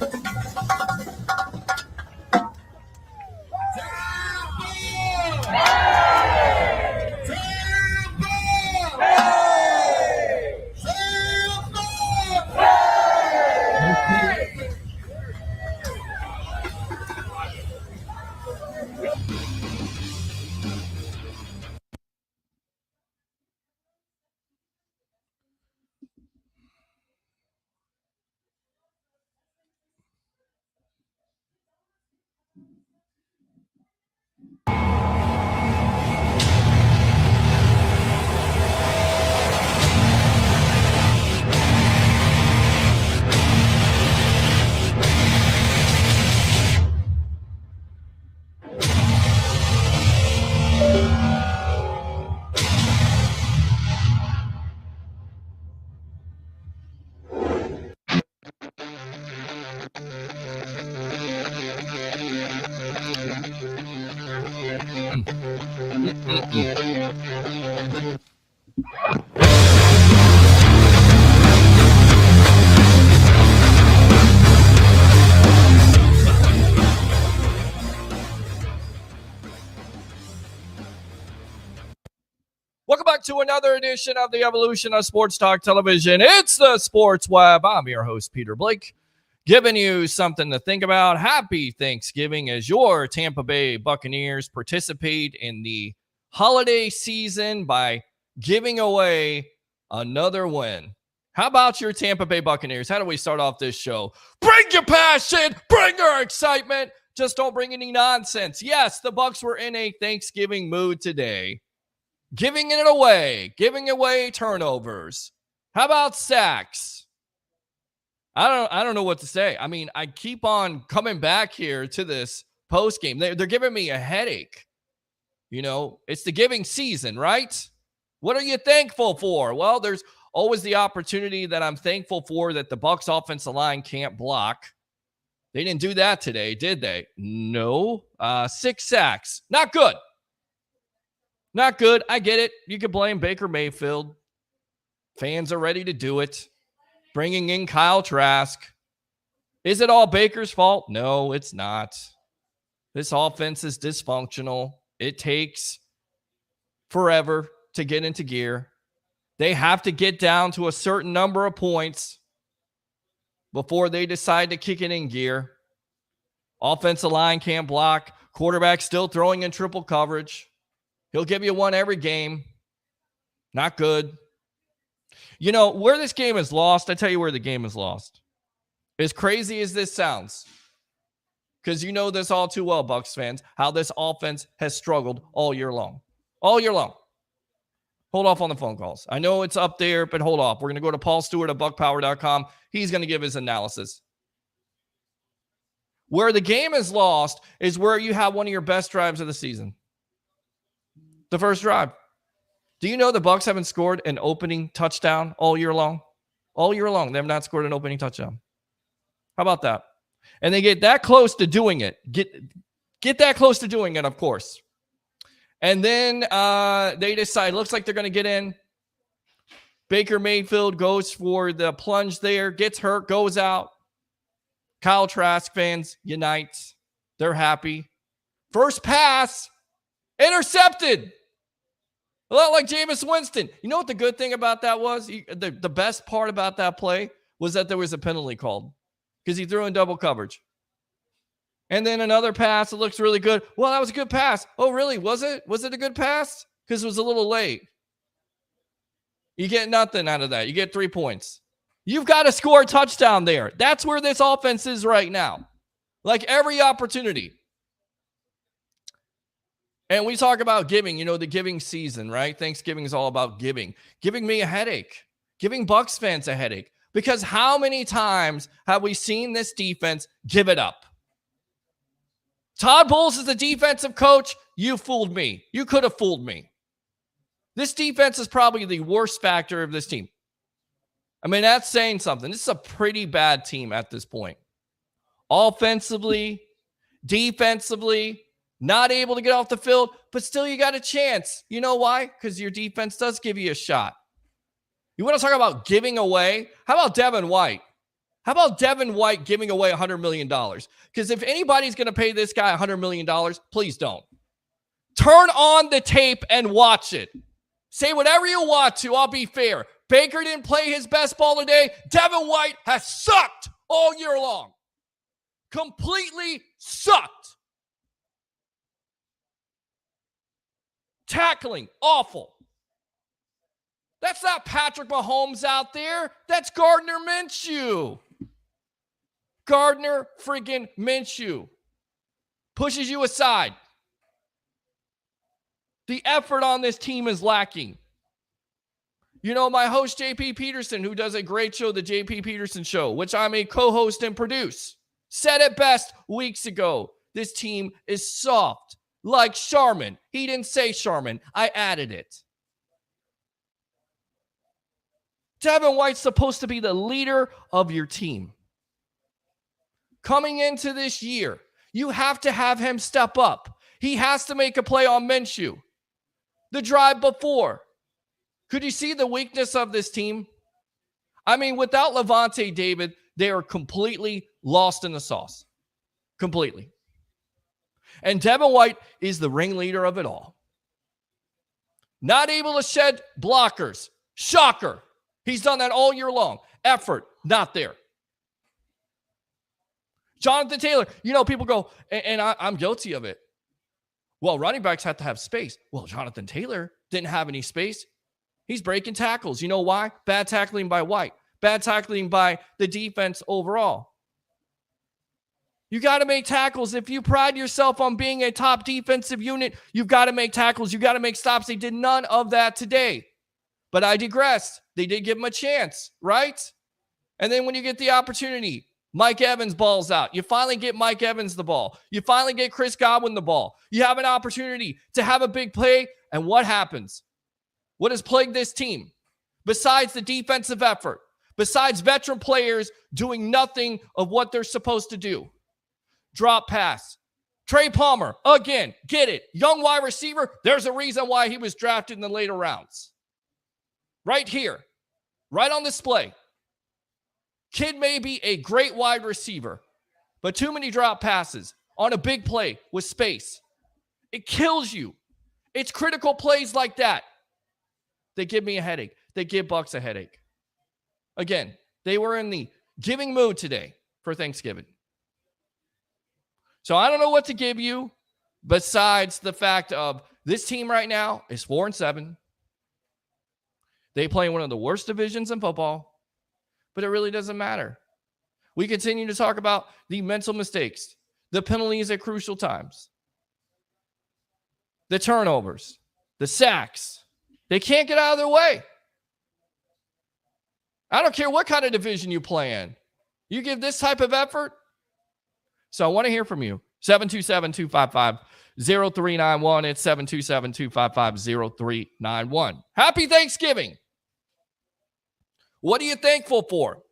Welcome back to another edition of the Evolution of Sports Talk Television. It's the Sports Web. I'm your host, Peter Blake, giving you something to think about. Happy Thanksgiving as your Tampa Bay Buccaneers participate in the holiday season by giving away another win. How about your Tampa Bay Buccaneers? How do we start off this show? Bring your passion, bring your excitement. Just don't bring any nonsense. Yes, the Bucs were in a Thanksgiving mood today. Giving away turnovers. How about sacks? I don't know what to say. I mean, I keep on coming back here to this post game. They're giving me a headache. You know, it's the giving season, right? What are you thankful for? Well, there's always the opportunity that I'm thankful for that the Bucs offensive line can't block. They didn't do that today, did they? No. 6 sacks. Not good. Not good. I get it. You could blame Baker Mayfield. Fans are ready to do it. Bringing in Kyle Trask. Is it all Baker's fault? No, it's not. This offense is dysfunctional. It takes forever to get into gear. They have to get down to a certain number of points before they decide to kick it in gear. Offensive line can't block. Quarterback still throwing in triple coverage. He'll give you one every game. Not good. You know, where this game is lost, I tell you where the game is lost. As crazy as this sounds, because you know this all too well, Bucs fans, how this offense has struggled all year long. All year long. Hold off on the phone calls. I know it's up there, but hold off. We're going to go to Paul Stewart at buckpower.com. He's going to give his analysis. Where the game is lost is where you have one of your best drives of the season. The first drive. Do you know the Bucs haven't scored an opening touchdown all year long? All year long, they have not scored an opening touchdown. How about that? And they get that close to doing it. Get that close to doing it, of course. And then they decide, looks like they're going to get in. Baker Mayfield goes for the plunge there, gets hurt, goes out. Kyle Trask fans unite. They're happy. First pass, intercepted. A lot like Jameis Winston. You know what the good thing about that was? The best part about that play was that there was a penalty called because he threw in double coverage. And then another pass, it looks really good. Well, that was a good pass. Oh, really? Was it? Was it a good pass? Because it was a little late. You get nothing out of that. You get 3 points. You've got to score a touchdown there. That's where this offense is right now. Like every opportunity. And we talk about giving, you know, the giving season, right? Thanksgiving is all about giving. Giving me a headache. Giving Bucs fans a headache. Because how many times have we seen this defense give it up? Todd Bowles is the defensive coach. You fooled me. You could have fooled me. This defense is probably the worst factor of this team. I mean, that's saying something. This is a pretty bad team at this point. Offensively, defensively, not able to get off the field, but still you got a chance. You know why? Because your defense does give you a shot. You want to talk about giving away? How about Devin White? How about Devin White giving away $100 million? Because if anybody's going to pay this guy $100 million, please don't. Turn on the tape and watch it. Say whatever you want to. I'll be fair. Baker didn't play his best ball today. Devin White has sucked all year long. Completely sucked. Tackling, awful. That's not Patrick Mahomes out there. That's Gardner Minshew. Gardner friggin' Minshew. Pushes you aside. The effort on this team is lacking. You know, my host, JP Peterson, who does a great show, the JP Peterson Show, which I'm a co-host and produce, said it best weeks ago. This team is soft, like Charmin. He didn't say Charmin. I added it. Devin White's supposed to be the leader of your team. Coming into this year, you have to have him step up. He has to make a play on Minshew. The drive before. Could you see the weakness of this team? I mean, without Levante David, they are completely lost in the sauce. Completely. And Devin White is the ringleader of it all. Not able to shed blockers. Shocker. He's done that all year long. Effort, not there. Jonathan Taylor, you know, people go, and I'm guilty of it. Well, running backs have to have space. Well, Jonathan Taylor didn't have any space. He's breaking tackles. You know why? Bad tackling by White. Bad tackling by the defense overall. You got to make tackles. If you pride yourself on being a top defensive unit, you've got to make tackles. You got to make stops. They did none of that today. But I digressed. They did give him a chance, right? And then when you get the opportunity, Mike Evans balls out. You finally get Mike Evans the ball. You finally get Chris Godwin the ball. You have an opportunity to have a big play, and what happens? What has plagued this team? Besides the defensive effort, besides veteran players doing nothing of what they're supposed to do. Drop pass. Trey Palmer, again, get it. Young wide receiver, there's a reason why he was drafted in the later rounds. Right here, right on display. Kid may be a great wide receiver, but too many drop passes on a big play with space. It kills you. It's critical plays like that. They give me a headache. They give Bucs a headache. Again, they were in the giving mood today for Thanksgiving. So I don't know what to give you besides the fact of this team right now is 4-7. They play one of the worst divisions in football. But it really doesn't matter. We continue to talk about the mental mistakes, the penalties at crucial times, the turnovers, the sacks. They can't get out of their way. I don't care what kind of division you play in. You give this type of effort. So I want to hear from you. 727-255-0391. It's 727-255-0391. Happy Thanksgiving. What are you thankful for?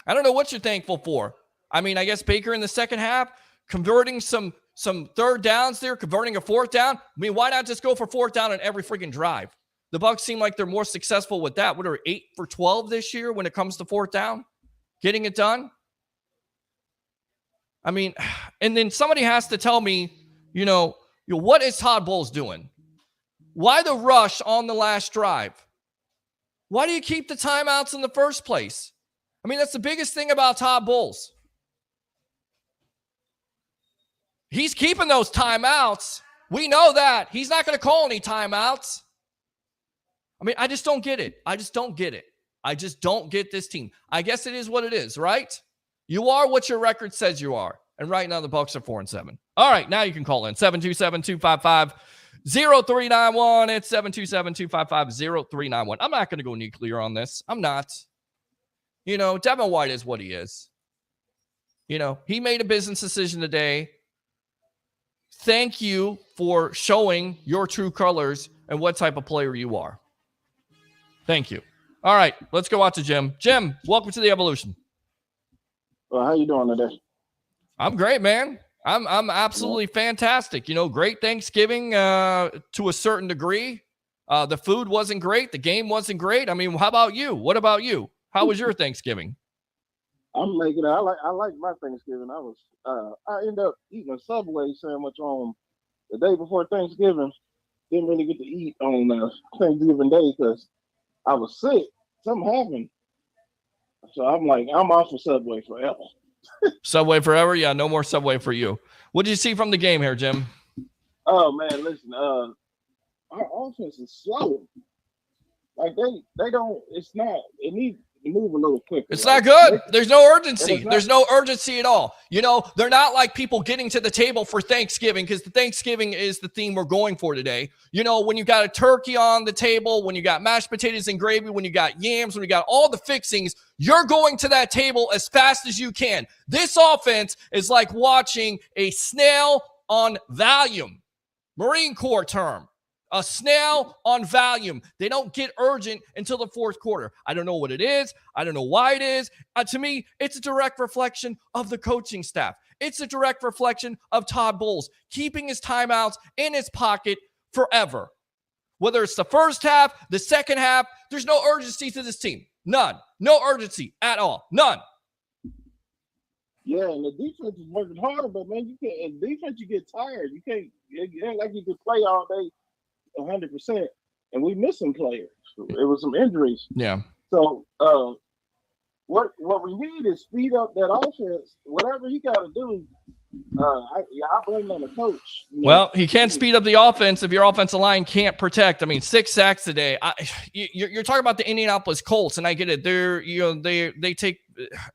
I don't know what you're thankful for. I mean, I guess Baker in the second half, converting some third downs there, converting a fourth down. I mean, why not just go for fourth down on every freaking drive? The Bucs seem like they're more successful with that. What are 8 for 12 this year when it comes to fourth down? Getting it done? I mean, and then somebody has to tell me, what is Todd Bowles doing? Why the rush on the last drive? Why do you keep the timeouts in the first place? I mean, that's the biggest thing about Todd Bowles. He's keeping those timeouts. We know that. He's not going to call any timeouts. I mean, I just don't get it. I just don't get this team. I guess it is what it is, right? You are what your record says you are. And right now the Bucs are 4-7. All right, now you can call in. 727-255-0391. It's 727-255-0391. I'm not going to go nuclear on this. I'm not. Devin White is what he is. He made a business decision today. Thank you for showing your true colors and what type of player you are. Thank you. All right, let's go out to Jim. Jim, welcome to the Evolution. Well, how you doing today? I'm great, man. I'm absolutely fantastic. Great Thanksgiving to a certain degree. The food wasn't great. The game wasn't great. I mean, how about you? What about you? How was your Thanksgiving? I'm making it. I like my Thanksgiving. I ended up eating a Subway sandwich on the day before Thanksgiving. Didn't really get to eat on Thanksgiving Day because I was sick. Something happened. So I'm like, I'm off of Subway forever. Subway forever? Yeah, no more Subway for you. What did you see from the game here, Jim? Oh man, listen, our offense is slow. Like they don't. It's not. It needs to move a little quicker. It's not good. There's no urgency. There's no urgency at all. They're not like people getting to the table for Thanksgiving, because the Thanksgiving is the theme we're going for today. When you got a turkey on the table, when you got mashed potatoes and gravy, when you got yams, when you got all the fixings, you're going to that table as fast as you can. This offense is like watching a snail on Valium. Marine Corps term. A snail on Valium. They don't get urgent until the fourth quarter. I don't know what it is. I don't know why it is. To me, it's a direct reflection of the coaching staff. It's a direct reflection of Todd Bowles keeping his timeouts in his pocket forever. Whether it's the first half, the second half, there's no urgency to this team. None. No urgency at all. None. Yeah, and the defense is working harder, but man, you can't. In defense, you get tired. You can't. It ain't like you can play all day 100%, and we missing players. It was some injuries. Yeah. So what we need is speed up that offense. Whatever he got to do. I blame on the coach. Well, he can't speed up the offense if your offensive line can't protect. 6 sacks today. You're talking about the Indianapolis Colts, and I get it. They take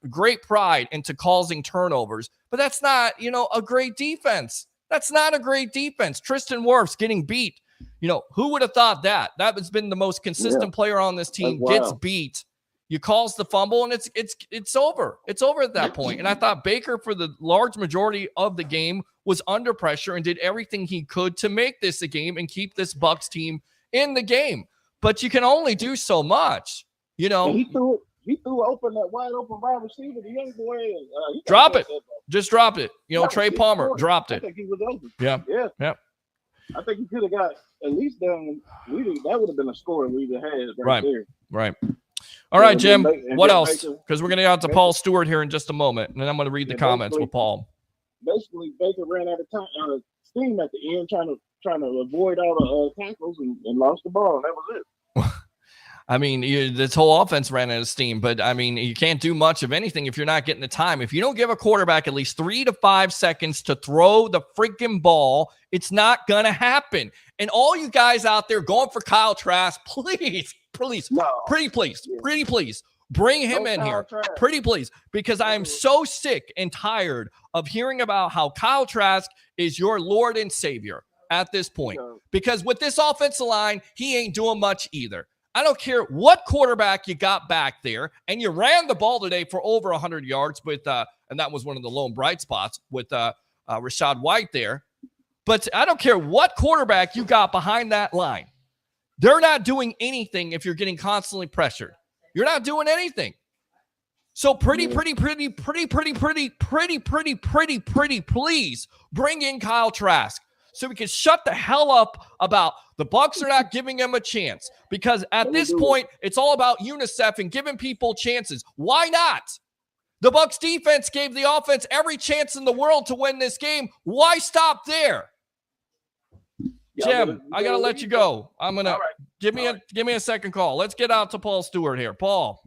great pride into causing turnovers, but that's not a great defense. That's not a great defense. Tristan Wirfs getting beat. Who would have thought that? That has been the most consistent player on this team. Gets beat. You cause the fumble, and it's over. It's over at that point. And I thought Baker, for the large majority of the game, was under pressure and did everything he could to make this a game and keep this Bucs team in the game. But you can only do so much. He threw open that wide open wide receiver, the young boy. Drop it. Just dropped it. Trey Palmer dropped it. I think he was open. Yeah. I think he could have got at least down. That would have been a score we'd have had right there. Right. All right, Jim. What else? Because we're going to get out to Paul Stewart here in just a moment, and then I'm going to read the comments with Paul. Basically, Baker ran out of steam at the end, trying to avoid all the tackles and lost the ball. That was it. This whole offense ran out of steam, but you can't do much of anything if you're not getting the time. If you don't give a quarterback at least 3 to 5 seconds to throw the freaking ball, it's not going to happen. And all you guys out there going for Kyle Trask, please, pretty please, bring him in here. Pretty please, because I am so sick and tired of hearing about how Kyle Trask is your Lord and Savior at this point. Because with this offensive line, he ain't doing much either. I don't care what quarterback you got back there, and you ran the ball today for over 100 yards with, and that was one of the lone bright spots with Rachaad White there. But I don't care what quarterback you got behind that line. They're not doing anything if you're getting constantly pressured. You're not doing anything. So pretty, please bring in Kyle Trask so we can shut the hell up about the Bucs are not giving him a chance. Because at this point, it's all about UNICEF and giving people chances. Why not? The Bucs defense gave the offense every chance in the world to win this game. Why stop there? Jim, I gotta let you go. I'm gonna give me a second call. Let's get out to Paul Stewart here. Paul,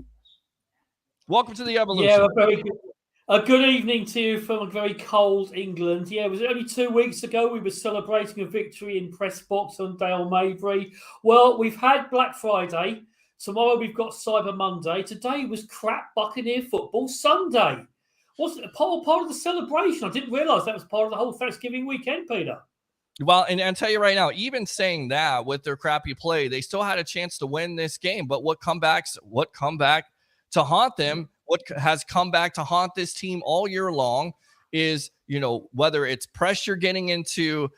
welcome to the Evolution. Yeah, very good. A good evening to you from a very cold England. Yeah, it was only 2 weeks ago we were celebrating a victory in Press Box on Dale Mabry. Well, we've had Black Friday. Tomorrow we've got Cyber Monday. Today was crap Buccaneer Football Sunday. Wasn't it part of the celebration? I didn't realise that was part of the whole Thanksgiving weekend, Peter. Well, and I'll tell you right now, even saying that with their crappy play, they still had a chance to win this game. But what come back to haunt them, what has come back to haunt this team all year long is, whether it's pressure getting into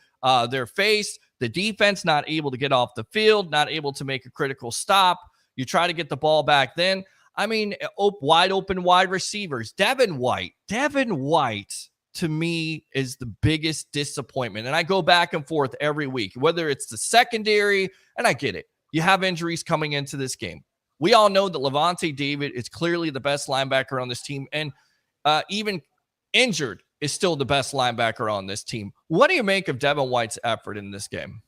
their face, the defense not able to get off the field, not able to make a critical stop. You try to get the ball back then. Wide open wide receivers. Devin White, to me, is the biggest disappointment. And I go back and forth every week, whether it's the secondary, and I get it. You have injuries coming into this game. We all know that Levante David is clearly the best linebacker on this team, and even injured is still the best linebacker on this team. What do you make of Devin White's effort in this game?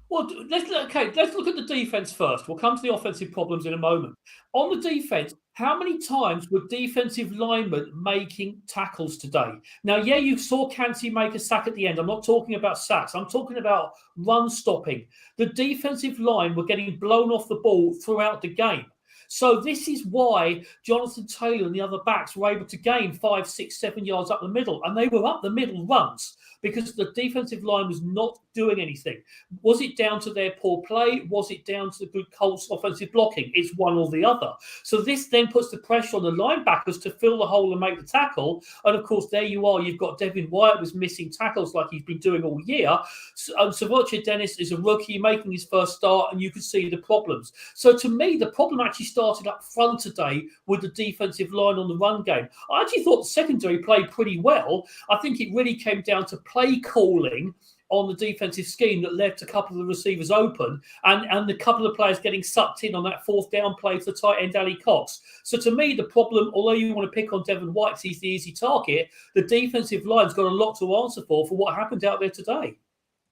Well, let's look at the defense first. We'll come to the offensive problems in a moment. On the defense, how many times were defensive linemen making tackles today? Now, yeah, you saw Cansey make a sack at the end. I'm not talking about sacks. I'm talking about run stopping. The defensive line were getting blown off the ball throughout the game. So this is why Jonathan Taylor and the other backs were able to gain 5, 6, 7 yards up the middle. And they were up the middle runs because the defensive line was not doing anything. Was it down to their poor play? Was it down to the good Colts offensive blocking? It's one or the other. So this then puts the pressure on the linebackers to fill the hole and make the tackle. And of course, there you are. You've got Devin White was missing tackles like he's been doing all year. Savocha Dennis is a rookie making his first start, and you can see the problems. So to me, the problem actually started up front today with the defensive line on the run game. I actually thought the secondary played pretty well. I think it really came down to play calling on the defensive scheme that left a couple of the receivers open and a couple of players getting sucked in on that fourth down play to the tight end, Ali Cox. So to me, the problem, although you want to pick on Devin White, he's the easy target, the defensive line's got a lot to answer for what happened out there today.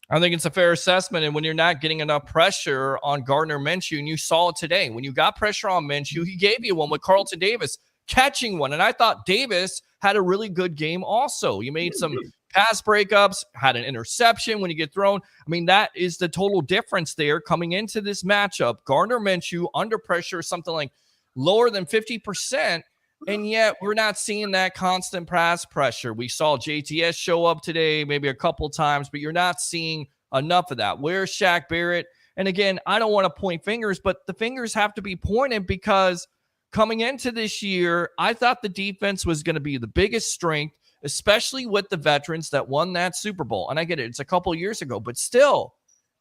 I think it's a fair assessment. And when you're not getting enough pressure on Gardner Minshew, and you saw it today, when you got pressure on Minshew, he gave you one with Carlton Davis catching one. And I thought Davis had a really good game also. He made some pass breakups, had an interception when you get thrown. I mean, that is the total difference there coming into this matchup. Gardner Minshew under pressure, something like lower than 50%. And yet we're not seeing that constant pass pressure. We saw JTS show up today, maybe a couple times, but you're not seeing enough of that. Where's Shaq Barrett? And again, I don't want to point fingers, but the fingers have to be pointed because coming into this year, I thought the defense was going to be the biggest strength, especially with the veterans that won that Super Bowl. And I get it, it's a couple years ago, but still.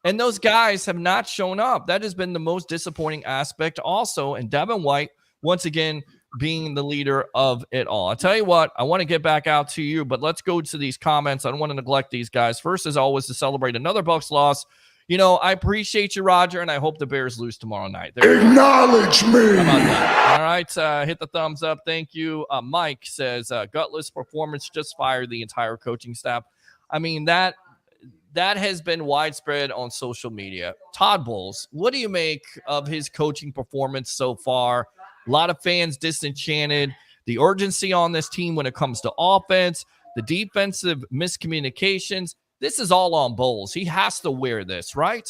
And those guys have not shown up. That has been the most disappointing aspect also. And Devin White, once again, being the leader of it all. I'll tell you what, I want to get back out to you, but let's go to these comments. I don't want to neglect these guys. First, as always, to celebrate another Bucs loss. You know, I appreciate you, Roger, and I hope the Bears lose tomorrow night. Acknowledge me. How about that? All right, hit the thumbs up. Thank you. Mike says, gutless performance, just fired the entire coaching staff. I mean, that has been widespread on social media. Todd Bowles, what do you make of his coaching performance so far? A lot of fans disenchanted. The urgency on this team when it comes to offense, the defensive miscommunications. This is all on Bowles. He has to wear this, right?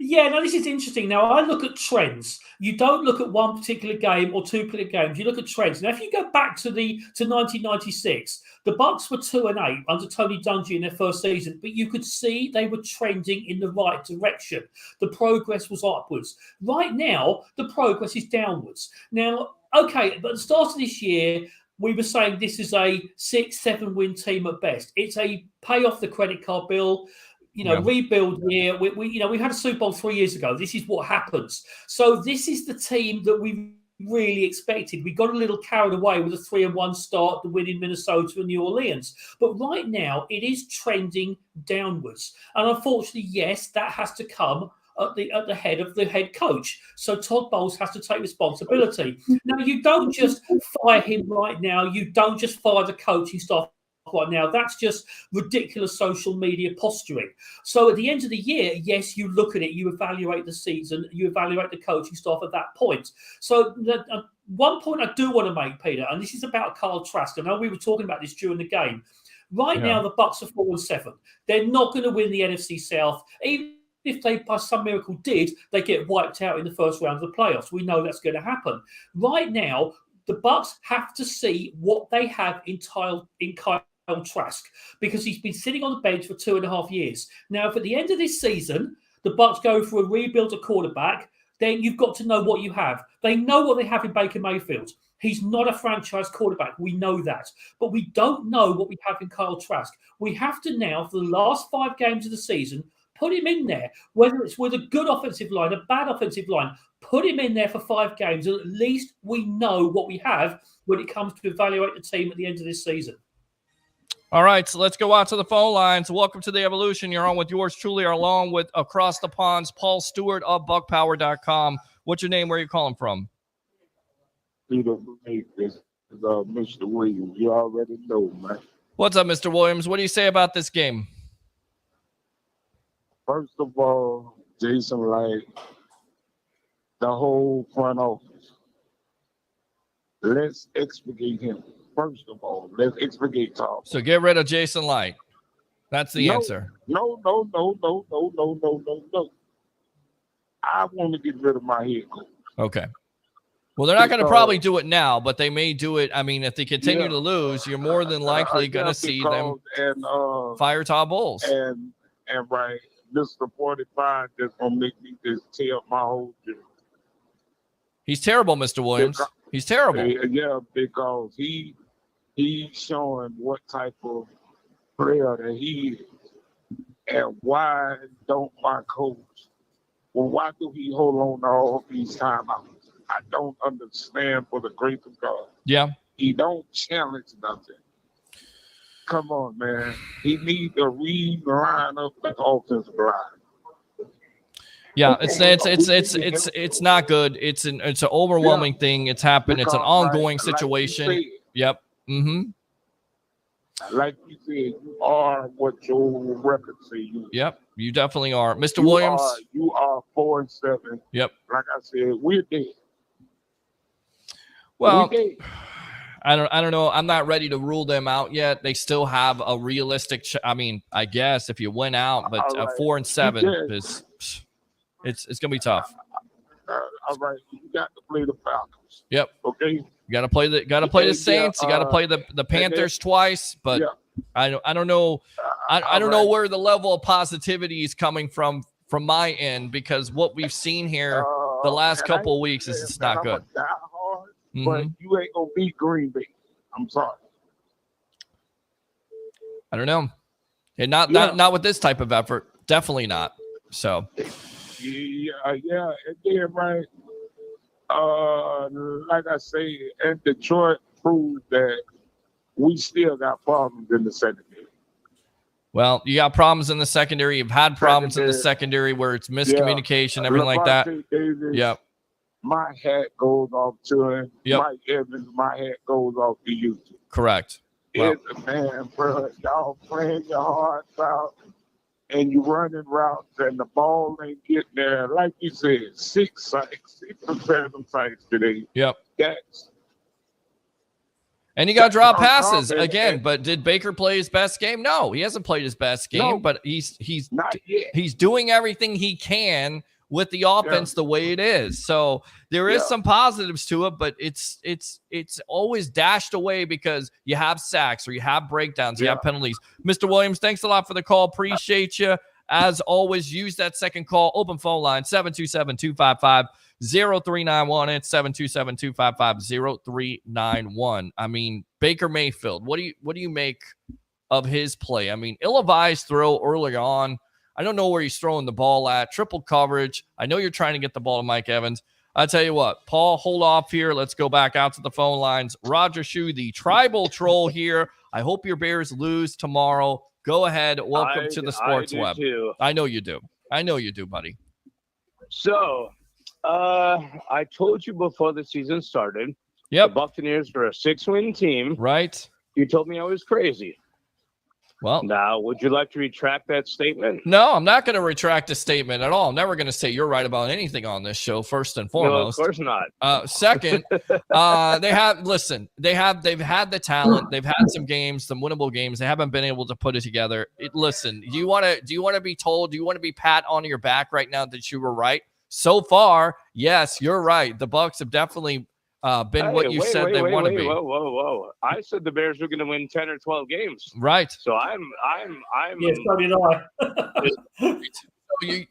Yeah, no, this is interesting. Now, I look at trends. You don't look at one particular game or two particular games. You look at trends. Now, if you go back to 1996, the Bucs were 2-8 under Tony Dungy in their first season, but you could see they were trending in the right direction. The progress was upwards. Right now, the progress is downwards. Now, okay, but at the start of this year, we were saying this is a 6-7 win team at best. It's a pay off the credit card bill. Rebuild year. We had a Super Bowl 3 years ago. This is what happens. So this is the team that we really expected. We got a little carried away with a 3-1 start, the win in Minnesota and New Orleans. But right now, it is trending downwards. And unfortunately, yes, that has to come at the head of the head coach. So Todd Bowles has to take responsibility. Now, you don't just fire him right now. You don't just fire the coaching staff right now. That's just ridiculous social media posturing. So at the end of the year, yes, you look at it, you evaluate the season, you evaluate the coaching staff at that point. So one point I do want to make, Peter, and this is about Kyle Trask. I know we were talking about this during the game. Right now, the Bucs are 4-7. They're not going to win the NFC South. Even if they, by some miracle, did, they get wiped out in the first round of the playoffs. We know that's going to happen. Right now, the Bucs have to see what they have in Kyle Trask, because he's been sitting on the bench for 2.5 years. Now, if at the end of this season, the Bucs go for a rebuild at quarterback, then you've got to know what you have. They know what they have in Baker Mayfield. He's not a franchise quarterback. We know that. But we don't know what we have in Kyle Trask. We have to now, for the last 5 games of the season, put him in there, whether it's with a good offensive line, a bad offensive line, put him in there for 5 games, and at least we know what we have when it comes to evaluate the team at the end of this season. All right, so let's go out to the phone lines. Welcome to the Evolution. You're on with yours truly, along with Across the Ponds, Paul Stewart of BuckPower.com. What's your name? Where are you calling from? Peter, this is Mr. Williams. You already know, man. What's up, Mr. Williams? What do you say about this game? First of all, Jason Light, the whole front office. Let's expurgate him. First of all, let's expurgate Tom. So get rid of Jason Light. That's the answer. No. I want to get rid of my head coach. Okay. Well, they're not going to probably do it now, but they may do it. I mean, if they continue to lose, you're more than likely going to see them fire Todd Bowles. And right, Mr. 45 just going to make me just tear up my whole gym. He's terrible, Mr. Williams. He's terrible. Yeah, because he's showing what type of player that he is. And why don't my coach, well, why do he hold on to all these timeouts? I don't understand, for the grace of God. Yeah. He don't challenge nothing. Come on, man. He needs to reline up the offensive line. Yeah, it's not good. It's an overwhelming thing. It's happened. It's an ongoing situation. Like Yep. Mm-hmm. Like you said, you are what your record say you. Yep, you definitely are, Mr. Williams. You are 4-7. Yep. Like I said, we're dead. Well, I don't know. I'm not ready to rule them out yet. They still have a realistic. I mean, I guess if you win out, but 4-7 is it's gonna be tough. All right, you got to play the Falcons. Yep. Okay. You got to play the Saints. You got to play the Panthers twice. But I don't know. I don't know where the level of positivity is coming from my end, because what we've seen here the last couple of weeks is it's not good. But you ain't gonna beat Green Bay. I'm sorry. I don't know. And not with this type of effort. Definitely not. So. Yeah, and then right. Like I say, and Detroit proved that we still got problems in the secondary. Well, you got problems in the secondary. You've had problems in the secondary where it's miscommunication, everything like that. Davis, yep. My hat goes off to him. Yep. Mike Evans, my hat goes off to you. Correct. Well, man, bro, y'all playing your hearts out, and you running routes, and the ball ain't getting there. Like you said, 6 sacks, 6 or 7 sacks today. Yep. And you got to drop passes again. But did Baker play his best game? No, he hasn't played his best game. But he's not yet. He's doing everything he can with the offense the way it is. So there is some positives to it, but it's always dashed away because you have sacks or you have breakdowns, you have penalties. Mr. Williams, thanks a lot for the call. Appreciate you. As always, use that second call. Open phone line, 727-255-0391. It's 727-255-0391. I mean, Baker Mayfield, what do you make of his play? I mean, ill-advised throw early on. I don't know where he's throwing the ball at. Triple coverage. I know you're trying to get the ball to Mike Evans. I tell you what, Paul, hold off here. Let's go back out to the phone lines. Roger Shue, the tribal troll here. I hope your Bears lose tomorrow. Go ahead. Welcome to the Sports Web. Too. I know you do. I know you do, buddy. So, I told you before the season started, the Buccaneers were a 6-win team. Right. You told me I was crazy. Well, now, would you like to retract that statement? No, I'm not going to retract a statement at all. I'm never going to say you're right about anything on this show, first and foremost. No, of course not. Second, they've had the talent. They've had some games, some winnable games. They haven't been able to put it together. Do you want to be told, do you want to be pat on your back right now that you were right? So far, yes, you're right. The Bucs have definitely been what you said they want to be. Whoa. I said the Bears were going to win 10 or 12 games. Right. So I'm Yes, so did I.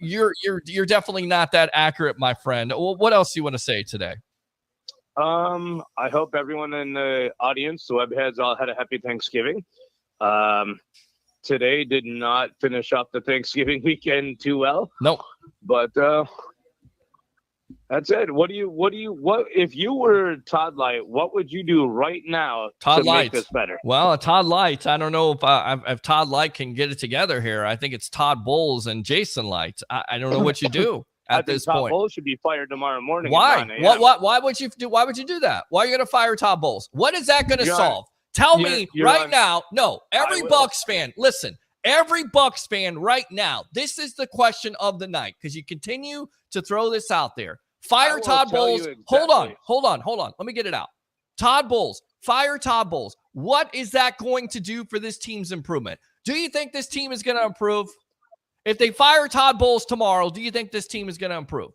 You're definitely not that accurate, my friend. What else do you want to say today? I hope everyone in the audience, the webheads, all had a happy Thanksgiving. Today did not finish off the Thanksgiving weekend too well. Nope. But that's it. What if you were Todd Light, what would you do right now to make this better? Well, Todd Light, I don't know if Todd Light can get it together here. I think it's Todd Bowles and Jason Light. I don't know what you do. at this Todd point. Bowles should be fired tomorrow morning. Why? At 9 a.m. Why would you do that? Why are you going to fire Todd Bowles? What is that going to solve? Tell me right now. No, every Bucs fan, listen. Every Bucs fan right now, this is the question of the night because you continue to throw this out there. Fire Todd Bowles. Exactly. Hold on. Let me get it out. Todd Bowles. Fire Todd Bowles. What is that going to do for this team's improvement? Do you think this team is going to improve? If they fire Todd Bowles tomorrow, do you think this team is going to improve?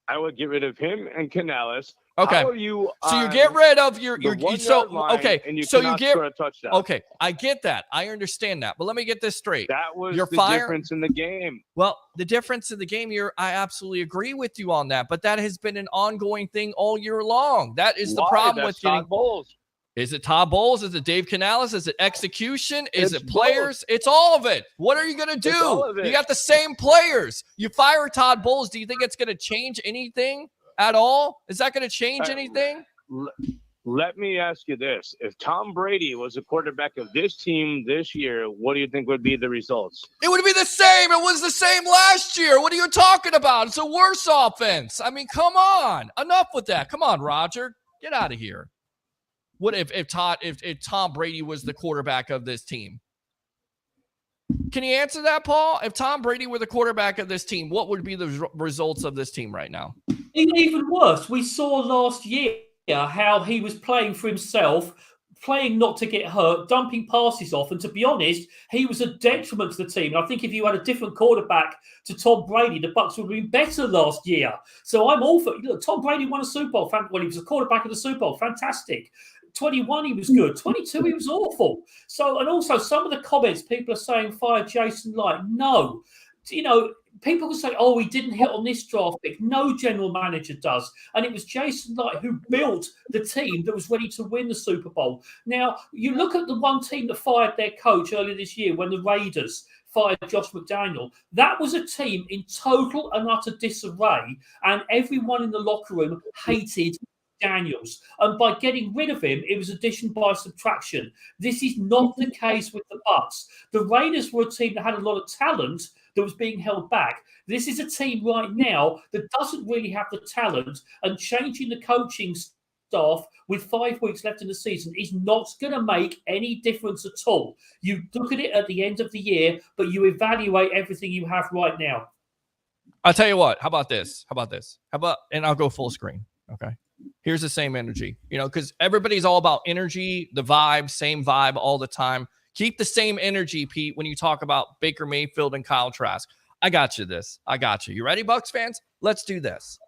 I would get rid of him and Canales. Okay. How are you so you get rid of your so okay. And you so you get a touchdown. Okay. I get that. I understand that. But let me get this straight. That was the difference in the game. Well, the difference in the game here, I absolutely agree with you on that. But that has been an ongoing thing all year long. That is the problem with getting Todd Bowles. Is it Todd Bowles? Is it Dave Canales? Is it execution? Is it players? Both. It's all of it. What are you going to do? You got the same players. You fire Todd Bowles. Do you think it's going to change anything at all? Is that going to change anything? Let me ask you this. If Tom Brady was the quarterback of this team this year, what do you think would be the results? It would be the same. It was the same last year. What are you talking about? It's a worse offense. I mean, come on. Enough with that. Come on, Roger. Get out of here. What if Tom Brady was the quarterback of this team? Can you answer that, Paul? If Tom Brady were the quarterback of this team, what would be the results of this team right now? Even worse, we saw last year how he was playing for himself, playing not to get hurt, dumping passes off. And to be honest, he was a detriment to the team. And I think if you had a different quarterback to Tom Brady, the Bucs would have been better last year. So I'm all for look, Tom Brady won a Super Bowl. Well, he was a quarterback of the Super Bowl. Fantastic. 21, he was good. 22, he was awful. So, and also some of the comments, people are saying fire Jason Light. No. You know, people can say, oh, he didn't hit on this draft pick. No general manager does. And it was Jason Light who built the team that was ready to win the Super Bowl. Now, you look at the one team that fired their coach earlier this year when the Raiders fired Josh McDaniel. That was a team in total and utter disarray. And everyone in the locker room hated Daniels, and by getting rid of him, it was addition by subtraction. This is not the case with the Bucs. The Raiders were a team that had a lot of talent that was being held back. This is a team right now that doesn't really have the talent, and changing the coaching staff with 5 weeks left in the season is not going to make any difference at all. You look at it at the end of the year, but you evaluate everything you have right now. I'll tell you what. How about this? And I'll go full screen. Okay. Here's the same energy, because everybody's all about energy, the vibe, same vibe all the time. Keep the same energy, Pete, when you talk about Baker Mayfield and Kyle Trask. I got you. You ready, Bucs fans? Let's do this.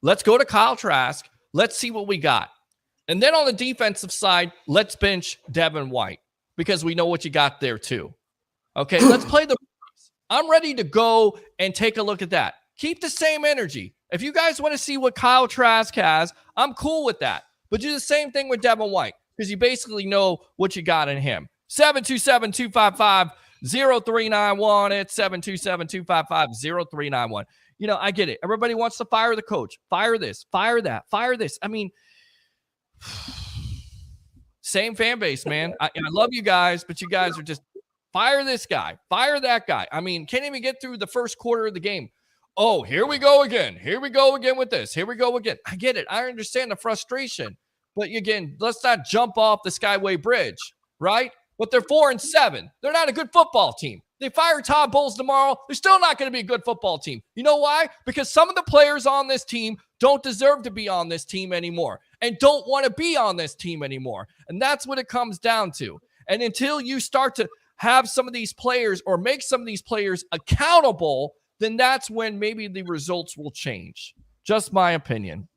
Let's go to Kyle Trask. Let's see what we got. And then on the defensive side, let's bench Devin White because we know what you got there too. Okay, let's play the I'm ready to go and take a look at that. Keep the same energy. If you guys want to see what Kyle Trask has, I'm cool with that. But do the same thing with Devin White because you basically know what you got in him. 727-255-0391. It's 727-255-0391. I get it. Everybody wants to fire the coach. Fire this. Fire that. Fire this. I mean, same fan base, man. I love you guys, but you guys are just fire this guy. Fire that guy. I mean, can't even get through the first quarter of the game. Oh, here we go again. Here we go again with this. Here we go again. I get it. I understand the frustration. But again, let's not jump off the Skyway Bridge, right? But they're 4-7. They're not a good football team. They fire Todd Bowles tomorrow. They're still not going to be a good football team. You know why? Because some of the players on this team don't deserve to be on this team anymore and don't want to be on this team anymore. And that's what it comes down to. And until you start to have some of these players or make some of these players accountable, then that's when maybe the results will change. Just my opinion.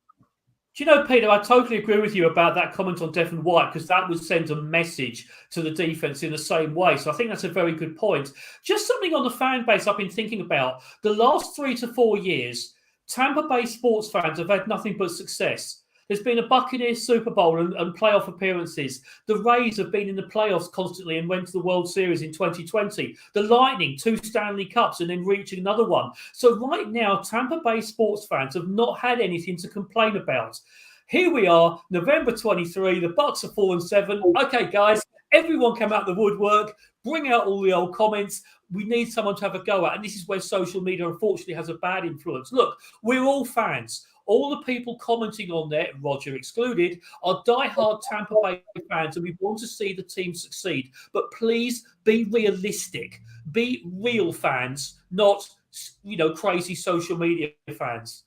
Do you know, Peter, I totally agree with you about that comment on Devin White because that would send a message to the defense in the same way. So I think that's a very good point. Just something on the fan base I've been thinking about. The last 3 to 4 years, Tampa Bay sports fans have had nothing but success. There's been a Buccaneers Super Bowl and playoff appearances. The Rays have been in the playoffs constantly and went to the World Series in 2020. The Lightning, 2 Stanley Cups and then reaching another one. So right now, Tampa Bay sports fans have not had anything to complain about. Here we are, November 23. The Bucs are 4-7. Okay, guys, everyone come out the woodwork, bring out all the old comments. we need someone to have a go at. And this is where social media, unfortunately, has a bad influence. Look, we're all fans. All the people commenting on there, Roger excluded, are diehard Tampa Bay fans, and we want to see the team succeed. But please be realistic. Be real fans, not, crazy social media fans.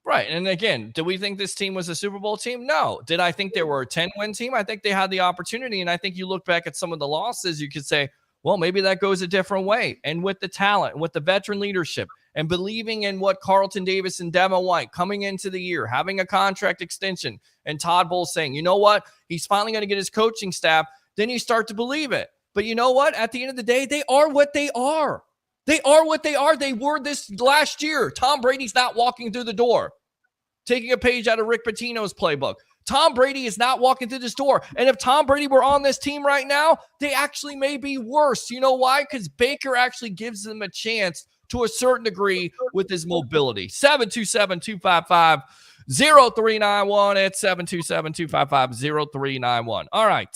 Right. And again, do we think this team was a Super Bowl team? No. Did I think they were a 10-win team? I think they had the opportunity. And I think you look back at some of the losses, you could say, well, maybe that goes a different way. And with the talent, with the veteran leadership, and believing in what Carlton Davis and Devin White coming into the year, having a contract extension, and Todd Bowles saying, you know what, he's finally going to get his coaching staff, then you start to believe it. But you know what? At the end of the day, they are what they are. They are what they are. They were this last year. Tom Brady's not walking through the door. Taking a page out of Rick Pitino's playbook. Tom Brady is not walking through this door. And if Tom Brady were on this team right now, they actually may be worse. You know why? Because Baker actually gives them a chance to a certain degree with his mobility. 727-255-0391 at 727-255-0391. All right.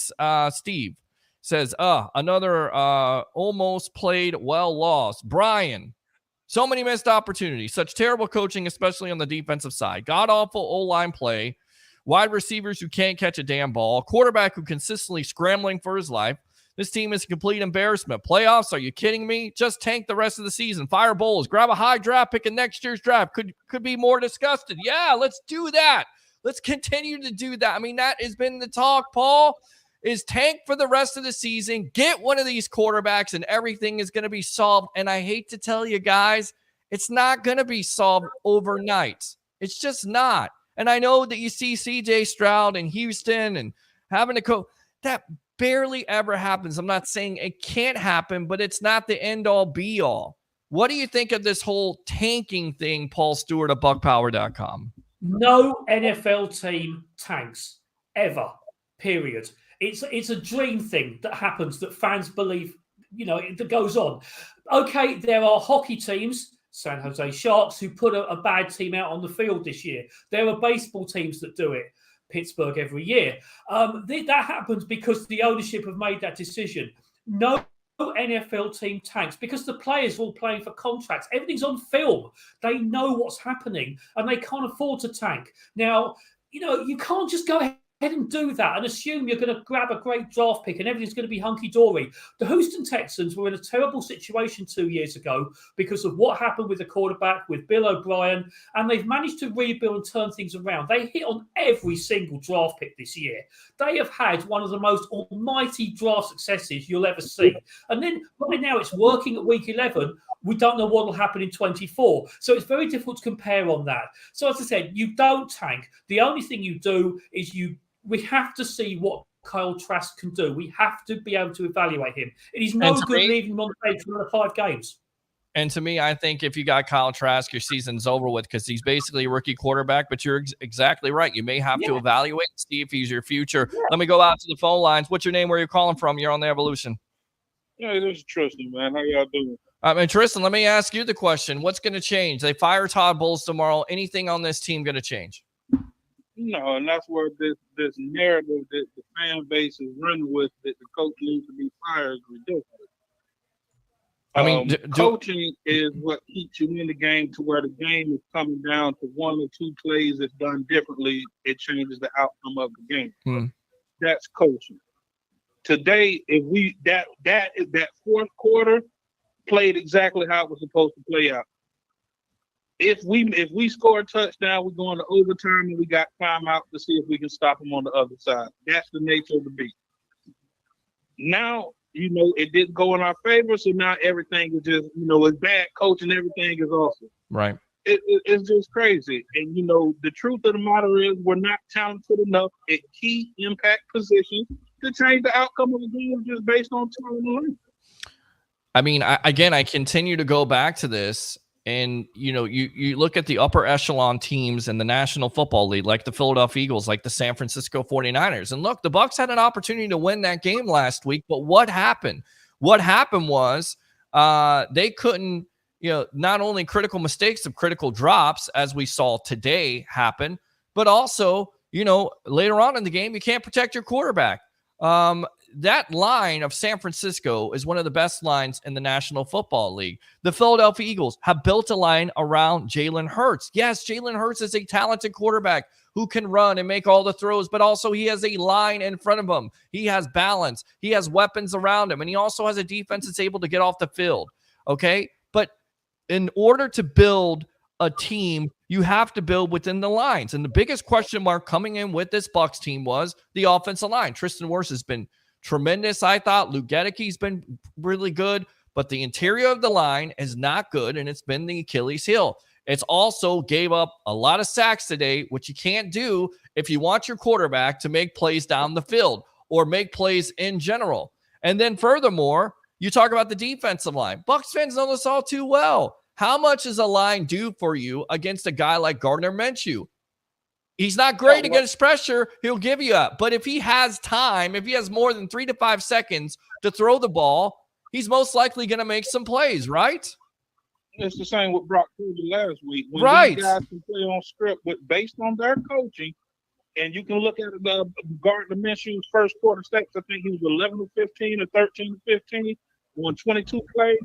Steve says, another almost played well lost. Brian, so many missed opportunities, such terrible coaching, especially on the defensive side. God-awful O-line play, wide receivers who can't catch a damn ball, quarterback who consistently scrambling for his life. This team is a complete embarrassment. Playoffs, are you kidding me? Just tank the rest of the season. Fire Bowles, grab a high draft pick in next year's draft. Could be more disgusted. Yeah, let's do that. Let's continue to do that. I mean, that has been the talk, Paul, is tank for the rest of the season, get one of these quarterbacks, and everything is going to be solved. And I hate to tell you guys, it's not going to be solved overnight. It's just not. And I know that you see C.J. Stroud in Houston and having to coach. That barely ever happens. I'm not saying it can't happen, but it's not the end-all, be-all. What do you think of this whole tanking thing, Paul Stewart of BuckPower.com? No NFL team tanks, ever, period. It's a dream thing that happens that fans believe, that goes on. Okay, there are hockey teams, San Jose Sharks, who put a bad team out on the field this year. There are baseball teams that do it. Pittsburgh every year. That happens because the ownership have made that decision. No NFL team tanks because the players are all playing for contracts. Everything's on film. They know what's happening and they can't afford to tank. Now, you can't just go ahead and do that and assume you're going to grab a great draft pick and everything's going to be hunky-dory. The Houston Texans were in a terrible situation 2 years ago because of what happened with the quarterback, with Bill O'Brien, and they've managed to rebuild and turn things around. They hit on every single draft pick this year. They have had one of the most almighty draft successes you'll ever see. And then right now it's working at week 11. We don't know what will happen in 24. So it's very difficult to compare on that. So as I said, you don't tank. The only thing you do is we have to see what Kyle Trask can do. We have to be able to evaluate him. It is no good leaving him on the bench for another 5 games. And to me, I think if you got Kyle Trask, your season's over with because he's basically a rookie quarterback. But you're exactly right. You may have to evaluate and see if he's your future. Yeah. Let me go out to the phone lines. What's your name? Where you're calling from? You're on the Evolution. Yeah, this is Tristan, man. How y'all doing? Tristan, let me ask you the question. What's going to change? They fire Todd Bowles tomorrow. Anything on this team going to change? No, and that's where this narrative that the fan base is running with that the coach needs to be fired is ridiculous. I mean, coaching is what keeps you in the game to where the game is coming down to 1 or 2 plays that's done differently. It changes the outcome of the game. That's coaching. Today, if that fourth quarter played exactly how it was supposed to play out. If we score a touchdown, we're going to overtime and we got timeout to see if we can stop them on the other side. That's the nature of the beat. Now, it didn't go in our favor, so now everything is just, it's bad coaching. Everything is awesome. Right. It's just crazy. And, the truth of the matter is we're not talented enough at key impact positions to change the outcome of the game just based on talent alone. I mean, I continue to go back to this. And, you look at the upper echelon teams in the National Football League, like the Philadelphia Eagles, like the San Francisco 49ers. And look, the Bucs had an opportunity to win that game last week. But what happened? What happened was they couldn't, not only critical mistakes of critical drops, as we saw today happen, but also, later on in the game, you can't protect your quarterback. that line of San Francisco is one of the best lines in the National Football League. The Philadelphia Eagles have built a line around Jalen Hurts. Yes, Jalen Hurts is a talented quarterback who can run and make all the throws, but also he has a line in front of him. He has balance. He has weapons around him, and he also has a defense that's able to get off the field. Okay? But in order to build a team, you have to build within the lines. And the biggest question mark coming in with this Bucs team was the offensive line. Tristan Wirfs has been tremendous, I thought. Luke Gedecke's been really good, but the interior of the line is not good, and it's been the Achilles heel. It's also gave up a lot of sacks today, which you can't do if you want your quarterback to make plays down the field or make plays in general. And then furthermore, you talk about the defensive line. Bucs fans know this all too well. How much does a line do for you against a guy like Gardner Minshew? He's not great against pressure. He'll give you up. But if he has time, if he has more than 3 to 5 seconds to throw the ball, he's most likely going to make some plays, right? It's the same with Brock Purdy last week. When these guys can play on script, but based on their coaching, and you can look at Gardner Minshew's first quarter stats. I think he was 11 to 15 or 13 to 15 on 22 plays.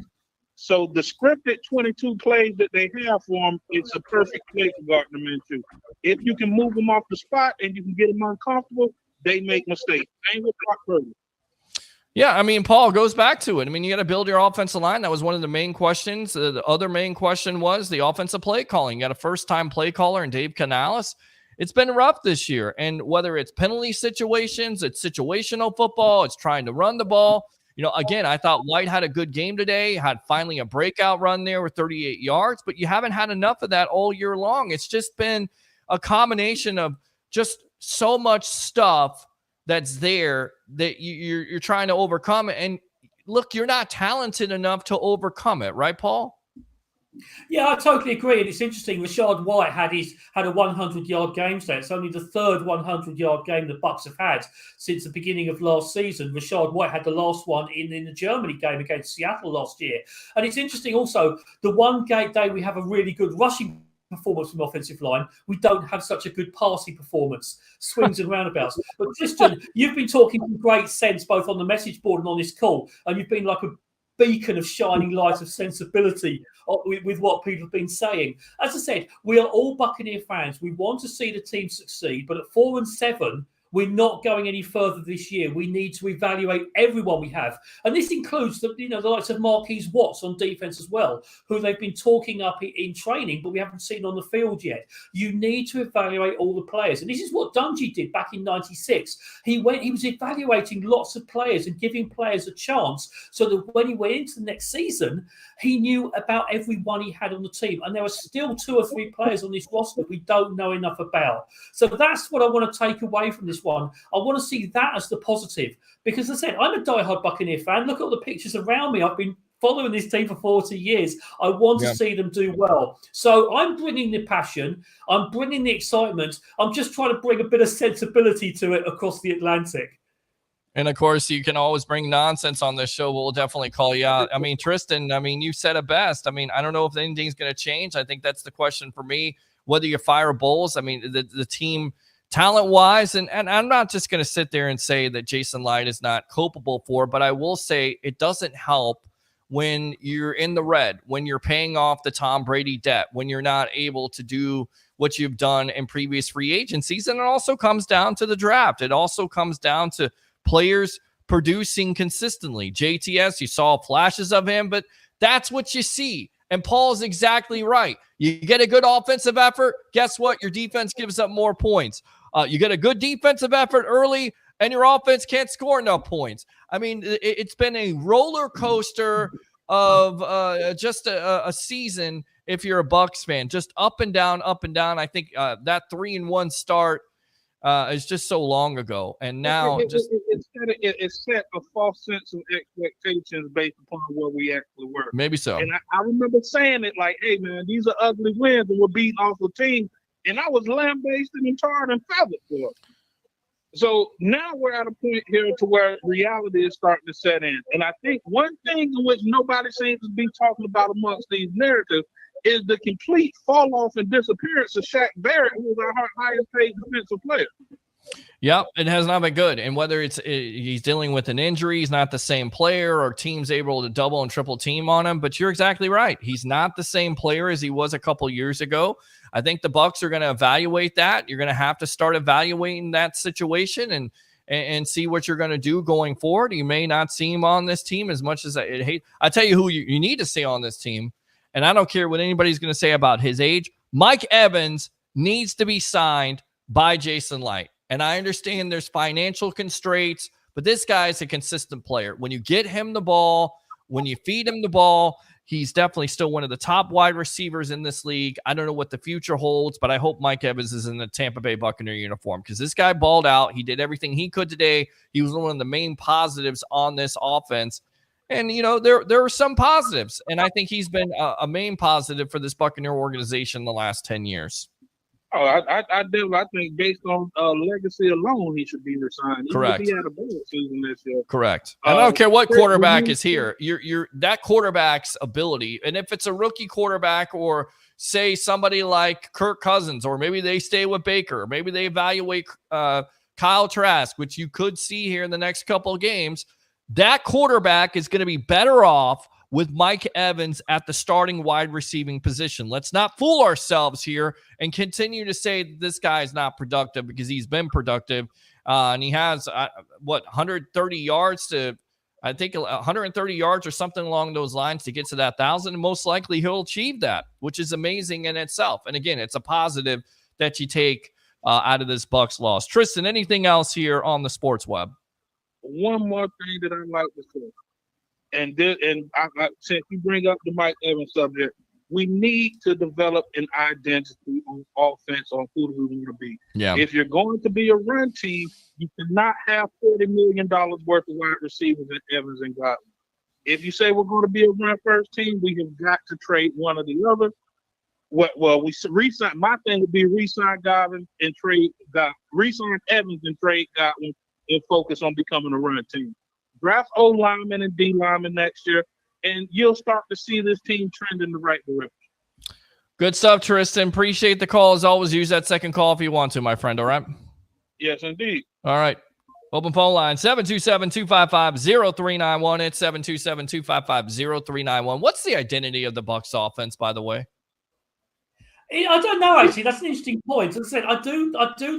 So the scripted 22 plays that they have for him, it's a perfect play for Gardner Minshew. If you can move them off the spot and you can get them uncomfortable, they make mistakes. Same with Brock Purdy. Yeah, I mean, Paul, goes back to it. I mean, you got to build your offensive line. That was one of the main questions. The other main question was the offensive play calling. You got a first-time play caller in Dave Canales. It's been rough this year. And whether it's penalty situations, it's situational football, it's trying to run the ball. You know, again, I thought White had a good game today, had finally a breakout run there with 38 yards, but you haven't had enough of that all year long. It's just been a combination of just so much stuff that's there that you're trying to overcome it. And look, you're not talented enough to overcome it, right, Paul? Yeah, I totally agree. And it's interesting. Rashad White had a 100-yard game today. It's only the third 100-yard game the Bucs have had since the beginning of last season. Rashad White had the last one in the Germany game against Seattle last year. And it's interesting also, the one day we have a really good rushing performance from the offensive line, we don't have such a good passing performance, swings and roundabouts. But Tristan, you've been talking in great sense both on the message board and on this call, and you've been like a beacon of shining light of sensibility with what people have been saying. As I said, we are all Buccaneer fans. We want to see the team succeed, but at 4-7, we're not going any further this year. We need to evaluate everyone we have. And this includes the likes of Marquise Watts on defense as well, who they've been talking up in training, but we haven't seen on the field yet. You need to evaluate all the players. And this is what Dungy did back in 96. He was evaluating lots of players and giving players a chance so that when he went into the next season, he knew about everyone he had on the team. And there are still 2 or 3 players on this roster we don't know enough about. So that's what I want to take away from this one. I want to see that as the positive, because as I said, I'm a diehard Buccaneer fan. Look at all the pictures around me. I've been following this team for 40 years. I want to see them do well. So I'm bringing the passion. I'm bringing the excitement. I'm just trying to bring a bit of sensibility to it across the Atlantic. And of course, you can always bring nonsense on this show. We'll definitely call you out. I mean, Tristan, you said it best. I mean, I don't know if anything's going to change. I think that's the question for me, whether you fire Bowles. I mean, the team talent-wise, and I'm not just going to sit there and say that Jason Light is not culpable for, but I will say it doesn't help when you're in the red, when you're paying off the Tom Brady debt, when you're not able to do what you've done in previous free agencies. And it also comes down to the draft. It also comes down to players producing consistently. JTS, you saw flashes of him, but that's what you see. And Paul's exactly right. You get a good offensive effort, guess what? Your defense gives up more points. You get a good defensive effort early, and your offense can't score enough points. I mean, it's been a roller coaster of just a season if you're a Bucs fan. Just up and down, up and down. I think that 3-1 start is just so long ago. And now it set a false sense of expectations based upon what we actually were. Maybe so. And I remember saying it like, hey, man, these are ugly wins and we're beating off a team. And I was lambasted and tarred and feathered for it. So now we're at a point here to where reality is starting to set in. And I think one thing in which nobody seems to be talking about amongst these narratives is the complete fall off and disappearance of Shaq Barrett, who was our highest paid defensive player. Yep, it has not been good. And whether he's dealing with an injury, he's not the same player, or teams able to double and triple team on him. But you're exactly right. He's not the same player as he was a couple years ago. I think the Bucs are going to evaluate that. You're going to have to start evaluating that situation and see what you're going to do going forward. You may not see him on this team as much as I hate. I tell you who you need to see on this team, and I don't care what anybody's going to say about his age. Mike Evans needs to be signed by Jason Light. And I understand there's financial constraints, but this guy is a consistent player. When you get him the ball, when you feed him the ball, he's definitely still one of the top wide receivers in this league. I don't know what the future holds, but I hope Mike Evans is in the Tampa Bay Buccaneer uniform because this guy balled out. He did everything he could today. He was one of the main positives on this offense. And, there are some positives, and I think he's been a main positive for this Buccaneer organization the last 10 years. Oh, I think based on legacy alone, he should be resigned. Correct. He had a bad season this year. Correct. I don't care what quarterback is here. You're that quarterback's ability, and if it's a rookie quarterback or say somebody like Kirk Cousins, or maybe they stay with Baker, or maybe they evaluate Kyle Trask, which you could see here in the next couple of games, that quarterback is going to be better off with Mike Evans at the starting wide receiving position. Let's not fool ourselves here and continue to say that this guy is not productive because he's been productive. And he has, 130 yards to, I think 130 yards or something along those lines to get to that 1,000. And most likely he'll achieve that, which is amazing in itself. And again, it's a positive that you take out of this Bucs loss. Tristan, anything else here on the sports web? One more thing that I like to say. And since you bring up the Mike Evans subject, we need to develop an identity on offense on who we want to be. Yeah. If you're going to be a run team, you cannot have $40 million worth of wide receivers in Evans and Godwin. If you say we're going to be a run first team, we have got to trade one or the other. Well, we resign. My thing would be resign Godwin and trade Godwin. Resign Evans and trade Godwin and focus on becoming a run team. Draft O linemen and D linemen next year, and you'll start to see this team trend in the right direction. Good stuff, Tristan. Appreciate the call. As always, use that second call if you want to, my friend. All right? Yes, indeed. All right. Open phone line, 727-255-0391. It's 727-255-0391. What's the identity of the Bucs offense, by the way? I don't know, actually. That's an interesting point. As I said, I do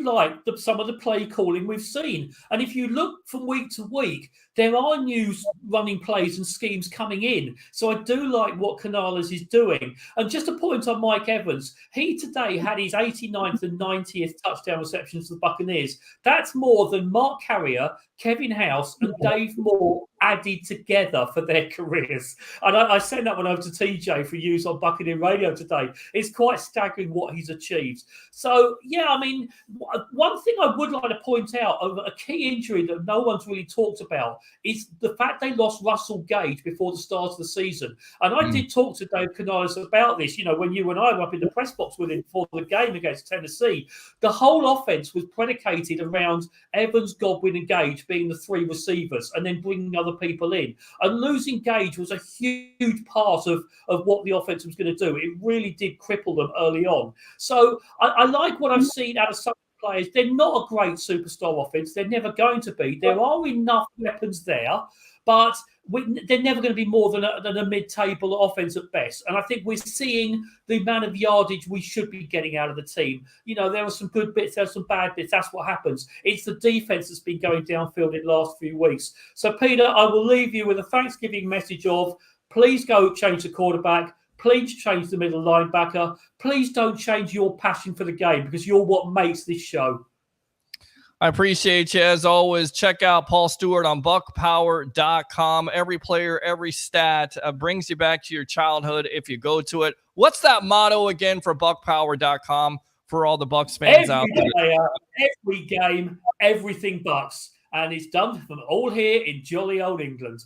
like some of the play calling we've seen. And if you look from week to week, there are new running plays and schemes coming in. So I do like what Canales is doing. And just a point on Mike Evans, he today had his 89th and 90th touchdown receptions for the Buccaneers. That's more than Mark Carrier, Kevin House, and Dave Moore added together for their careers. And I sent that one over to TJ for use on Buccaneer Radio today. It's quite staggering what he's achieved. So, yeah, I mean, one thing I would like to point out, of a key injury that no one's really talked about, is the fact they lost Russell Gage before the start of the season. And I did talk to Dave Canales about this, when you and I were up in the press box with him before the game against Tennessee. The whole offense was predicated around Evans, Godwin, and Gage being the three receivers and then bringing other people in. And losing Gage was a huge part of what the offense was going to do. It really did cripple them early on. So I like what I've seen out of some players. They're not a great superstar offense. They're never going to be. There are enough weapons there, but they're never going to be more than a mid-table offense at best. And I think we're seeing the amount of yardage we should be getting out of the team. There are some good bits, there are some bad bits. That's what happens. It's the defense that's been going downfield in the last few weeks. So, Peter, I will leave you with a Thanksgiving message of please go change the quarterback. Please change the middle linebacker. Please don't change your passion for the game because you're what makes this show. I appreciate you. As always, check out Paul Stewart on buckpower.com. Every player, every stat brings you back to your childhood if you go to it. What's that motto again for buckpower.com for all the Bucs fans out there? Every game, everything Bucs. And it's done from all here in jolly old England.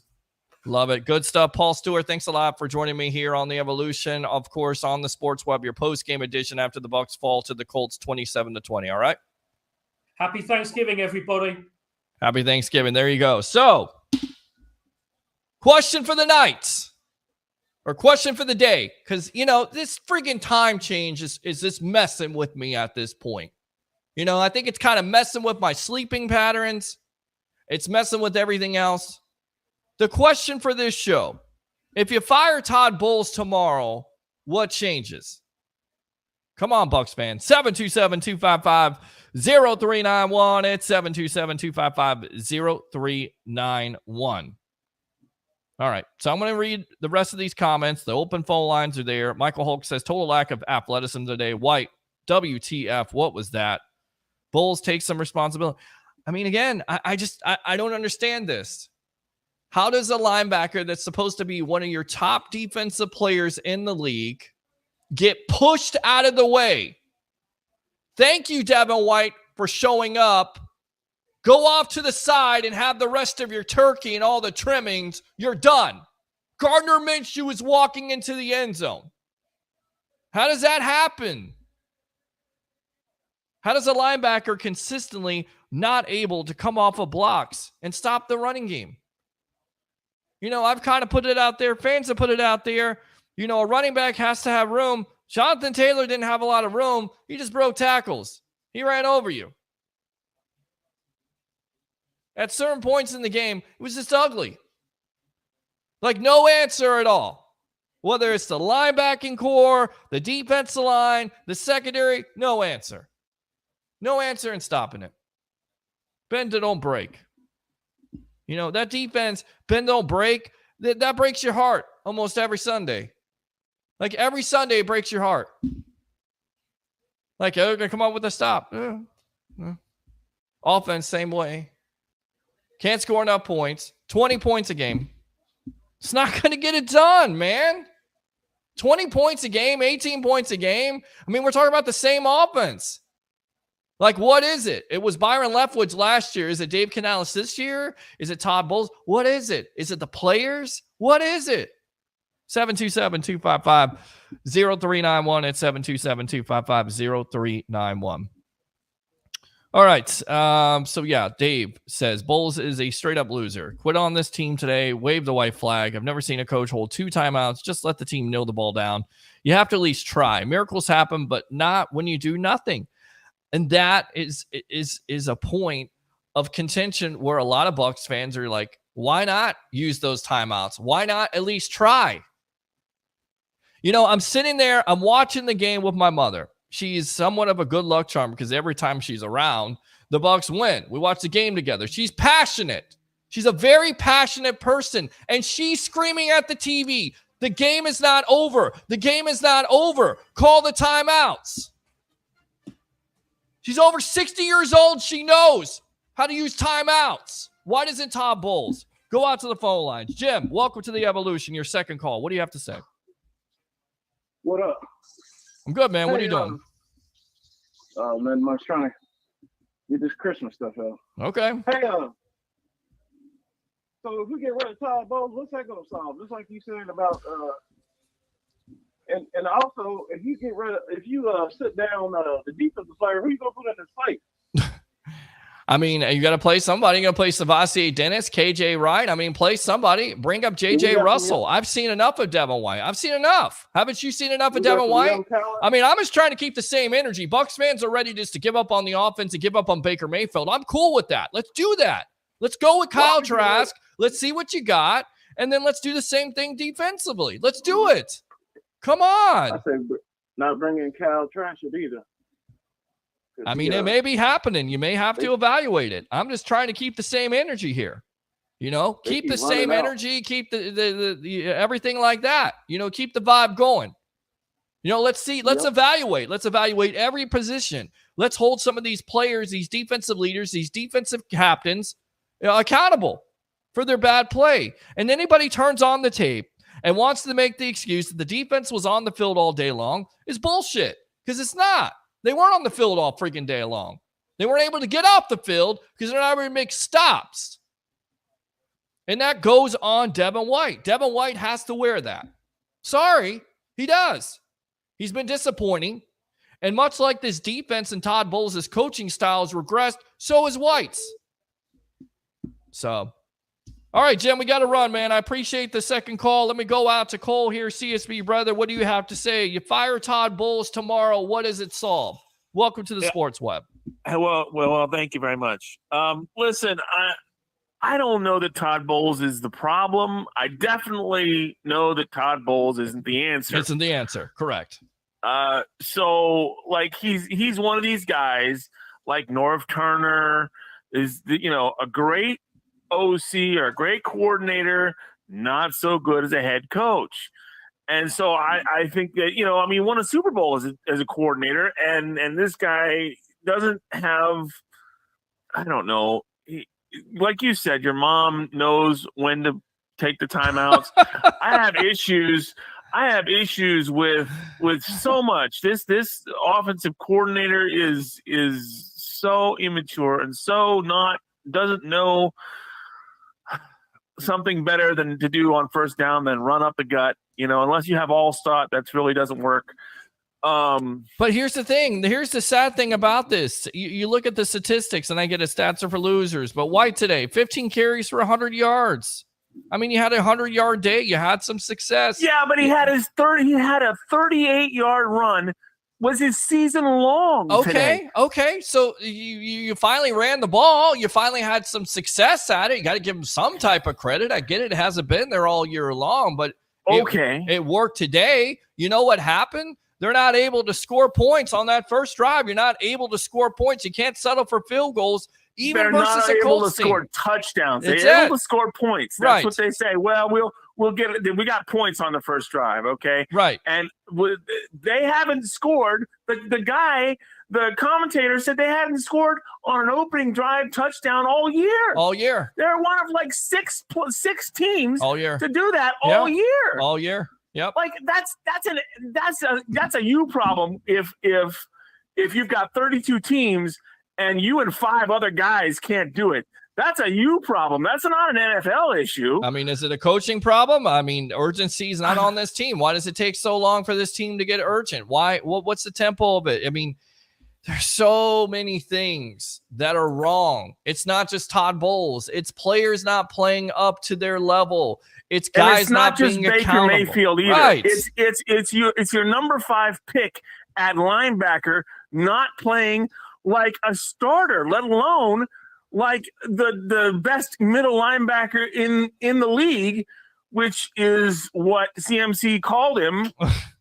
Love it. Good stuff. Paul Stewart, thanks a lot for joining me here on The Evolution. Of course, on the Sports Web, your post-game edition after the Bucs fall to the Colts 27-20. All right? Happy Thanksgiving, everybody. Happy Thanksgiving. There you go. So, question for the night, or question for the day, because, this friggin' time change is just messing with me at this point. I think it's kind of messing with my sleeping patterns. It's messing with everything else. The question for this show, if you fire Todd Bowles tomorrow, what changes? Come on, Bucs fans. 727-255-0391. It's 727-255-0391. All right, so I'm going to read the rest of these comments. The open phone lines are there. Michael Hulk says, total lack of athleticism today. White, WTF, what was that? Bowles takes some responsibility. I mean, again, I don't understand this. How does a linebacker that's supposed to be one of your top defensive players in the league get pushed out of the way? Thank you, Devin White, for showing up. Go off to the side and have the rest of your turkey and all the trimmings. You're done. Gardner Minshew is walking into the end zone. How does that happen? How does a linebacker consistently not able to come off of blocks and stop the running game? I've kind of put it out there. Fans have put it out there. A running back has to have room. Jonathan Taylor didn't have a lot of room. He just broke tackles. He ran over you. At certain points in the game, it was just ugly. Like no answer at all. Whether it's the linebacking core, the defensive line, the secondary, no answer. No answer in stopping it. Bend it, don't break. That defense, bend, don't break, that breaks your heart almost every Sunday. Like every Sunday, it breaks your heart. Like, they're going to come up with a stop. Offense, same way. Can't score enough points. 20 points a game. It's not going to get it done, man. 20 points a game, 18 points a game. I mean, we're talking about the same offense. Like, what is it? It was Byron Leftwich last year. Is it Dave Canales this year? Is it Todd Bowles? What is it? Is it the players? What is it? 727-255-0391 at 727-255-0391. All right. So, yeah, Dave says, Bowles is a straight-up loser. Quit on this team today. Wave the white flag. I've never seen a coach hold 2 timeouts. Just let the team nail the ball down. You have to at least try. Miracles happen, but not when you do nothing. And that is a point of contention where a lot of Bucs fans are like, why not use those timeouts? Why not at least try? I'm sitting there, I'm watching the game with my mother. She's somewhat of a good luck charm because every time she's around, the Bucs win. We watch the game together. She's passionate. She's a very passionate person, and she's screaming at the TV, the game is not over. The game is not over. Call the timeouts. She's over 60 years old. She knows how to use timeouts. Why doesn't Todd Bowles go out to the phone lines? Jim, welcome to the Evolution. Your second call. What do you have to say? What up? I'm good, man. What are you doing? Oh, man, I was trying to get this Christmas stuff out. Okay. Hey, so if we get rid of Todd Bowles, what's that going to solve? Just like you said about and also if you sit down the defensive player, who you gonna put in this fight? I mean, you got to play somebody. You're going to play Savasi Dennis, KJ Wright. I mean, play somebody. Bring up JJ Russell. I've seen enough of Devin White. I've seen enough. Haven't you seen enough of Devin White? I mean, I'm just trying to keep the same energy. Bucs fans are ready just to give up on the offense and give up on Baker Mayfield. I'm cool with that. Let's do that. Let's go with Kyle Trask. Let's see what you got. And then let's do the same thing defensively. Let's do it. Come on. I say not bringing Kyle Trask either. I mean, it may be happening. You may have to evaluate it. I'm just trying to keep the same energy here. Keep the same energy, keep the everything like that. Keep the vibe going. Let's see. Let's evaluate. Let's evaluate every position. Let's hold some of these players, these defensive leaders, these defensive captains accountable for their bad play. And anybody turns on the tape and wants to make the excuse that the defense was on the field all day long is bullshit, because it's not. They weren't on the field all freaking day long. They weren't able to get off the field because they're not able to make stops. And that goes on Devin White. Devin White has to wear that. Sorry, he does. He's been disappointing. And much like this defense and Todd Bowles' coaching style has regressed, so is White's. So, all right, Jim, we got to run, man. I appreciate the second call. Let me go out to Cole here. CSB, brother, what do you have to say? You fire Todd Bowles tomorrow. What does it solve? Welcome to the Sports Web. Well, thank you very much. Listen, I don't know that Todd Bowles is the problem. I definitely know that Todd Bowles isn't the answer. Isn't the answer, correct? So like he's one of these guys like Norv Turner is a great OC or a great coordinator, not so good as a head coach. And so I think that won a Super Bowl as a coordinator, and this guy doesn't have, I don't know, like you said, your mom knows when to take the timeouts. I have issues with so much. This offensive coordinator is so immature and so doesn't know something better than to do on first down than run up the gut. Unless you have Allstott, that really doesn't work. But here's the thing. Here's the sad thing about this. You look at the statistics, and I get it, stats are for losers. But White today, 15 carries for 100 yards. I mean, you had a 100-yard day. You had some success. Yeah, but he had a 38-yard run. Was his season long? Today. Okay. So you finally ran the ball. You finally had some success at it. You got to give him some type of credit. I get it. It hasn't been there all year long, but it worked today. You know what happened? They're not able to score points on that first drive. You're not able to score points. You can't settle for field goals. They're not able to score touchdowns. They're able to score points. That's what they say. Well, we'll get it. We got points on the first drive, okay? Right. And they haven't scored. The commentator said they haven't scored on an opening drive touchdown all year. All year. They're one of like six teams all year to do that all year. All year. Yep. Like that's a you problem if you've got 32 teams and you and 5 other guys can't do it. That's a you problem. That's not an NFL issue. I mean, is it a coaching problem? I mean, urgency is not on this team. Why does it take so long for this team to get urgent? Why? What's the tempo of it? I mean, there's so many things that are wrong. It's not just Todd Bowles. It's players not playing up to their level. It's guys not being accountable. It's not just Baker Mayfield either. Right. It's your number 5 pick at linebacker not playing like a starter, let alone like the best middle linebacker in the league, which is what CMC called him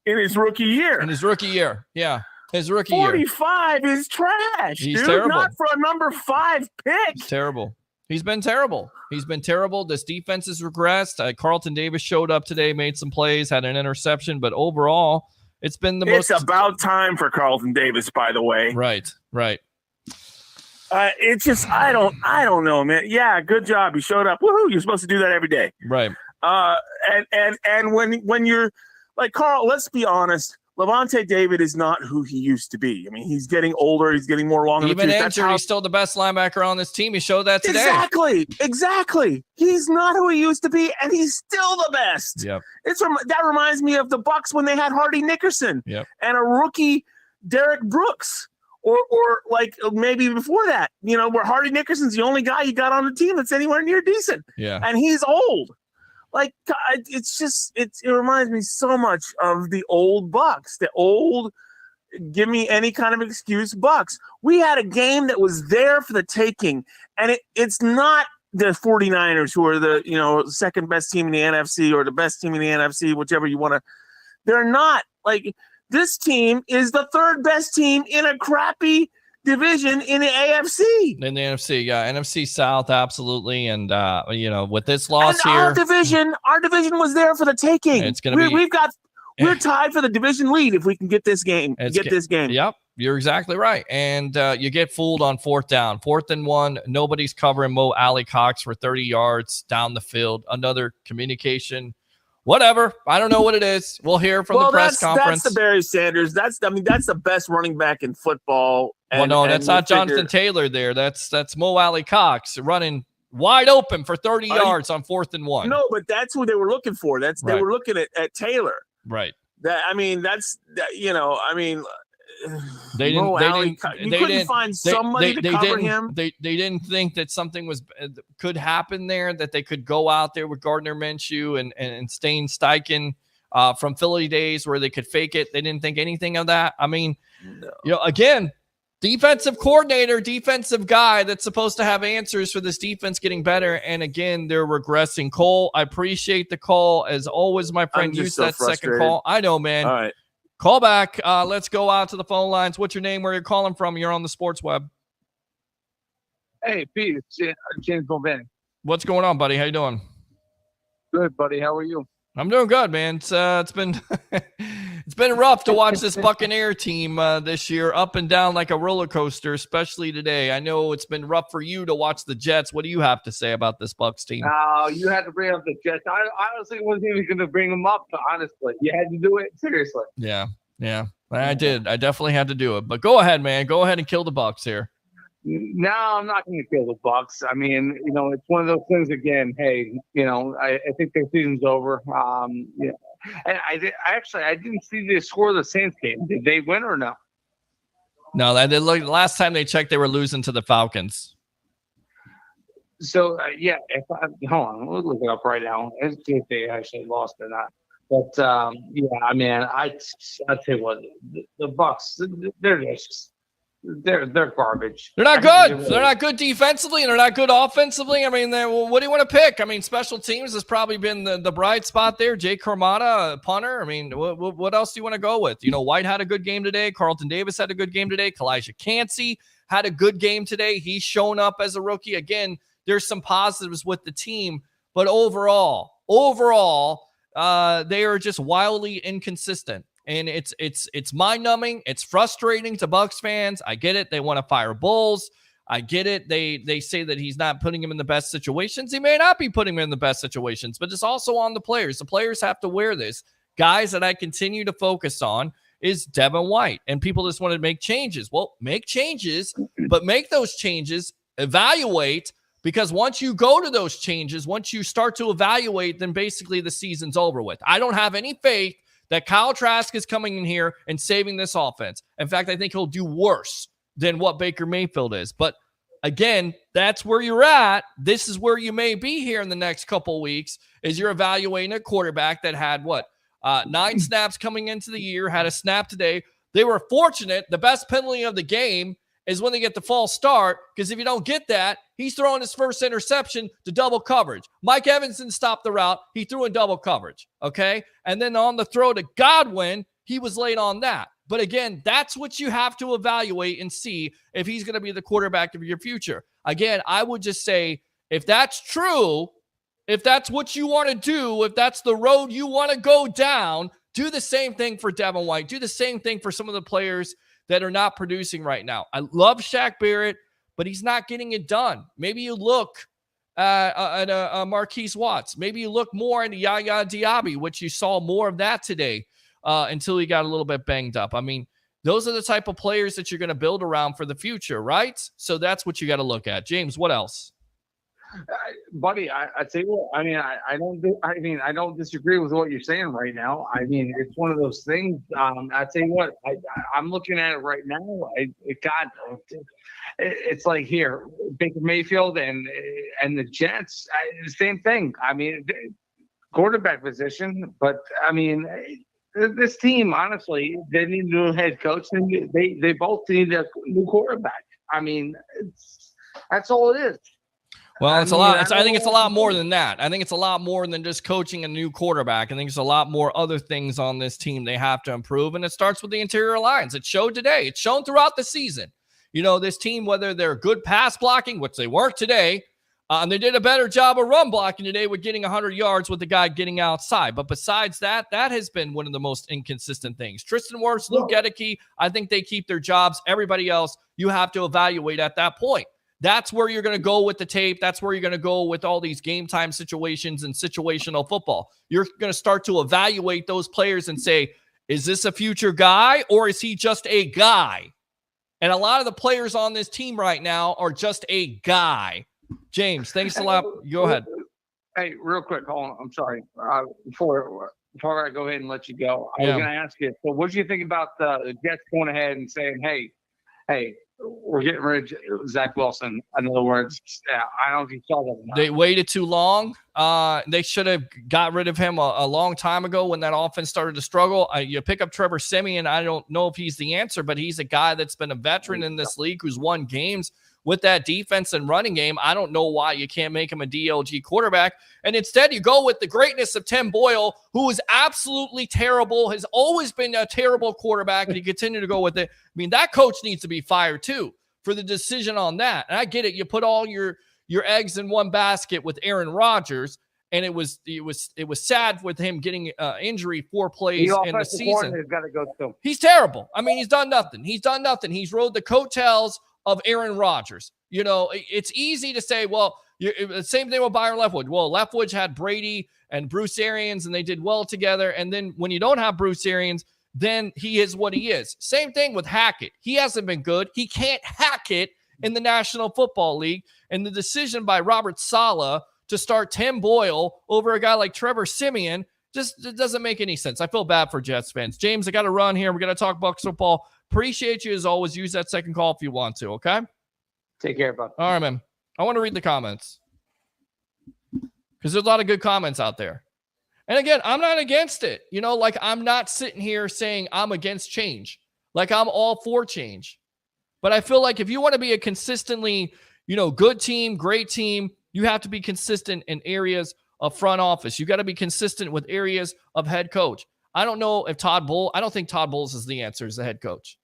in his rookie year. Yeah. His rookie 45 is trash, He's dude. Terrible. Not for a number 5 pick. He's terrible. He's been terrible. This defense has regressed. Carlton Davis showed up today, made some plays, had an interception, but overall, it's been It's about time for Carlton Davis, by the way. Right. It's just I don't know, man. Yeah, good job. You showed up. Woohoo! You're supposed to do that every day. Right. And when you're like Carl, let's be honest. Levante David is not who he used to be. I mean, he's getting older. He's getting more long. Even injured, he's still the best linebacker on this team. He showed that today. Exactly. He's not who he used to be, and he's still the best. Yep. That reminds me of the Bucs when they had Hardy Nickerson and a rookie Derek Brooks, or like maybe before that, where Hardy Nickerson's the only guy you got on the team that's anywhere near decent. Yeah. And he's old. Like, it reminds me so much of the old Bucs, the old give me any kind of excuse Bucs. We had a game that was there for the taking, and it's not the 49ers who are the second best team in the NFC or the best team in the NFC, whichever you want to. They're not. Like, this team is the third best team in a crappy division in the AFC. In the NFC, yeah. NFC South, absolutely. And, with this loss here. Our division was there for the taking. It's going to be. We're tied for the division lead if we can get this game. Yep, you're exactly right. And you get fooled on 4th down. 4th and 1, nobody's covering Mo Alley Cox for 30 yards down the field. Another communication. Whatever. I don't know what it is. We'll hear from the press conference. That's the Barry Sanders. That's the best running back in football. That's not Jonathan Taylor there. That's Mo Alley Cox running wide open for 30 yards on 4th and 1. No, but that's who they were looking for. They were looking at Taylor. Right. They couldn't find somebody to cover him. They didn't think that something could happen there, that they could go out there with Gardner Minshew and Stain Steichen from Philly days where they could fake it. They didn't think anything of that. I mean, again, Defensive coordinator, defensive guy that's supposed to have answers for this defense getting better. And again, they're regressing. Cole, I appreciate the call. As always, my friend, use that second call. I know, man. All right. Call back. Let's go out to the phone lines. What's your name? Where you're calling from? You're on the Sports Web. Hey, Pete, it's James Bovani. What's going on, buddy? How you doing? Good, buddy. How are you? I'm doing good, man. It's been it's been rough to watch this Buccaneer team this year, up and down like a roller coaster, especially today. I know it's been rough for you to watch the Jets. What do you have to say about this Bucs team? You had to bring up the Jets. I honestly wasn't even going to bring them up, honestly. You had to do it, seriously. Yeah. I did. I definitely had to do it. But go ahead, man. Go ahead and kill the Bucs here. No, I'm not going to kill the Bucs. I mean, it's one of those things again. Hey, I think their season's over. Yeah. And I didn't see the score of the Saints game. Did they win or no? No, the last time they checked, they were losing to the Falcons. So hold on, we'll look it up right now and see if they actually lost or not. But I mean, I tell you what, the Bucs, they're garbage. They're not good. They're not good defensively, and they're not good offensively. I mean, what do you want to pick? I mean, special teams has probably been the bright spot there. Jake Carmada, a punter. I mean, what else do you want to go with? White had a good game today. Carlton Davis had a good game today. Kalijah Cansey had a good game today. He's shown up as a rookie. Again, there's some positives with the team, but overall, they are just wildly inconsistent. And it's mind-numbing. It's frustrating to Bucs fans. I get it. They want to fire Bulls. I get it. They say that he's not putting him in the best situations. He may not be putting him in the best situations, but it's also on the players. The players have to wear this. Guys that I continue to focus on is Devin White. And people just want to make changes. Well, make changes, but make those changes, evaluate, because once you go to those changes, once you start to evaluate, then basically the season's over with. I don't have any faith that Kyle Trask is coming in here and saving this offense. In fact, I think he'll do worse than what Baker Mayfield is. But again, that's where you're at. This is where you may be here in the next couple of weeks, is you're evaluating a quarterback that had 9 snaps coming into the year, had a snap today. They were fortunate. The best penalty of the game is when they get the false start, because if you don't get that, he's throwing his first interception to double coverage. Mike Evans didn't stop the route. He threw in double coverage, okay? And then on the throw to Godwin, he was late on that. But again, that's what you have to evaluate and see if he's going to be the quarterback of your future. Again, I would just say, if that's true, if that's what you want to do, if that's the road you want to go down, do the same thing for Devin White. Do the same thing for some of the players that are not producing right now. I love Shaq Barrett, but he's not getting it done. Maybe you look at Marquise Watts. Maybe you look more into Yaya Diaby, which you saw more of that today until he got a little bit banged up. I mean, those are the type of players that you're going to build around for the future, right? So that's what you got to look at. James, what else? Buddy, I tell you what. I don't disagree with what you're saying right now. I mean, it's one of those things. I tell you what. I'm looking at it right now. It's like here, Baker Mayfield and the Jets. The same thing. I mean, quarterback position, but I mean, this team honestly, they need a new head coach, and they both need a new quarterback. I mean, that's all it is. Well, it's a lot. I think it's a lot more than that. I think it's a lot more than just coaching a new quarterback. I think it's a lot more other things on this team they have to improve, and it starts with the interior lines. It showed today. It's shown throughout the season. This team, whether they're good pass blocking, which they weren't today, and they did a better job of run blocking today with getting 100 yards with the guy getting outside. But besides that, that has been one of the most inconsistent things. Tristan Wirfs, Luke Gedeke, I think they keep their jobs. Everybody else, you have to evaluate at that point. That's where you're going to go with the tape. That's where you're going to go with all these game time situations and situational football. You're going to start to evaluate those players and say, is this a future guy or is he just a guy? And a lot of the players on this team right now are just a guy. James, thanks a lot. Go ahead. Hey, real quick, hold on. I'm sorry. Before I go ahead and let you go, I was going to ask you. So, what do you think about the Jets going ahead and saying, "Hey, we're getting rid of Zach Wilson. In other words, I don't know if you saw that or not. They waited too long. They should have got rid of him a long time ago when that offense started to struggle. You pick up Trevor Siemian. I don't know if he's the answer, but he's a guy that's been a veteran in this league who's won games with that defense and running game. I don't know why you can't make him a DLG quarterback. And instead you go with the greatness of Tim Boyle, who is absolutely terrible, has always been a terrible quarterback, and you continue to go with it. I mean, that coach needs to be fired too for the decision on that. And I get it. You put all your eggs in one basket with Aaron Rodgers, and it was sad with him getting injury 4 plays in the season. Got to go too. He's terrible. I mean, he's done nothing. He's rode the coattails of Aaron Rodgers. You know, it's easy to say, well, the same thing with Byron Leftwich. Well, Leftwich had Brady and Bruce Arians, and they did well together. And then when you don't have Bruce Arians, then he is what he is. Same thing with Hackett. He hasn't been good. He can't hack it in the National Football League. And the decision by Robert Saleh to start Tim Boyle over a guy like Trevor Siemian just doesn't make any sense. I feel bad for Jets fans. James, I got to run here. We're going to talk Bucs football. Appreciate you as always. Use that second call if you want to, okay? Take care, bud. All right, man. I want to read the comments because there's a lot of good comments out there. And again, I'm not against it. You know, like I'm not sitting here saying I'm against change. Like I'm all for change. But I feel like if you want to be a consistently, good team, great team, you have to be consistent in areas of front office. You got to be consistent with areas of head coach. I don't know if I don't think Todd Bowles is the answer as the head coach.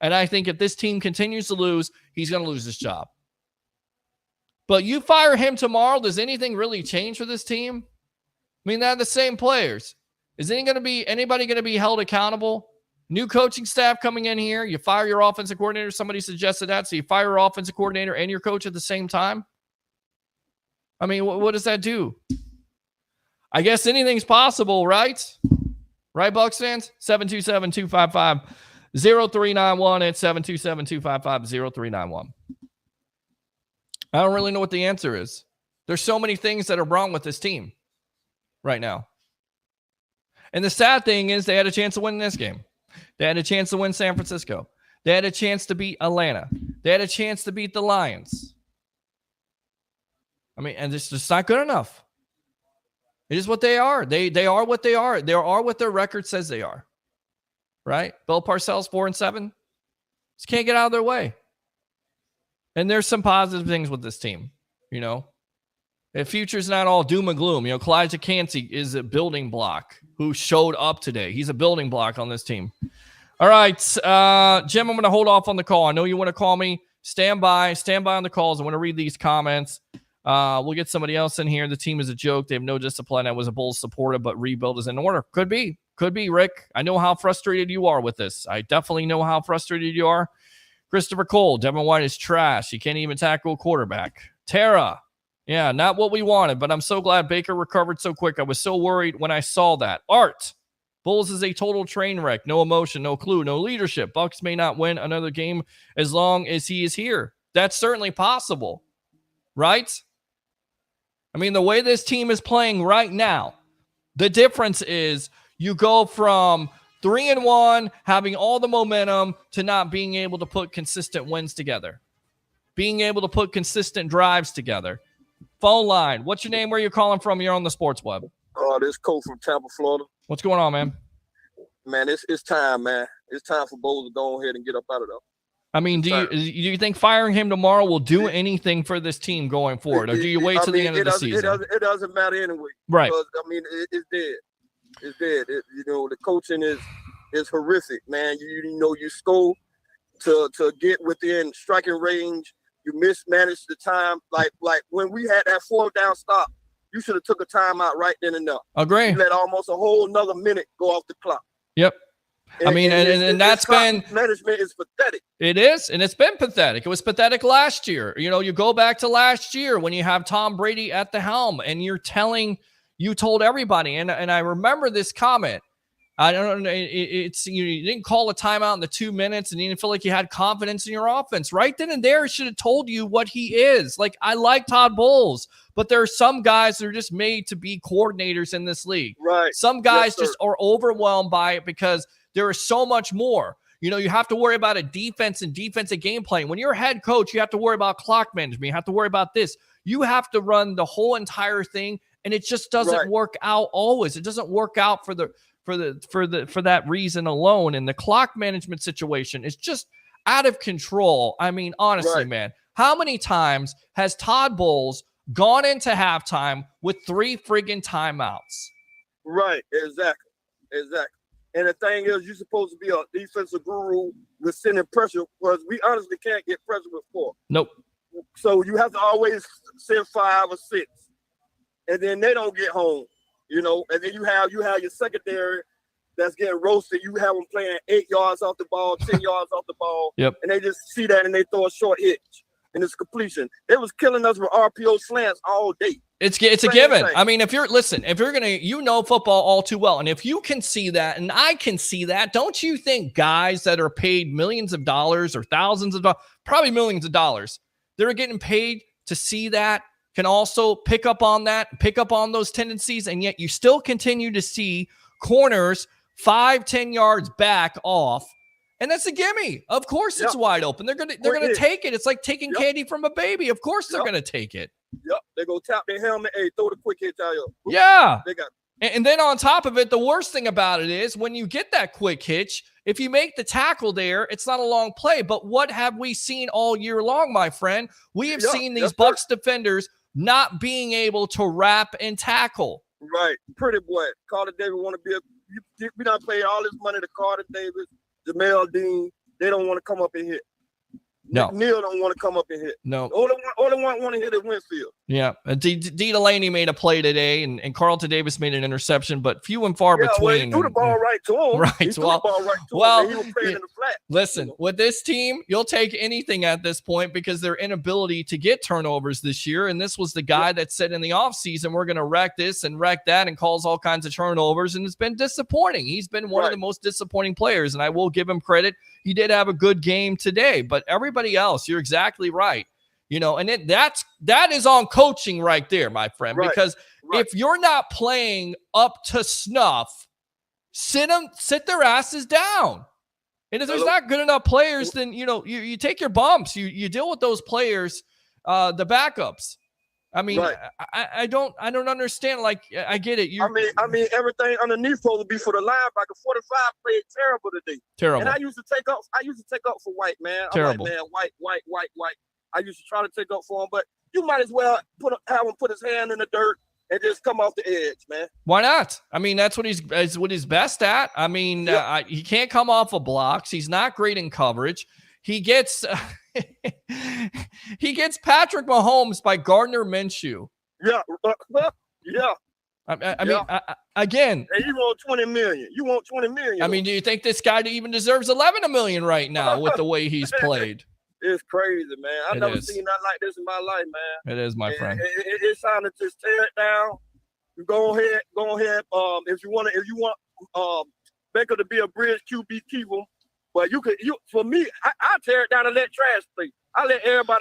And I think if this team continues to lose, he's going to lose his job. But you fire him tomorrow, does anything really change for this team? I mean, they're the same players. Is anybody going to be held accountable? New coaching staff coming in here. You fire your offensive coordinator. Somebody suggested that. So you fire your offensive coordinator and your coach at the same time. I mean, what does that do? I guess anything's possible, right? Right, Bucs fans? 727-255-0391 at 727-255-0391. I don't really know what the answer is. There's so many things that are wrong with this team right now. And the sad thing is they had a chance to win this game. They had a chance to win San Francisco. They had a chance to beat Atlanta. They had a chance to beat the Lions. I mean, and it's just not good enough. It is what they are. They are what they are. They are what their record says they are. Right? Bill Parcells 4-7. Just can't get out of their way. And there's some positive things with this team. The future's not all doom and gloom. Kalijah Kancey is a building block who showed up today. He's a building block on this team. All right, Jim, I'm going to hold off on the call. I know you want to call me. Stand by on the calls. I want to read these comments. We'll get somebody else in here. The team is a joke. They have no discipline. I was a Bulls supporter, but rebuild is in order. Could be, Rick. I know how frustrated you are with this. I definitely know how frustrated you are. Christopher Cole, Devin White is trash. He can't even tackle a quarterback. Tara, yeah, not what we wanted, but I'm so glad Baker recovered so quick. I was so worried when I saw that. Art, Bulls is a total train wreck. No emotion, no clue, no leadership. Bucs may not win another game as long as he is here. That's certainly possible, right? I mean, the way this team is playing right now, the difference is you go from 3-1, having all the momentum, to not being able to put consistent wins together, being able to put consistent drives together. Phone line. What's your name? Where you calling from? You're on the Sports Web. This is Cole from Tampa, Florida. What's going on, man? Man, it's time, man. It's time for Bowles to go ahead and get up out of there. I mean, do you think firing him tomorrow will do anything for this team going forward, or do you wait till the end of the season? It doesn't matter anyway. Right. Because, it's dead. It's dead. The coaching is horrific, man. You score to get within striking range. You mismanage the time. Like when we had that 4th down stop, you should have took a timeout right then and there. Agree. You let almost a whole another minute go off the clock. Yep. And that's been management is pathetic. It is, and it's been pathetic. It was pathetic last year. You go back to last year when you have Tom Brady at the helm, and you told everybody. And I remember this comment. I don't know. It's you didn't call a timeout in the 2 minutes, and you didn't feel like you had confidence in your offense. Right then and there, it should have told you what he is. Like, I like Todd Bowles, but there are some guys that are just made to be coordinators in this league. Right. Some guys just are overwhelmed by it because there is so much more. You know, you have to worry about a defense and defensive game plan. When you're a head coach, you have to worry about clock management. You have to worry about this. You have to run the whole entire thing, and it just doesn't work out always. It doesn't work out for that reason alone. And the clock management situation is just out of control. I mean, honestly, man, how many times has Todd Bowles gone into halftime with 3 friggin' timeouts? Right, exactly. And the thing is, you're supposed to be a defensive guru with sending pressure, because we honestly can't get pressure with 4. Nope. So you have to always send 5 or 6, and then they don't get home, you know. And then you have your secondary that's getting roasted. You have them playing 8 yards off the ball, 10 yards off the ball, and they just see that and they throw a short hitch, and it's completion. It was killing us with RPO slants all day. It's a given. I mean, if you're gonna, football all too well, and if you can see that, and I can see that, don't you think guys that are paid millions of dollars or thousands of dollars, probably millions of dollars, that are getting paid to see that, can also pick up on those tendencies, and yet you still continue to see corners 5-10 yards back off, and that's a gimme. Of course, it's wide open. They're gonna take it. It's like taking candy from a baby. Of course, they're gonna take it. Yep, they go tap their helmet. Hey, throw the quick hitch out here. Yeah, they got. And then on top of it, the worst thing about it is when you get that quick hitch, if you make the tackle there, it's not a long play. But what have we seen all year long, my friend? We have seen these Bucs defenders not being able to wrap and tackle. Right, pretty boy. Carter Davis want to be we done paid all this money to Carter Davis, Jamel Dean. They don't want to come up and hit. No. Neil don't want to come up and hit. No. Only one want to hit is Winfield. Yeah. D. Delaney made a play today, and Carlton Davis made an interception, but few and far between. Well, he threw the ball right to him. Right. He threw the ball right to him. He was playing in the flat. Listen, with this team, you'll take anything at this point because their inability to get turnovers this year, and this was the guy that said in the offseason, we're going to wreck this and wreck that, and calls all kinds of turnovers, and it's been disappointing. He's been one of the most disappointing players, and I will give him credit. He did have a good game today, but everybody else, you're exactly right. You know, and that is on coaching right there, my friend, because if you're not playing up to snuff, sit their asses down. And if there's not good enough players, then, you know, you take your bumps, you deal with those players, the backups. I mean, I don't understand. Like, I get it. I mean, everything underneath supposed to be for the linebacker. 45 played terrible today. Terrible. And I used to take up for White, man. Terrible. I'm like, man, White. I used to try to take up for him, but you might as well have him put his hand in the dirt and just come off the edge, man. Why not? I mean, that's what he's best at. I mean, he can't come off of blocks. He's not great in coverage. He gets Patrick Mahomes by Gardner Minshew. Yeah. I mean, again. And you want $20 million. You want $20 million. I mean, do you think this guy even deserves $11 million right now with the way he's played? It's crazy, man. I've never seen nothing like this in my life, man. It is, my friend. It's time to just tear it down. You go ahead. If you want Baker to be a bridge QB keeper, but for me, I tear it down and let trash play. I let every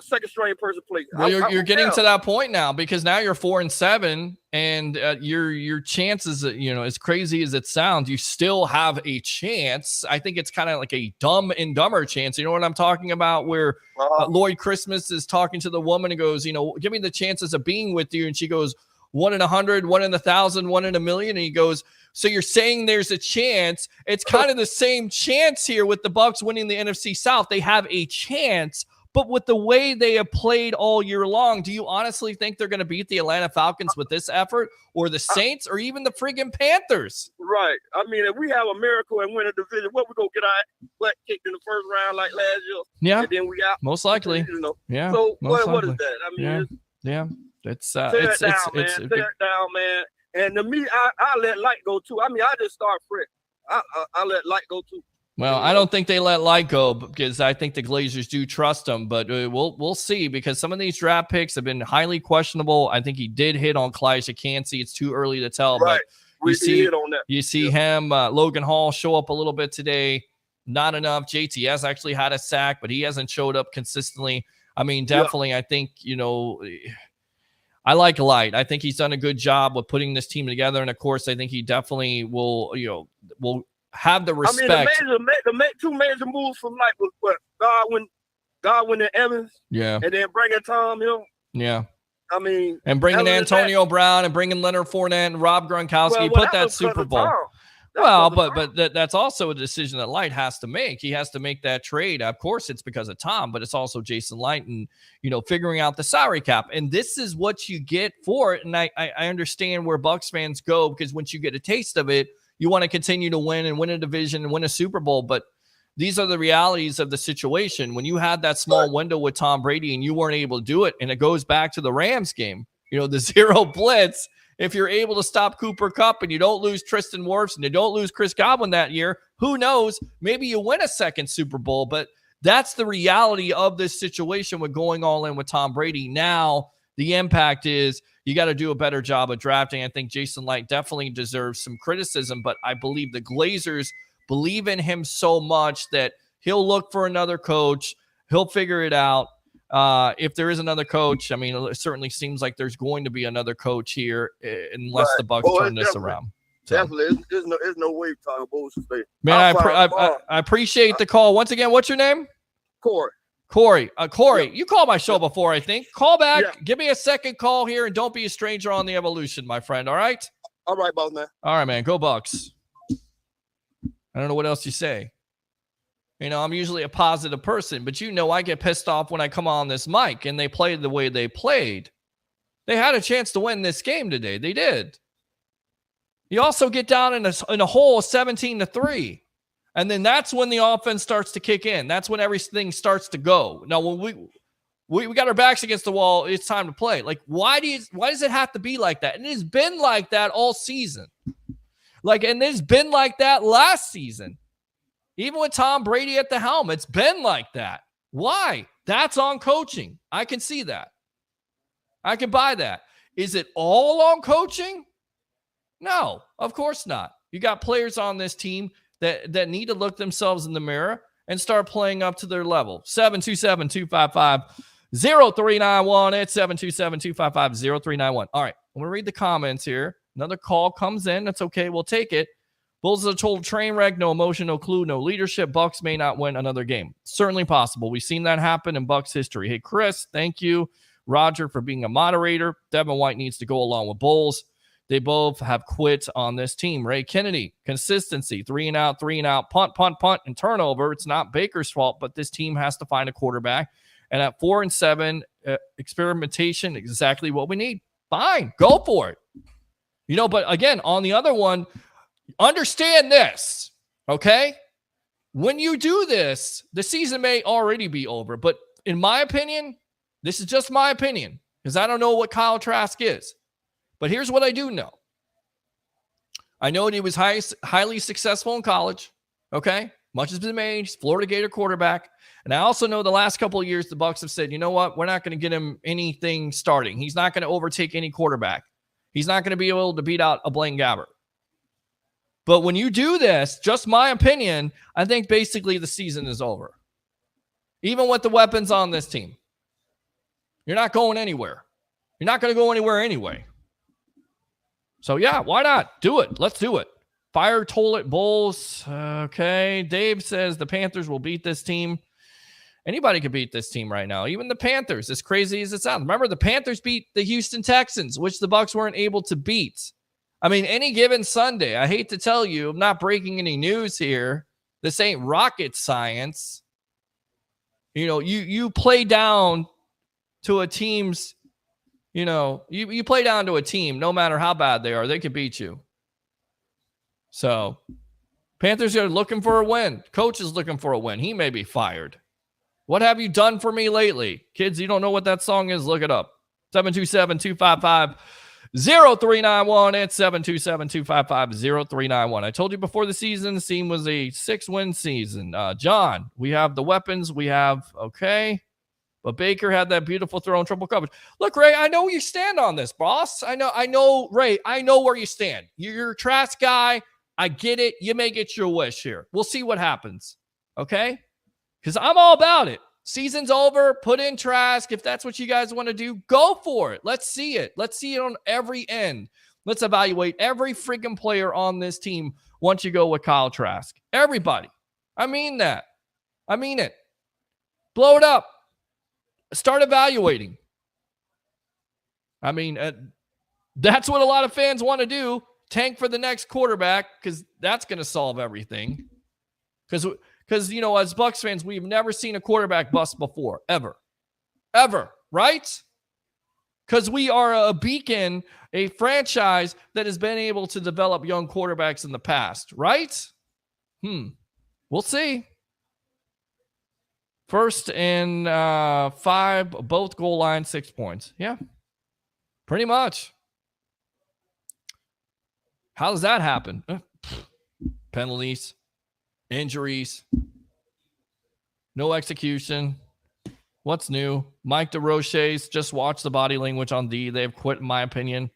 second string person play. Well, you're getting to that point now, because now you're 4-7, and your chances, you know, as crazy as it sounds, you still have a chance. I think it's kind of like a Dumb and Dumber chance. You know what I'm talking about? Where Lloyd Christmas is talking to the woman and goes, you know, give me the chances of being with you, and she goes, 1 in 100, 1 in 1,000, 1 in a million. And he goes, so you're saying there's a chance? It's kind of the same chance here with the Bucs winning the NFC South. They have a chance, but with the way they have played all year long, do you honestly think they're going to beat the Atlanta Falcons with this effort, or the Saints, or even the friggin' Panthers? Right. I mean, if we have a miracle and win a division, what we gonna get our butt kicked in the first round like last year? Yeah. And then we out. Most likely. You know. Yeah. So what is that? I mean, yeah. It's tear it down, man. And to me, I let Light go too. I mean, I just start fresh. I let Light go too. Well, I don't think they let Light go, because I think the Glazers do trust him, but we'll see, because some of these draft picks have been highly questionable. I think he did hit on Kalijah Kancey. It's too early to tell, right. But you see him, Logan Hall show up a little bit today. Not enough. JTS actually had a sack, but he hasn't showed up consistently. I mean, definitely, I think, you know, I like Light. I think he's done a good job with putting this team together. And of course, I think he definitely will have the I respect. mean, the two major moves from like was what Godwin and Evans, Yeah. and then bringing Tom Hill. Yeah. I mean, And bringing other than Antonio Brown and bringing Leonard Fournette and Rob Gronkowski, put that Super Bowl. Well, but that's also a decision that Light has to make. He has to make that trade. Of course, it's because of Tom, but it's also Jason Light and, figuring out the salary cap. And this is what you get for it. And I understand where Bucs fans go, because once you get a taste of it, you want to continue to win and win a division and win a Super Bowl. But these are the realities of the situation. When you had that small window with Tom Brady and you weren't able to do it, and it goes back to the Rams game, the zero blitz. If you're able to stop Cooper Kupp and you don't lose Tristan Wirfs and you don't lose Chris Godwin that year, who knows? Maybe you win a second Super Bowl, but that's the reality of this situation with going all in with Tom Brady. Now, the impact is you got to do a better job of drafting. I think Jason Light definitely deserves some criticism, but I believe the Glazers believe in him so much that he'll look for another coach. He'll figure it out. If there is another coach, I mean, it certainly seems like there's going to be another coach here unless the Bucs turn this around. So. Definitely. There's no way Tom Bowles should stay. Man, I appreciate the call. Once again, what's your name? Corey. Corey, you called my show before, I think. Call back. Yeah. Give me a second call here, and don't be a stranger on the evolution, my friend. All right? All right, boss man. All right, man. Go Bucs. I don't know what else you say. I'm usually a positive person, but I get pissed off when I come on this mic and they played the way they played. They had a chance to win this game today. They did. You also get down in a hole of 17-3. And then that's when the offense starts to kick in. That's when everything starts to go. Now, when we got our backs against the wall, it's time to play. Like, why does it have to be like that? And it's been like that all season. And it's been like that last season. Even with Tom Brady at the helm, it's been like that. Why? That's on coaching. I can see that. I can buy that. Is it all on coaching? No, of course not. You got players on this team that need to look themselves in the mirror and start playing up to their level. 727-255-0391. It's 727-255-0391. All right, I'm going to read the comments here. Another call comes in. That's okay. We'll take it. Bulls is a total train wreck, no emotion, no clue, no leadership. Bucs may not win another game. Certainly possible. We've seen that happen in Bucs history. Hey, Chris, thank you. Roger for being a moderator. Devin White needs to go along with Bulls. They both have quit on this team. Ray Kennedy, consistency, 3 and out, punt, and turnover. It's not Baker's fault, but this team has to find a quarterback. And at 4-7, experimentation, exactly what we need. Fine, go for it. But again, on the other one, understand this, okay? When you do this, the season may already be over. But in my opinion, this is just my opinion, because I don't know what Kyle Trask is. But here's what I do know. I know he was highly successful in college, okay? Much has been made. He's Florida Gator quarterback. And I also know the last couple of years, the Bucs have said, you know what? We're not going to get him anything starting. He's not going to overtake any quarterback. He's not going to be able to beat out a Blaine Gabbert. But when you do this, just my opinion, I think basically the season is over. Even with the weapons on this team. You're not going anywhere. You're not going to go anywhere anyway. So, yeah, why not? Do it. Let's do it. Fire Toilet Bulls. Okay. Dave says the Panthers will beat this team. Anybody could beat this team right now. Even the Panthers, as crazy as it sounds. Remember, the Panthers beat the Houston Texans, which the Bucs weren't able to beat. I mean, any given Sunday, I hate to tell you, I'm not breaking any news here. This ain't rocket science. You play down to a team's, you play down to a team, no matter how bad they are, they can beat you. So, Panthers are looking for a win. Coach is looking for a win. He may be fired. What have you done for me lately? Kids, you don't know what that song is? Look it up. 727-255-0391. It's 727-255-0391. I told you before the season was a 6-win season. John, we have the weapons. Okay. But Baker had that beautiful throw in triple coverage. Look, Ray, I know where you stand on this, boss. I know, Ray, I know where you stand. You're a Trask guy. I get it. You may get your wish here. We'll see what happens. Okay? Because I'm all about it. Season's over. Put in Trask. If that's what you guys want to do, go for it. Let's see it. Let's see it on every end. Let's evaluate every freaking player on this team once you go with Kyle Trask. Everybody. I mean that. I mean it. Blow it up. Start evaluating. I mean, that's what a lot of fans want to do. Tank for the next quarterback because that's going to solve everything. Because, as Bucs fans, we've never seen a quarterback bust before, ever, right? Because we are a beacon, a franchise that has been able to develop young quarterbacks in the past, right? We'll see. 1st and 5, both goal line, 6 points. Yeah, pretty much. How does that happen? Penalties, injuries, no execution. What's new? Mike DeRoche's just watch the body language on D. They've quit, in my opinion.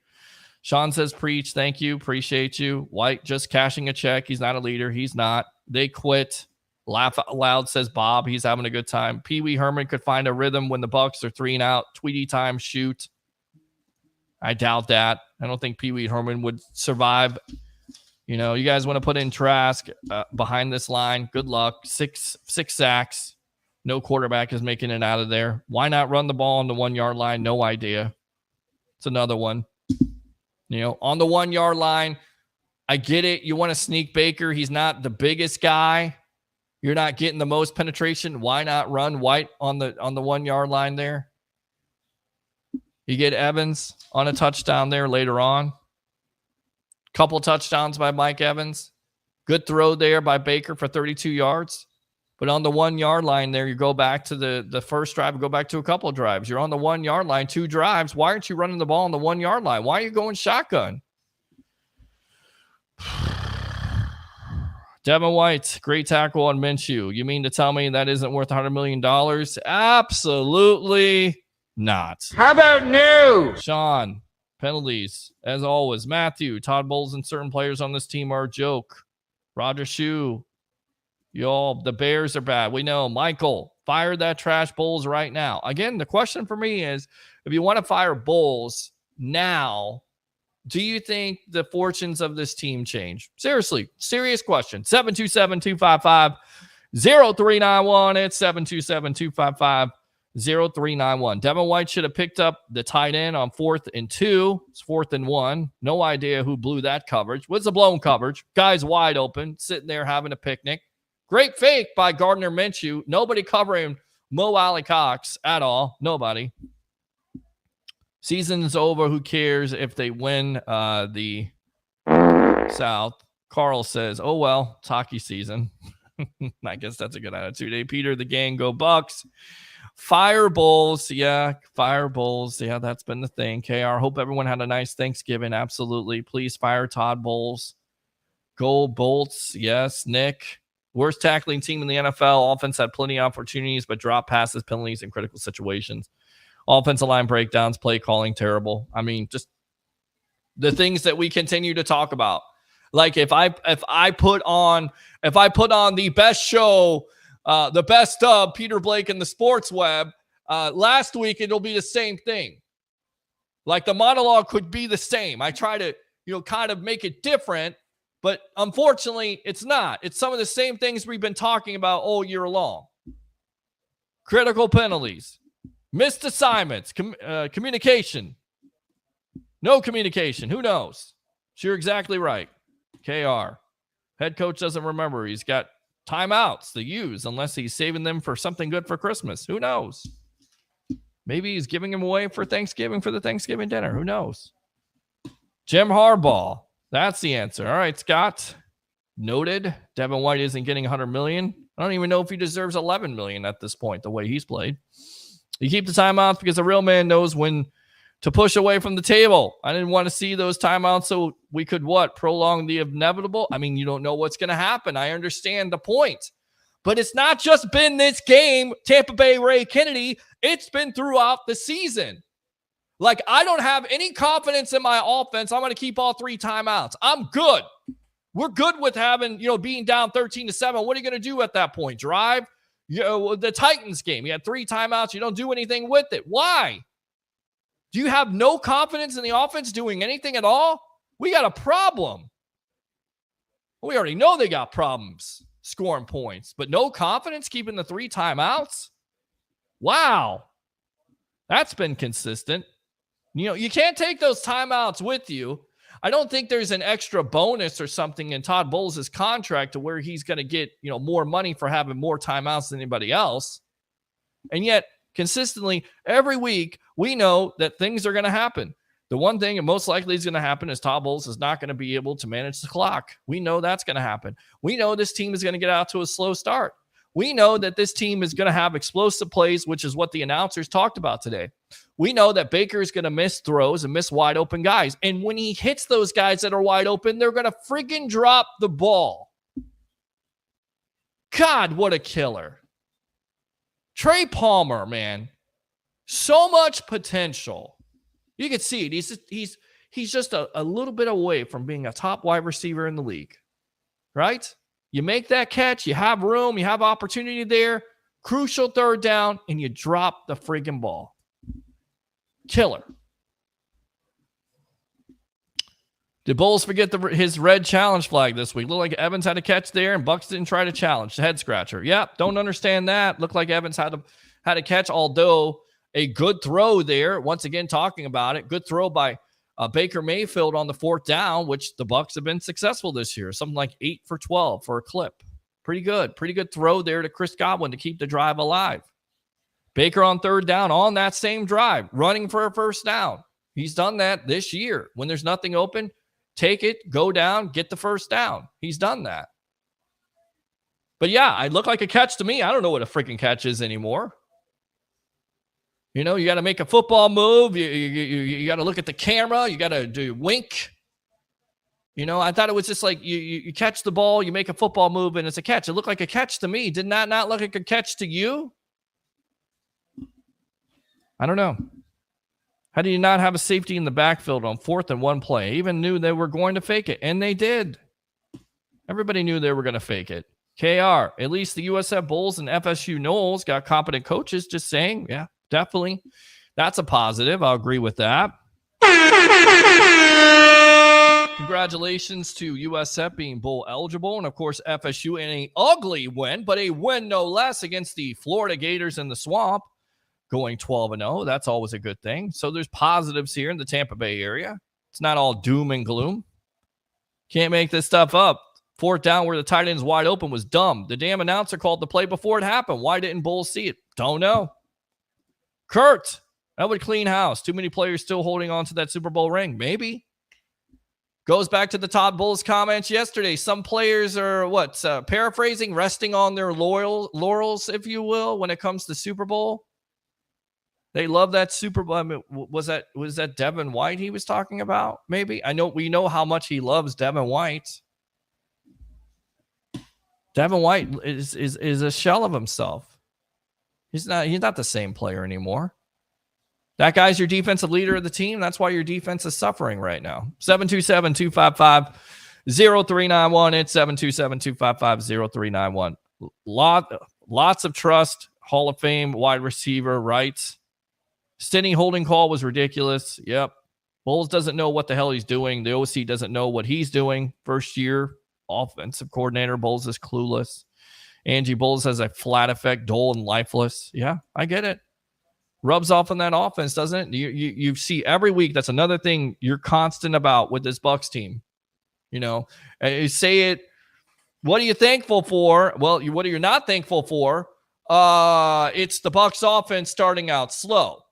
Sean says, preach. Thank you. Appreciate you. White just cashing a check. He's not a leader. He's not. They quit. Laugh out loud, says Bob. He's having a good time. Pee Wee Herman could find a rhythm when the Bucs are 3 and out. Tweety time, shoot. I doubt that. I don't think Pee Wee Herman would survive. You guys want to put in Trask behind this line. Good luck. Six sacks. No quarterback is making it out of there. Why not run the ball on the 1 yard line? No idea. It's another one. On the 1 yard line, I get it. You want to sneak Baker. He's not the biggest guy. You're not getting the most penetration. Why not run White on the 1 yard line there? You get Evans on a touchdown there later on. Couple touchdowns by Mike Evans. Good throw there by Baker for 32 yards. But on the 1 yard line there, you go back to the first drive, go back to a couple of drives. You're on the 1 yard line, 2 drives. Why aren't you running the ball on the 1 yard line? Why are you going shotgun? Devin White, great tackle on Minshew. You mean to tell me that isn't worth $100 million? Absolutely not. How about no? Sean, penalties, as always. Matthew, Todd Bowles and certain players on this team are a joke. Roger Shue, y'all, the Bears are bad. We know. Michael, fire that trash Bowles right now. Again, the question for me is, if you want to fire Bowles now, do you think the fortunes of this team change? Seriously, serious question. 727-255-0391. It's 727-255-0391. Devin White should have picked up the tight end on 4th and 2. It's 4th and 1. No idea who blew that coverage. What's the blown coverage? Guy's wide open, sitting there having a picnic. Great fake by Gardner Minshew. Nobody covering Mo Alley Cox at all. Nobody. Season's over. Who cares if they win the South? Carl says, oh, well, it's hockey season. I guess that's a good attitude. Hey, Peter, the gang, go Bucs. Fire Bulls. Yeah, fire Bulls. Yeah, that's been the thing. KR, hope everyone had a nice Thanksgiving. Absolutely. Please fire Todd Bowles. Go Bolts. Yes, Nick. Worst tackling team in the NFL. Offense had plenty of opportunities, but dropped passes, penalties, in critical situations. Offensive line breakdowns, play calling, terrible. I mean, just the things that we continue to talk about. Like if I put on the best show, the best of Peter Blake and the Sports Web last week, it'll be the same thing. Like the monologue could be the same. I try to, kind of make it different, but unfortunately, it's not. It's some of the same things we've been talking about all year long. Critical penalties. Missed assignments, communication, no communication. Who knows? You're exactly right. KR. Head coach doesn't remember. He's got timeouts to use unless he's saving them for something good for Christmas. Who knows? Maybe he's giving them away for Thanksgiving for the Thanksgiving dinner. Who knows? Jim Harbaugh. That's the answer. All right, Scott. Noted. Devin White isn't getting $100 million. I don't even know if he deserves $11 million at this point, the way he's played. You keep the timeouts because a real man knows when to push away from the table. I didn't want to see those timeouts so we could prolong the inevitable. I mean, you don't know what's going to happen. I understand the point. But it's not just been this game, Tampa Bay Ray Kennedy. It's been throughout the season. Like, I don't have any confidence in my offense. I'm going to keep all 3 timeouts. I'm good. We're good with having, being down 13-7. What are you going to do at that point? Drive? The Titans game, you had 3 timeouts. You don't do anything with it. Why? Do you have no confidence in the offense doing anything at all? We got a problem. We already know they got problems scoring points, but no confidence keeping the 3 timeouts. Wow. That's been consistent. You can't take those timeouts with you. I don't think there's an extra bonus or something in Todd Bowles' contract to where he's going to get, more money for having more timeouts than anybody else. And yet, consistently, every week, we know that things are going to happen. The one thing that most likely is going to happen is Todd Bowles is not going to be able to manage the clock. We know that's going to happen. We know this team is going to get out to a slow start. We know that this team is going to have explosive plays, which is what the announcers talked about today. We know that Baker is going to miss throws and miss wide open guys. And when he hits those guys that are wide open, they're going to freaking drop the ball. God, what a killer. Trey Palmer, man. So much potential. You can see it. He's just a little bit away from being a top wide receiver in the league. Right? You make that catch, you have room, you have opportunity there, crucial third down, and you drop the freaking ball. Killer. Did Bowles forget his red challenge flag this week? Looked like Evans had a catch there, and Bucs didn't try to challenge. The head scratcher. Yep, don't understand that. Looked like Evans had a catch, although a good throw there. Once again, talking about it. Good throw by Baker Mayfield on the 4th down, which the Bucs have been successful this year. Something like 8 for 12 for a clip. Pretty good. Pretty good throw there to Chris Godwin to keep the drive alive. Baker on 3rd down on that same drive, running for a 1st down. He's done that this year. When there's nothing open, take it, go down, get the 1st down. He's done that. But yeah, it looked like a catch to me. I don't know what a freaking catch is anymore. You got to make a football move. You got to look at the camera. You got to do wink. I thought it was just like you catch the ball, you make a football move, and it's a catch. It looked like a catch to me. Did not look like a catch to you? I don't know. How do you not have a safety in the backfield on 4th and 1 play? I even knew they were going to fake it, and they did. Everybody knew they were going to fake it. KR, at least the USF Bulls and FSU Knowles got competent coaches. Just saying, yeah. Definitely. That's a positive. I'll agree with that. Congratulations to USF being bowl eligible. And, of course, FSU in an ugly win, but a win no less against the Florida Gators in the Swamp, going 12-0. That's always a good thing. So there's positives here in the Tampa Bay area. It's not all doom and gloom. Can't make this stuff up. 4th down where the tight end is wide open was dumb. The damn announcer called the play before it happened. Why didn't Bulls see it? Don't know. Kurt, that would clean house. Too many players still holding on to that Super Bowl ring. Maybe. Goes back to the Todd Bowles comments yesterday. Some players are, paraphrasing, resting on their laurels, if you will, when it comes to Super Bowl. They love that Super Bowl. I mean, was that Devin White he was talking about? Maybe. We know how much he loves Devin White. Devin White is a shell of himself. He's not the same player anymore. That guy's your defensive leader of the team. That's why your defense is suffering right now. 727-255-0391. It's 727-255-0391. Lots of trust. Hall of Fame wide receiver, right? Stinny holding call was ridiculous. Yep. Bowles doesn't know what the hell he's doing. The OC doesn't know what he's doing. First year offensive coordinator. Bowles is clueless. Angie Bowles has a flat effect, dull and lifeless. Yeah, I get it. Rubs off on that offense, doesn't it? You see every week. That's another thing you're constant about with this Bucs team. You say it. What are you thankful for? Well, what are you not thankful for? It's the Bucs offense starting out slow.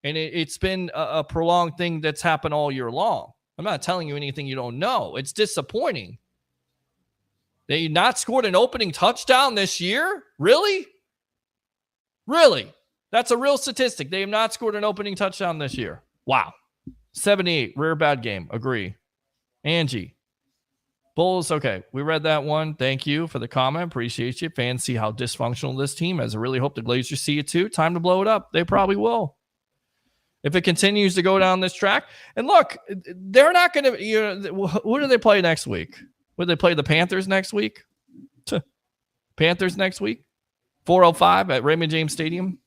And it's been a prolonged thing that's happened all year long. I'm not telling you anything you don't know. It's disappointing. They not scored an opening touchdown this year? Really? Really? That's a real statistic. They have not scored an opening touchdown this year. Wow. 78. Rare bad game. Agree. Angie. Bulls. Okay. We read that one. Thank you for the comment. Appreciate you. Fans see how dysfunctional this team is. I really hope the Glazers see it too. Time to blow it up. They probably will. If it continues to go down this track. And look, they're not going to, who do they play next week? Would they play the Panthers next week? Panthers next week? 4:05 at Raymond James Stadium.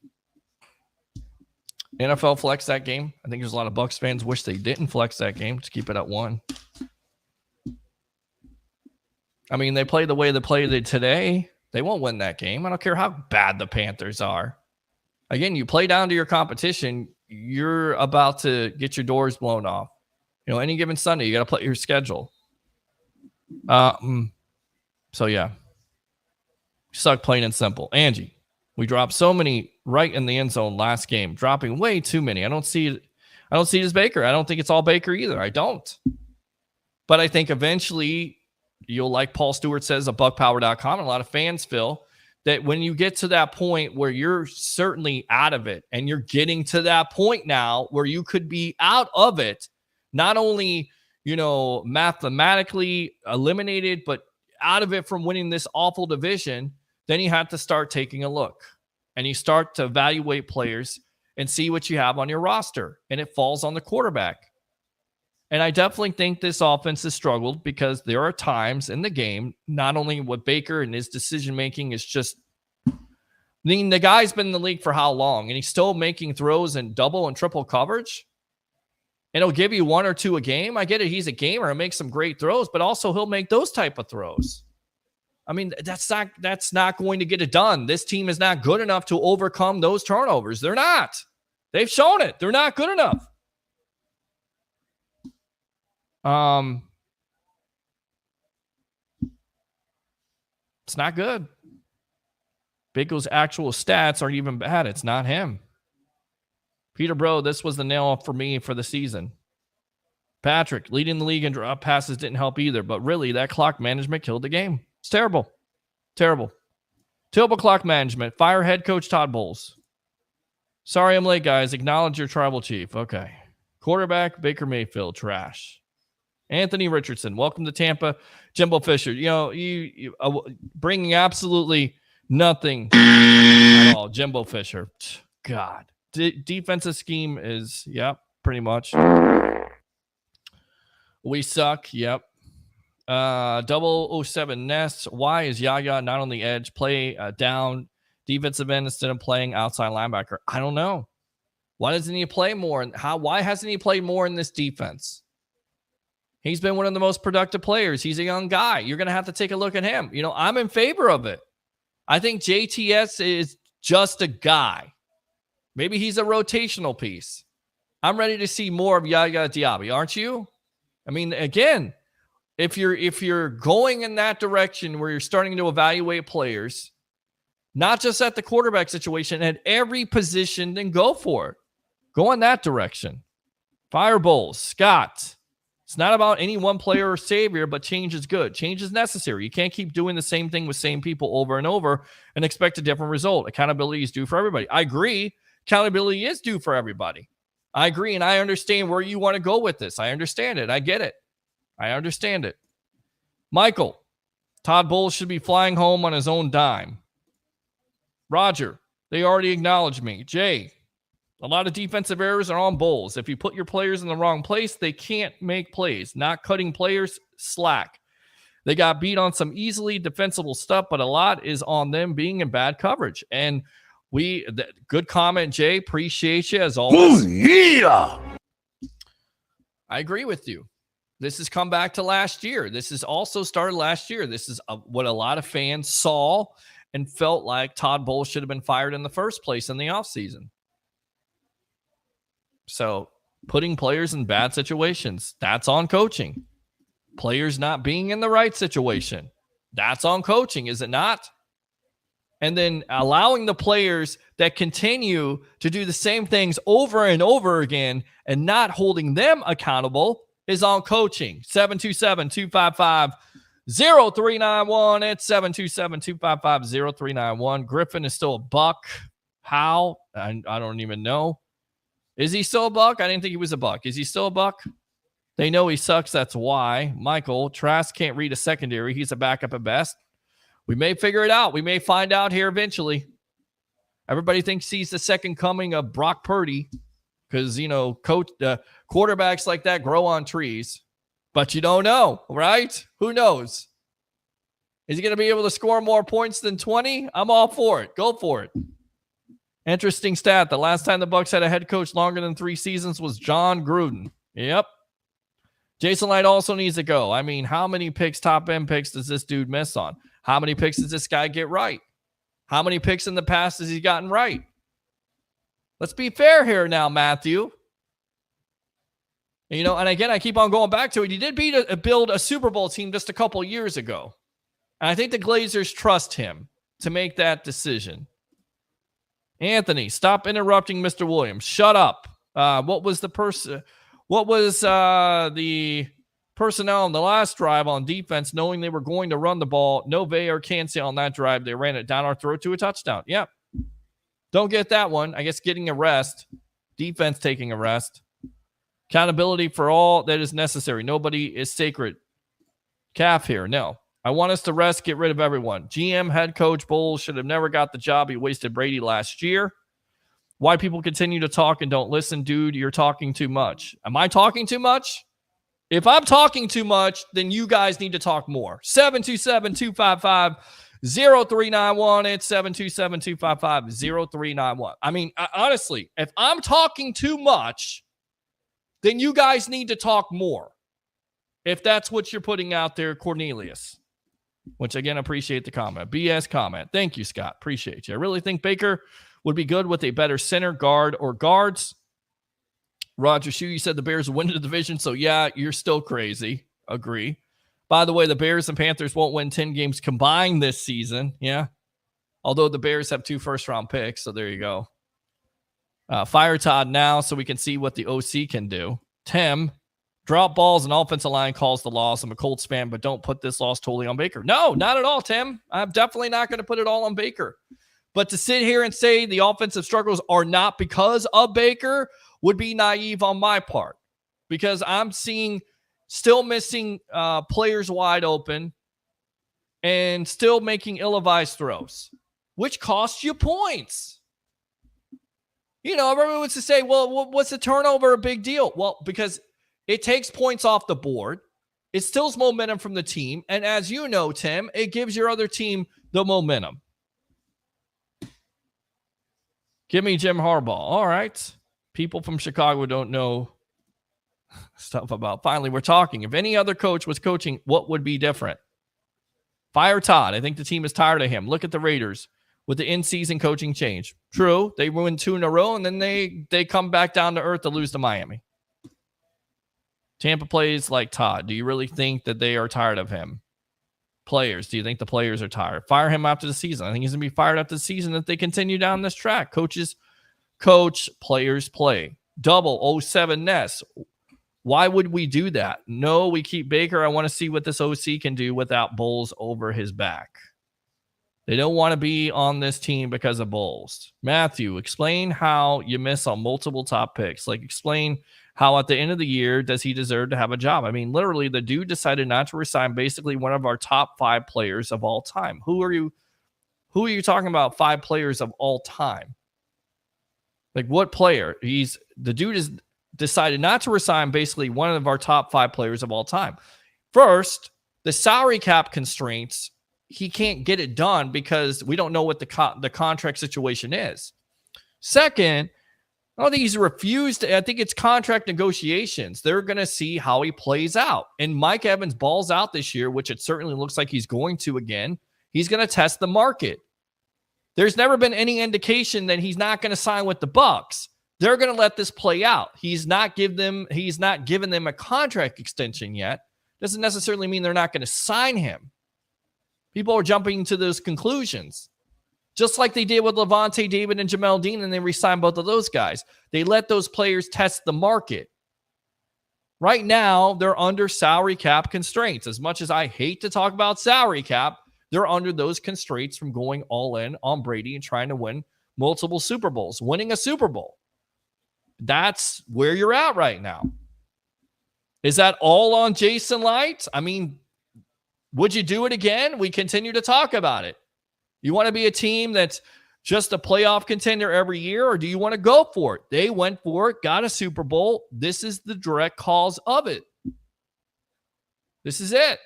NFL flex that game. I think there's a lot of Bucs fans wish they didn't flex that game to keep it at 1. I mean, they play the way they played today. They won't win that game. I don't care how bad the Panthers are. Again, you play down to your competition, you're about to get your doors blown off. Any given Sunday, you got to play your schedule. So, yeah. Suck, plain and simple. Angie, we dropped so many right in the end zone last game, dropping way too many. I don't see it as Baker. I don't think it's all Baker either. I don't. But I think eventually you'll, like Paul Stewart says at buckpower.com, and a lot of fans feel that when you get to that point where you're certainly out of it, and you're getting to that point now where you could be out of it, not only, mathematically eliminated, but out of it from winning this awful division, then you have to start taking a look and you start to evaluate players and see what you have on your roster. And it falls on the quarterback. And I definitely think this offense has struggled because there are times in the game, not only with Baker and his decision-making is just, the guy's been in the league for how long? And he's still making throws in double and triple coverage. And he'll give you one or two a game. I get it. He's a gamer and makes some great throws, but also he'll make those type of throws. I mean, that's not going to get it done. This team is not good enough to overcome those turnovers. They're not. They've shown it. They're not good enough. It's not good. Baker's actual stats aren't even bad. It's not him. Peter Bro, this was the nail for me for the season. Patrick, leading the league in drop passes didn't help either, but really, that clock management killed the game. It's terrible. Terrible. Terrible clock management. Fire head coach Todd Bowles. Sorry I'm late, guys. Acknowledge your tribal chief. Okay. Quarterback, Baker Mayfield, trash. Anthony Richardson, welcome to Tampa. Jimbo Fisher, you bringing absolutely nothing at all. Jimbo Fisher, God. Defensive scheme is, yep, pretty much. We suck, yep. 007 Nest, why is Yaya not on the edge? Play down defensive end instead of playing outside linebacker? I don't know. Why doesn't he play more? Why hasn't he played more in this defense? He's been one of the most productive players. He's a young guy. You're going to have to take a look at him. I'm in favor of it. I think JTS is just a guy. Maybe he's a rotational piece. I'm ready to see more of Yaya Diaby, aren't you? I mean, again, if you're going in that direction where you're starting to evaluate players, not just at the quarterback situation, at every position, then go for it. Go in that direction. Fire Bowles, Scott. It's not about any one player or savior, but change is good. Change is necessary. You can't keep doing the same thing with same people over and over and expect a different result. Accountability is due for everybody. I agree. Accountability is due for everybody. I agree, and I understand where you want to go with this. I understand it. I get it. I understand it. Michael, Todd Bowles should be flying home on his own dime. Roger, they already acknowledged me. Jay, a lot of defensive errors are on Bowles. If you put your players in the wrong place, they can't make plays. Not cutting players, slack. They got beat on some easily defensible stuff, but a lot is on them being in bad coverage. And good comment, Jay. Appreciate you as always. Oh, yeah. I agree with you. This has come back to last year. This has also started last year. This is what a lot of fans saw and felt like Todd Bowles should have been fired in the first place in the offseason. So putting players in bad situations, that's on coaching. Players not being in the right situation, that's on coaching, is it not? And then allowing the players that continue to do the same things over and over again and not holding them accountable is on coaching. 727-255-0391. It's 727-255-0391. Griffin is still a Buck. How? I don't even know. Is he still a Buck? I didn't think he was a Buck. Is he still a Buck? They know he sucks. That's why. Michael, Trask can't read a secondary. He's a backup at best. We may figure it out. We may find out here eventually. Everybody thinks he's the second coming of Brock Purdy because, quarterbacks like that grow on trees. But you don't know, right? Who knows? Is he going to be able to score more points than 20? I'm all for it. Go for it. Interesting stat. The last time the Bucs had a head coach longer than 3 seasons was John Gruden. Yep. Jason Light also needs to go. I mean, how many picks, top end picks, does this dude miss on? How many picks does this guy get right? How many picks in the past has he gotten right? Let's be fair here now, Matthew. You know, and again, I keep on going back to it. He did build a Super Bowl team just a couple years ago. And I think the Glazers trust him to make that decision. Anthony, stop interrupting Mr. Williams. Shut up. What was the personnel on the last drive on defense, knowing they were going to run the ball? No Vay or Cancel on that drive. They ran it down our throat to a touchdown. Yep. Don't get that one. I guess getting a rest. Defense taking a rest. Accountability for all that is necessary. Nobody is sacred. Calf here. No. I want us to rest, get rid of everyone. GM, head coach, Bowles should have never got the job. He wasted Brady last year. Why people continue to talk and don't listen, dude, you're talking too much. Am I talking too much? If I'm talking too much, then you guys need to talk more. 727-255-0391. It's 727-255-0391. I mean, honestly, if I'm talking too much, then you guys need to talk more. If that's what you're putting out there, Cornelius. Which, again, appreciate the comment. BS comment. Thank you, Scott. Appreciate you. I really think Baker would be good with a better center, guard, or guards. Roger Shue, you said the Bears will win the division, so yeah, you're still crazy. Agree. By the way, the Bears and Panthers won't win 10 games combined this season. Yeah. Although the Bears have 2 first-round picks, so there you go. Fire Todd now so we can see what the OC can do. Tim, drop balls and offensive line calls the loss. I'm a Colts fan, but don't put this loss totally on Baker. No, not at all, Tim. I'm definitely not going to put it all on Baker. But to sit here and say the offensive struggles are not because of Baker would be naive on my part, because I'm seeing still missing players wide open and still making ill-advised throws, which costs you points. You know, everyone wants to say, well, what's the turnover a big deal? Well, because it takes points off the board. It steals momentum from the team. And as you know, Tim, it gives your other team the momentum. Give me Jim Harbaugh. All right. People from Chicago don't know stuff about. Finally, we're talking. If any other coach was coaching, what would be different? Fire Todd. I think the team is tired of him. Look at the Raiders with the in-season coaching change. True. They win 2 in a row, and then they come back down to earth to lose to Miami. Tampa plays like Todd. Do you really think that they are tired of him? Players. Do you think the players are tired? Fire him after the season. I think he's going to be fired after the season if they continue down this track. Coaches coach, players play. Double 07 Ness. Why would we do that? No, we keep Baker. I want to see what this OC can do without Bowles over his back. They don't want to be on this team because of Bowles. Matthew, explain how you miss on multiple top picks. Like, explain how at the end of the year does he deserve to have a job? I mean, literally, the dude decided not to resign basically one of our top 5 players of all time. Who are you talking about 5 players of all time? Like, what player? The dude is decided not to resign basically one of our top 5 players of all time. First, the salary cap constraints, he can't get it done because we don't know what the contract situation is. Second, I don't think he's refused. I think it's contract negotiations. They're going to see how he plays out. And Mike Evans balls out this year, which it certainly looks like he's going to again. He's going to test the market. There's never been any indication that he's not going to sign with the Bucs. They're going to let this play out. He's not given them a contract extension yet. Doesn't necessarily mean they're not going to sign him. People are jumping to those conclusions. Just like they did with Levante David and Jamel Dean, and they re-signed both of those guys. They let those players test the market. Right now, they're under salary cap constraints. As much as I hate to talk about salary cap, they're under those constraints from going all in on Brady and trying to win multiple Super Bowls, winning a Super Bowl. That's where you're at right now. Is that all on Jason Light? I mean, would you do it again? We continue to talk about it. You want to be a team that's just a playoff contender every year, or do you want to go for it? They went for it, got a Super Bowl. This is the direct cause of it. This is it.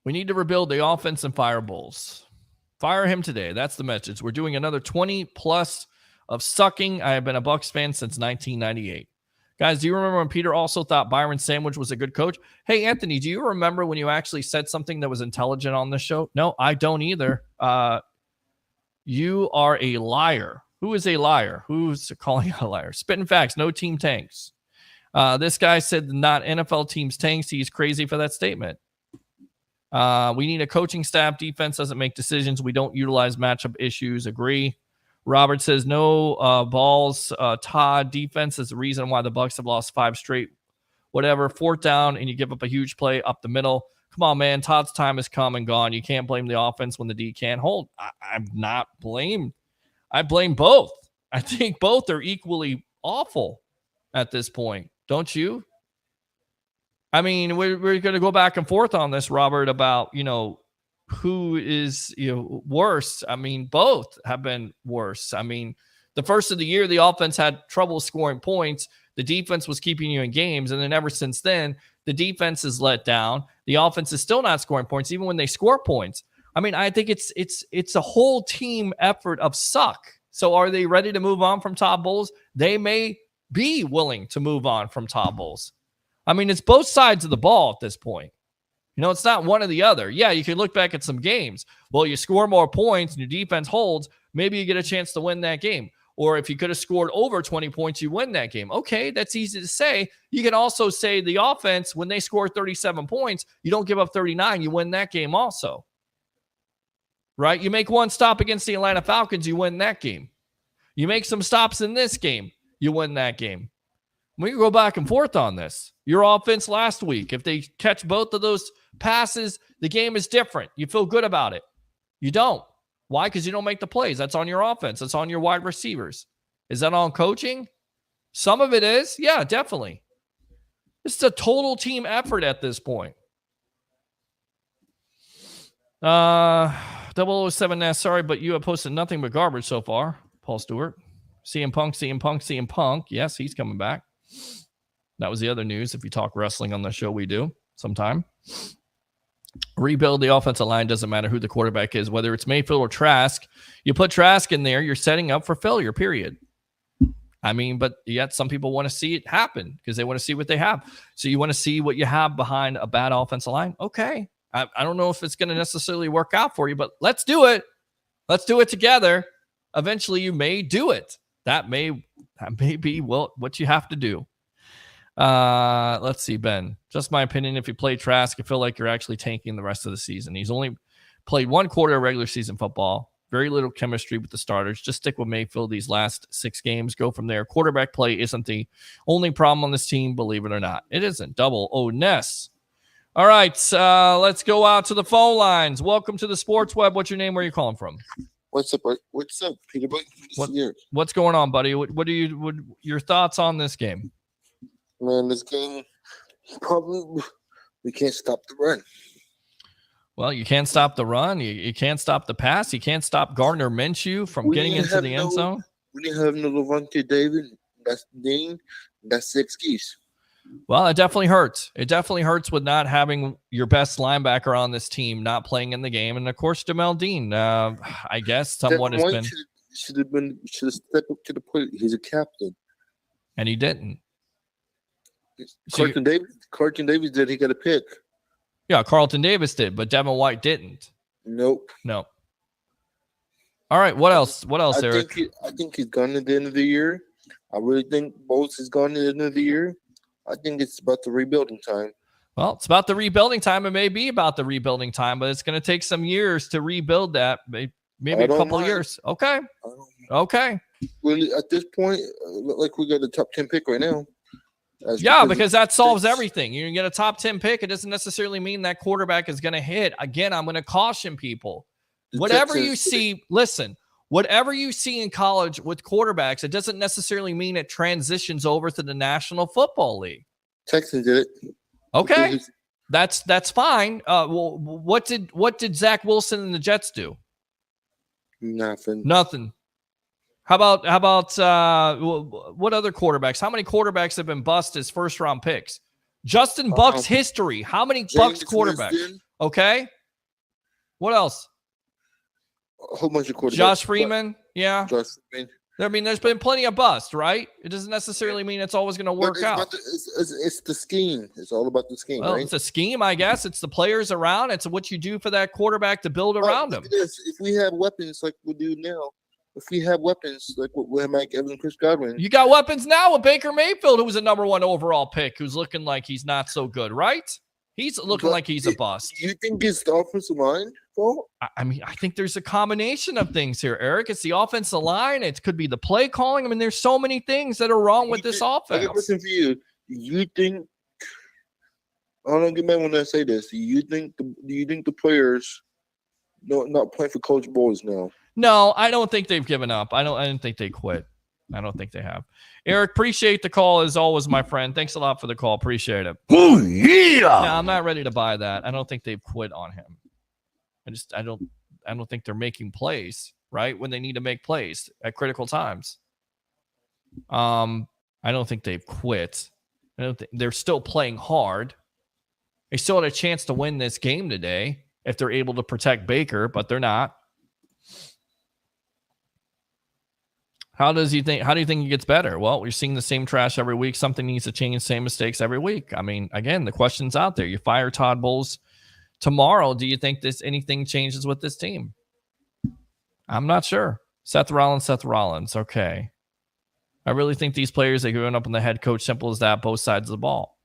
We need to rebuild the offense and fire Bowles. Fire him today. That's the message. We're doing another 20 plus of sucking. I have been a Bucs fan since 1998. Guys, do you remember when Peter also thought Byron Sandwich was a good coach? Hey, Anthony, do you remember when you actually said something that was intelligent on this show? No, I don't either. You are a liar. Who is a liar? Who's calling a liar? Spitting facts, no team tanks. This guy said not NFL teams tanks. He's crazy for that statement. We need a coaching staff. Defense doesn't make decisions. We don't utilize matchup issues. Agree. Robert says no balls. Todd, defense is the reason why the Bucs have lost 5 straight. Whatever, 4th down, and you give up a huge play up the middle. Come on, man. Todd's time has come and gone. You can't blame the offense when the D can't hold. I'm not blamed. I blame both. I think both are equally awful at this point. Don't you? I mean, we're going to go back and forth on this, Robert, about, who is, worse. I mean, both have been worse. I mean, the first of the year, the offense had trouble scoring points. The defense was keeping you in games. And then ever since then, the defense is let down. The offense is still not scoring points, even when they score points. I mean, I think it's a whole team effort of suck. So are they ready to move on from Todd Bowles? They may be willing to move on from Todd Bowles. I mean, it's both sides of the ball at this point. It's not one or the other. Yeah, you can look back at some games. Well, you score more points and your defense holds, maybe you get a chance to win that game. Or if you could have scored over 20 points, you win that game. Okay, that's easy to say. You can also say the offense, when they score 37 points, you don't give up 39, you win that game also. Right? You make one stop against the Atlanta Falcons, you win that game. You make some stops in this game, you win that game. We can go back and forth on this. Your offense last week, if they catch both of those passes, the game is different. You feel good about it. You don't. Why? Because you don't make the plays. That's on your offense. That's on your wide receivers. Is that on coaching? Some of it is. Yeah, definitely. It's a total team effort at this point. 007 Ness, sorry, but you have posted nothing but garbage so far. Paul Stewart. CM Punk. Yes, he's coming back. That was the other news. If you talk wrestling on the show, we do sometime. Rebuild the offensive line. Doesn't matter who the quarterback is, whether it's Mayfield or Trask. You put Trask in there, you're setting up for failure, period. I mean, but yet some people want to see it happen because they want to see what they have. So you want to see what you have behind a bad offensive line? Okay. I don't know if it's going to necessarily work out for you, but let's do it. Let's do it together. Eventually, you may do it. That may be what you have to do. Let's see, Ben. Just my opinion. If you play Trask, I feel like you're actually tanking the rest of the season. He's only played 1 quarter of regular season football. Very little chemistry with the starters. Just stick with Mayfield these last 6 games. Go from there. Quarterback play isn't the only problem on this team, believe it or not. It isn't. Double O Ness. All right, let's go out to the phone lines. Welcome to the Sports Web. What's your name? Where are you calling from? What's up, Peter? What's going on, buddy? What your thoughts on this game? Man, this game, probably we can't stop the run. Well, you can't stop the run. You can't stop the pass. You can't stop Gardner Minshew from getting into the end zone. We didn't have no Levante David. That's Dean. That's 6 keys. Well, it definitely hurts. It definitely hurts with not having your best linebacker on this team not playing in the game. And, of course, Jamel Dean, I guess someone has been. Should have stepped up to the plate. He's a captain. And he didn't. Carlton Davis did. He got a pick. Yeah, Carlton Davis did, but Devin White didn't. Nope. No. All right, what else? Eric? I think he's gone at the end of the year. I really think Bowles is gone at the end of the year. I think it's about the rebuilding time. Well, it's about the rebuilding time. It may be about the rebuilding time, but it's going to take some years to rebuild that. Maybe a couple of years. Okay. Okay. Really, at this point, look like we got a top 10 pick right now. Because that solves everything. You can get a top 10 pick. It doesn't necessarily mean that quarterback is going to hit. Again, I'm going to caution people. Whatever you see in college with quarterbacks, it doesn't necessarily mean it transitions over to the National Football League. Texans did it. Okay. That's fine. Well, what did Zach Wilson and the Jets do? Nothing. How about what other quarterbacks? How many quarterbacks have been bust as first round picks? Justin Bucks history. How many Bucks quarterbacks? Okay. What else? A whole bunch of quarterbacks. Josh Freeman. Yeah. Josh Freeman. I mean, there's been plenty of bust, right? It doesn't necessarily mean it's always going to work out. It's the scheme. It's all about the scheme, Well, right? it's a scheme, I guess. It's the players around. It's what you do for that quarterback to build around him. If we have weapons like we do now, if we have weapons like what we have Mike Evans and Chris Godwin. You got weapons now with Baker Mayfield, who was a number 1 overall pick, who's looking like he's not so good, right? He's looking like he's a bust. You think it's the offensive line fault? I mean, I think there's a combination of things here, Eric. It's the offensive line. It could be the play calling. I mean, there's so many things that are wrong with this offense. I got a question for you. You think? I don't get mad when I say this. Do you think the players not playing for Coach Bowles now? No, I don't think they've given up. I don't think they quit. I don't think they have. Eric, appreciate the call as always, my friend. Thanks a lot for the call. Appreciate it. Oh, yeah. No, I'm not ready to buy that. I don't think they've quit on him. I don't think they're making plays, right? When they need to make plays at critical times. I don't think they've quit. I don't think they're still playing hard. They still had a chance to win this game today if they're able to protect Baker, but they're not. How do you think it gets better? Well, we're seeing the same trash every week. Something needs to change, same mistakes every week. I mean, again, the question's out there. You fire Todd Bowles tomorrow. Do you think anything changes with this team? I'm not sure. Seth Rollins. Okay. I really think these players are going up on the head coach. Simple as that. Both sides of the ball.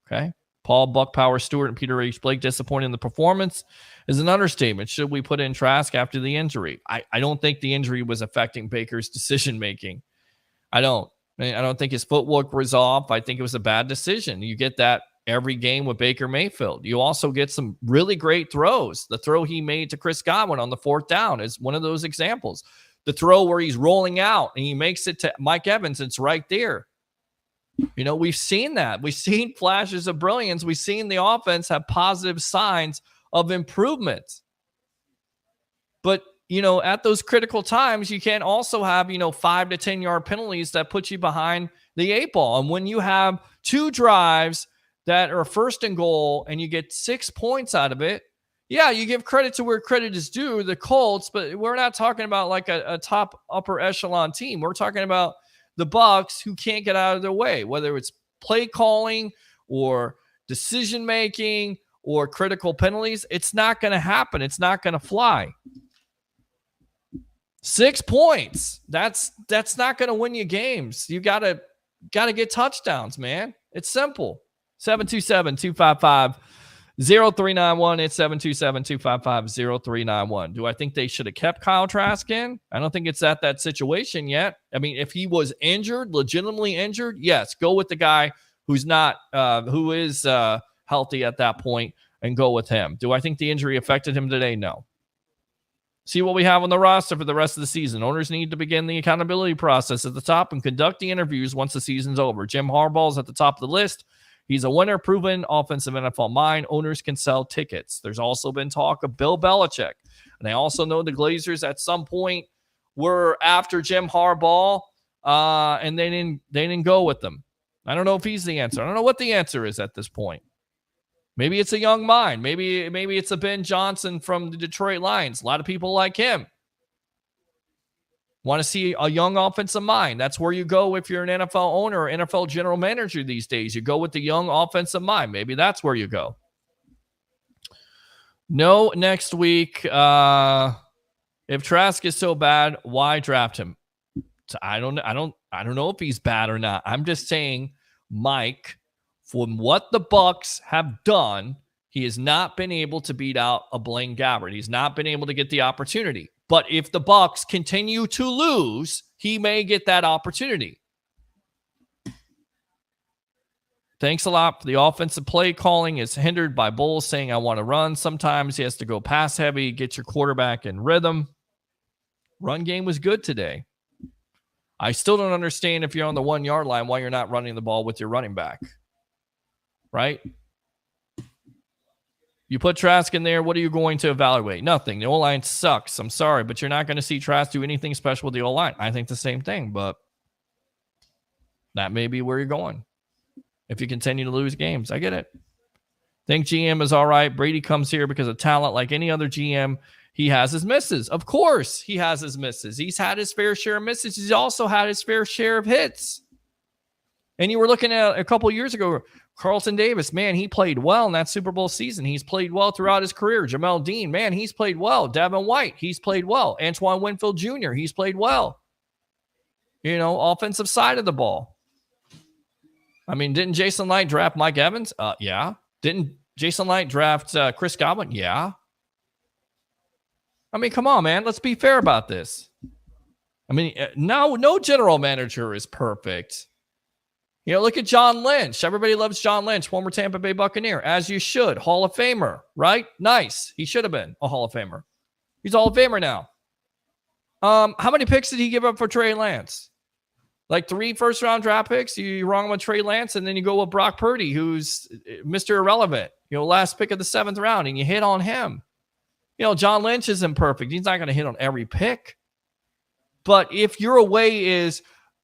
Okay. Paul, Buck, Power, Stewart, and Peter H. Blake disappointed in the performance is an understatement. Should we put in Trask after the injury? I don't think the injury was affecting Baker's decision-making. I don't think his footwork was off. I think it was a bad decision. You get that every game with Baker Mayfield. You also get some really great throws. The throw he made to Chris Godwin on the 4th down is one of those examples. The throw where he's rolling out and he makes it to Mike Evans, it's right there. You know, we've seen that. We've seen flashes of brilliance. We've seen the offense have positive signs of improvement. But, you know, at those critical times, you can also have, 5 to 10 yard penalties that put you behind the 8 ball. And when you have 2 drives that are first and goal and you get 6 points out of it, yeah, you give credit to where credit is due, the Colts, but we're not talking about like a top upper echelon team. We're talking about the Bucs who can't get out of their way, whether it's play calling or decision making or critical penalties. It's not going to happen. It's not going to fly. 6 points. That's not going to win you games. You got to get touchdowns, man. It's simple. 727-255-0391. It's 727-255-0391. Do I think they should have kept Kyle Trask in? I don't think it's at that situation yet. I mean, if he was injured, legitimately injured, yes, go with the guy who's not, who is healthy at that point and go with him. Do I think the injury affected him today? No. See what we have on the roster for the rest of the season. Owners need to begin the accountability process at the top and conduct the interviews once the season's over. Jim Harbaugh's at the top of the list. He's a winner-proven offensive NFL mind. Owners can sell tickets. There's also been talk of Bill Belichick. And I also know the Glazers at some point were after Jim Harbaugh, and they didn't go with them. I don't know if he's the answer. I don't know what the answer is at this point. Maybe it's a young mind. Maybe it's a Ben Johnson from the Detroit Lions. A lot of people like him. Want to see a young offensive mind. That's where you go if you're an NFL owner or NFL general manager these days. You go with the young offensive mind. Maybe that's where you go. No, next week. If Trask is so bad, why draft him? So I don't know if he's bad or not. I'm just saying, Mike, from what the Bucs have done, he has not been able to beat out a Blaine Gabbert. He's not been able to get the opportunity. But if the Bucs continue to lose, he may get that opportunity. Thanks a lot. For the offensive play calling is hindered by Bowles saying, I want to run. Sometimes he has to go pass heavy, get your quarterback in rhythm. Run game was good today. I still don't understand if you're on the 1 yard line why you're not running the ball with your running back. Right? You put Trask in there, what are you going to evaluate? Nothing. The O-line sucks. I'm sorry, but you're not going to see Trask do anything special with the O-line. I think the same thing, but that may be where you're going if you continue to lose games. I get it. Think GM is all right. Brady comes here because of talent like any other GM. He has his misses. Of course, he has his misses. He's had his fair share of misses. He's also had his fair share of hits. And you were looking at a couple years ago, Carlton Davis, man, he played well in that Super Bowl season. He's played well throughout his career. Jamel Dean, man, he's played well. Devin White, he's played well. Antoine Winfield Jr., he's played well. Offensive side of the ball. I mean, didn't Jason Light draft Mike Evans? Yeah. Didn't Jason Light draft Chris Godwin? Yeah. I mean, come on, man. Let's be fair about this. I mean, no general manager is perfect. Look at John Lynch. Everybody loves John Lynch, former Tampa Bay Buccaneer, as you should. Hall of Famer, right? Nice. He should have been a Hall of Famer. He's a Hall of Famer now. How many picks did he give up for Trey Lance? Like 3 first-round draft picks? You're wrong with Trey Lance, and then you go with Brock Purdy, who's Mr. Irrelevant. Last pick of the 7th round, and you hit on him. John Lynch isn't perfect. He's not going to hit on every pick. But if your way is,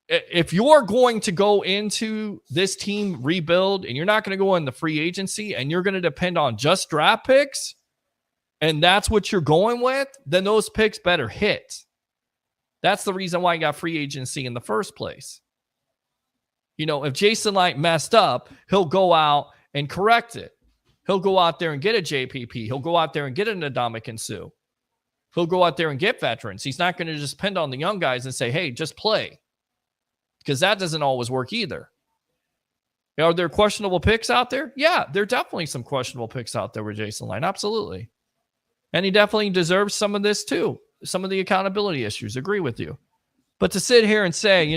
if you're going to go into this team rebuild and you're not going to go in the free agency and you're going to depend on just draft picks, and that's what you're going with, then those picks better hit. That's the reason why you got free agency in the first place. If Jason Light messed up, he'll go out and correct it. He'll go out there and get a JPP. He'll go out there and get an Ndamukong Suh. He'll go out there and get veterans. He's not going to just depend on the young guys and say, hey, just play. Because that doesn't always work either. Are there questionable picks out there? Yeah, there are definitely some questionable picks out there with Jason Light. Absolutely. And he definitely deserves some of this too. Some of the accountability issues. Agree with you. But to sit here and say, he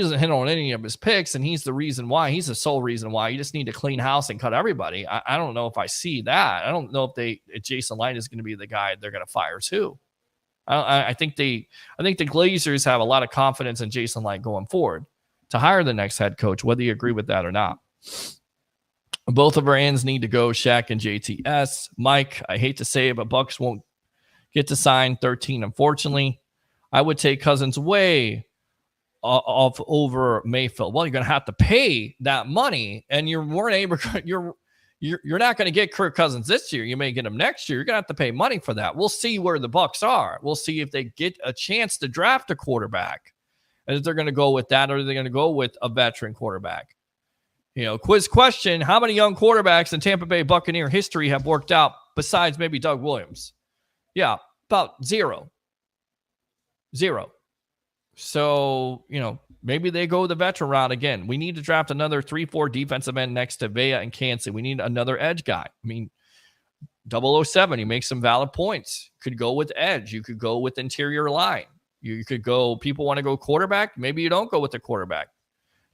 doesn't hit on any of his picks, and he's the reason why. He's the sole reason why. You just need to clean house and cut everybody. I don't know if I see that. I don't know if Jason Light is going to be the guy they're going to fire too. I think the Glazers have a lot of confidence in Jason Light going forward to hire the next head coach, whether you agree with that or not. Both of our ends need to go, Shaq and JTS. Mike, I hate to say it, but Bucs won't get to sign 13, unfortunately. I would take Cousins way off over Mayfield. Well, you're going to have to pay that money, and you're not going to get Kirk Cousins this year. You may get him next year. You're going to have to pay money for that. We'll see where the Bucs are. We'll see if they get a chance to draft a quarterback, and if they're going to go with that, or they're going to go with a veteran quarterback. Quiz question: how many young quarterbacks in Tampa Bay Buccaneer history have worked out besides maybe Doug Williams? Yeah, about zero. So, maybe they go the veteran route again. We need to draft another 3-4 defensive end next to Vea and Kancey. We need another edge guy. I mean, 007, he makes some valid points. Could go with edge. You could go with interior line. You could go, people want to go quarterback. Maybe you don't go with the quarterback,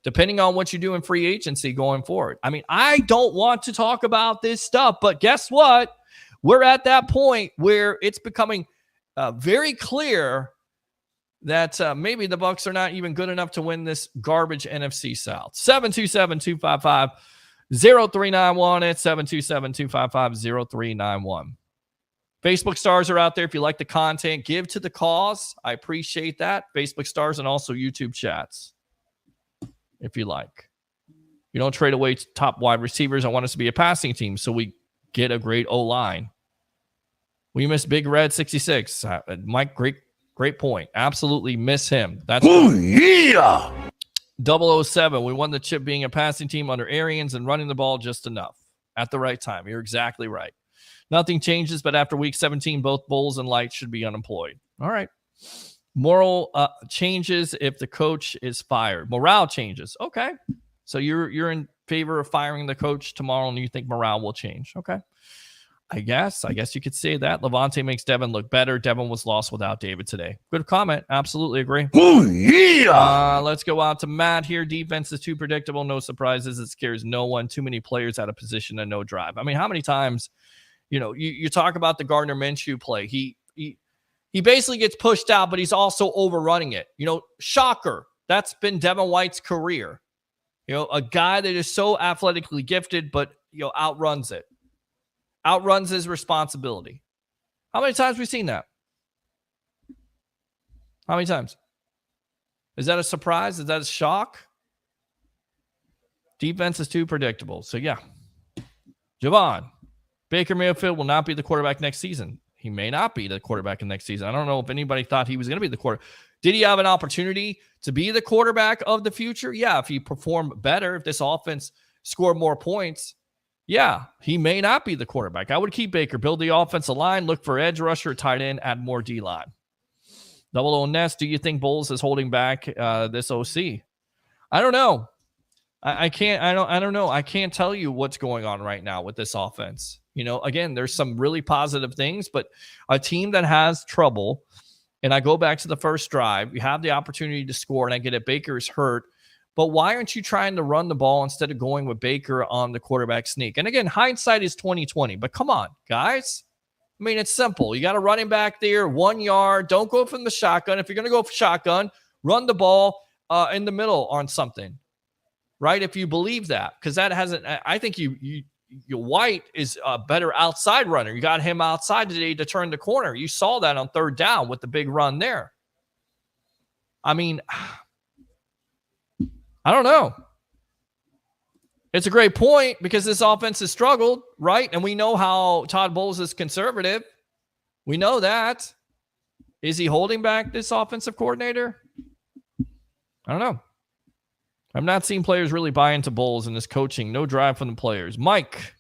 depending on what you do in free agency going forward. I mean, I don't want to talk about this stuff, but guess what? We're at that point where it's becoming very clear that maybe the Bucs are not even good enough to win this garbage NFC South. 727-255-0391 at 727-255-0391. Facebook stars are out there. If you like the content, give to the cause. I appreciate that. Facebook stars and also YouTube chats, if you like. You don't trade away top wide receivers. I want us to be a passing team so we get a great O-line. We miss Big Red 66. Mike, great point. Absolutely miss him. That's yeah. 007. We won the chip being a passing team under Arians and running the ball just enough at the right time. You're exactly right. Nothing changes, but after week 17, both Bulls and Light should be unemployed. All right. Moral changes if the coach is fired. Morale changes. Okay. So you're in favor of firing the coach tomorrow, and you think morale will change. Okay. I guess you could say that. Levante makes Devin look better. Devin was lost without David today. Good comment. Absolutely agree. Oh, yeah. Let's go out to Matt here. Defense is too predictable. No surprises. It scares no one. Too many players out of position and no drive. I mean, how many times, you talk about the Gardner Minshew play. He basically gets pushed out, but he's also overrunning it. Shocker. That's been Devin White's career. A guy that is so athletically gifted, but, outruns it. Outruns his responsibility. How many times have we seen that? How many times? Is that a surprise? Is that a shock? Defense is too predictable. So, yeah. Javon, Baker Mayfield will not be the quarterback next season. He may not be the quarterback in next season. I don't know if anybody thought he was going to be the quarterback. Did he have an opportunity to be the quarterback of the future? Yeah, if he performed better, if this offense scored more points, yeah, he may not be the quarterback. I would keep Baker, build the offensive line, look for edge rusher, tight end, add more D-line. Double O Nest, do you think Bowles is holding back this OC? I don't know. I don't know. I can't tell you what's going on right now with this offense. You know, again, there's some really positive things, but a team that has trouble, and I go back to the first drive, you have the opportunity to score, and I get it, Baker's hurt, but why aren't you trying to run the ball instead of going with Baker on the quarterback sneak? And again, hindsight is 20/20, but come on, guys. I mean, it's simple. You got a running back there, 1 yard. Don't go from the shotgun. If you're going to go for shotgun, run the ball in the middle on something, right? If you believe that, because that hasn't. I think your White is a better outside runner. You got him outside today to turn the corner. You saw that on third down with the big run there. I mean, I don't know. It's a great point because this offense has struggled, right? And we know how Todd Bowles is conservative. We know that. Is he holding back this offensive coordinator? I don't know. I'm not seeing players really buy into Bowles and this coaching. No drive from the players. Mike,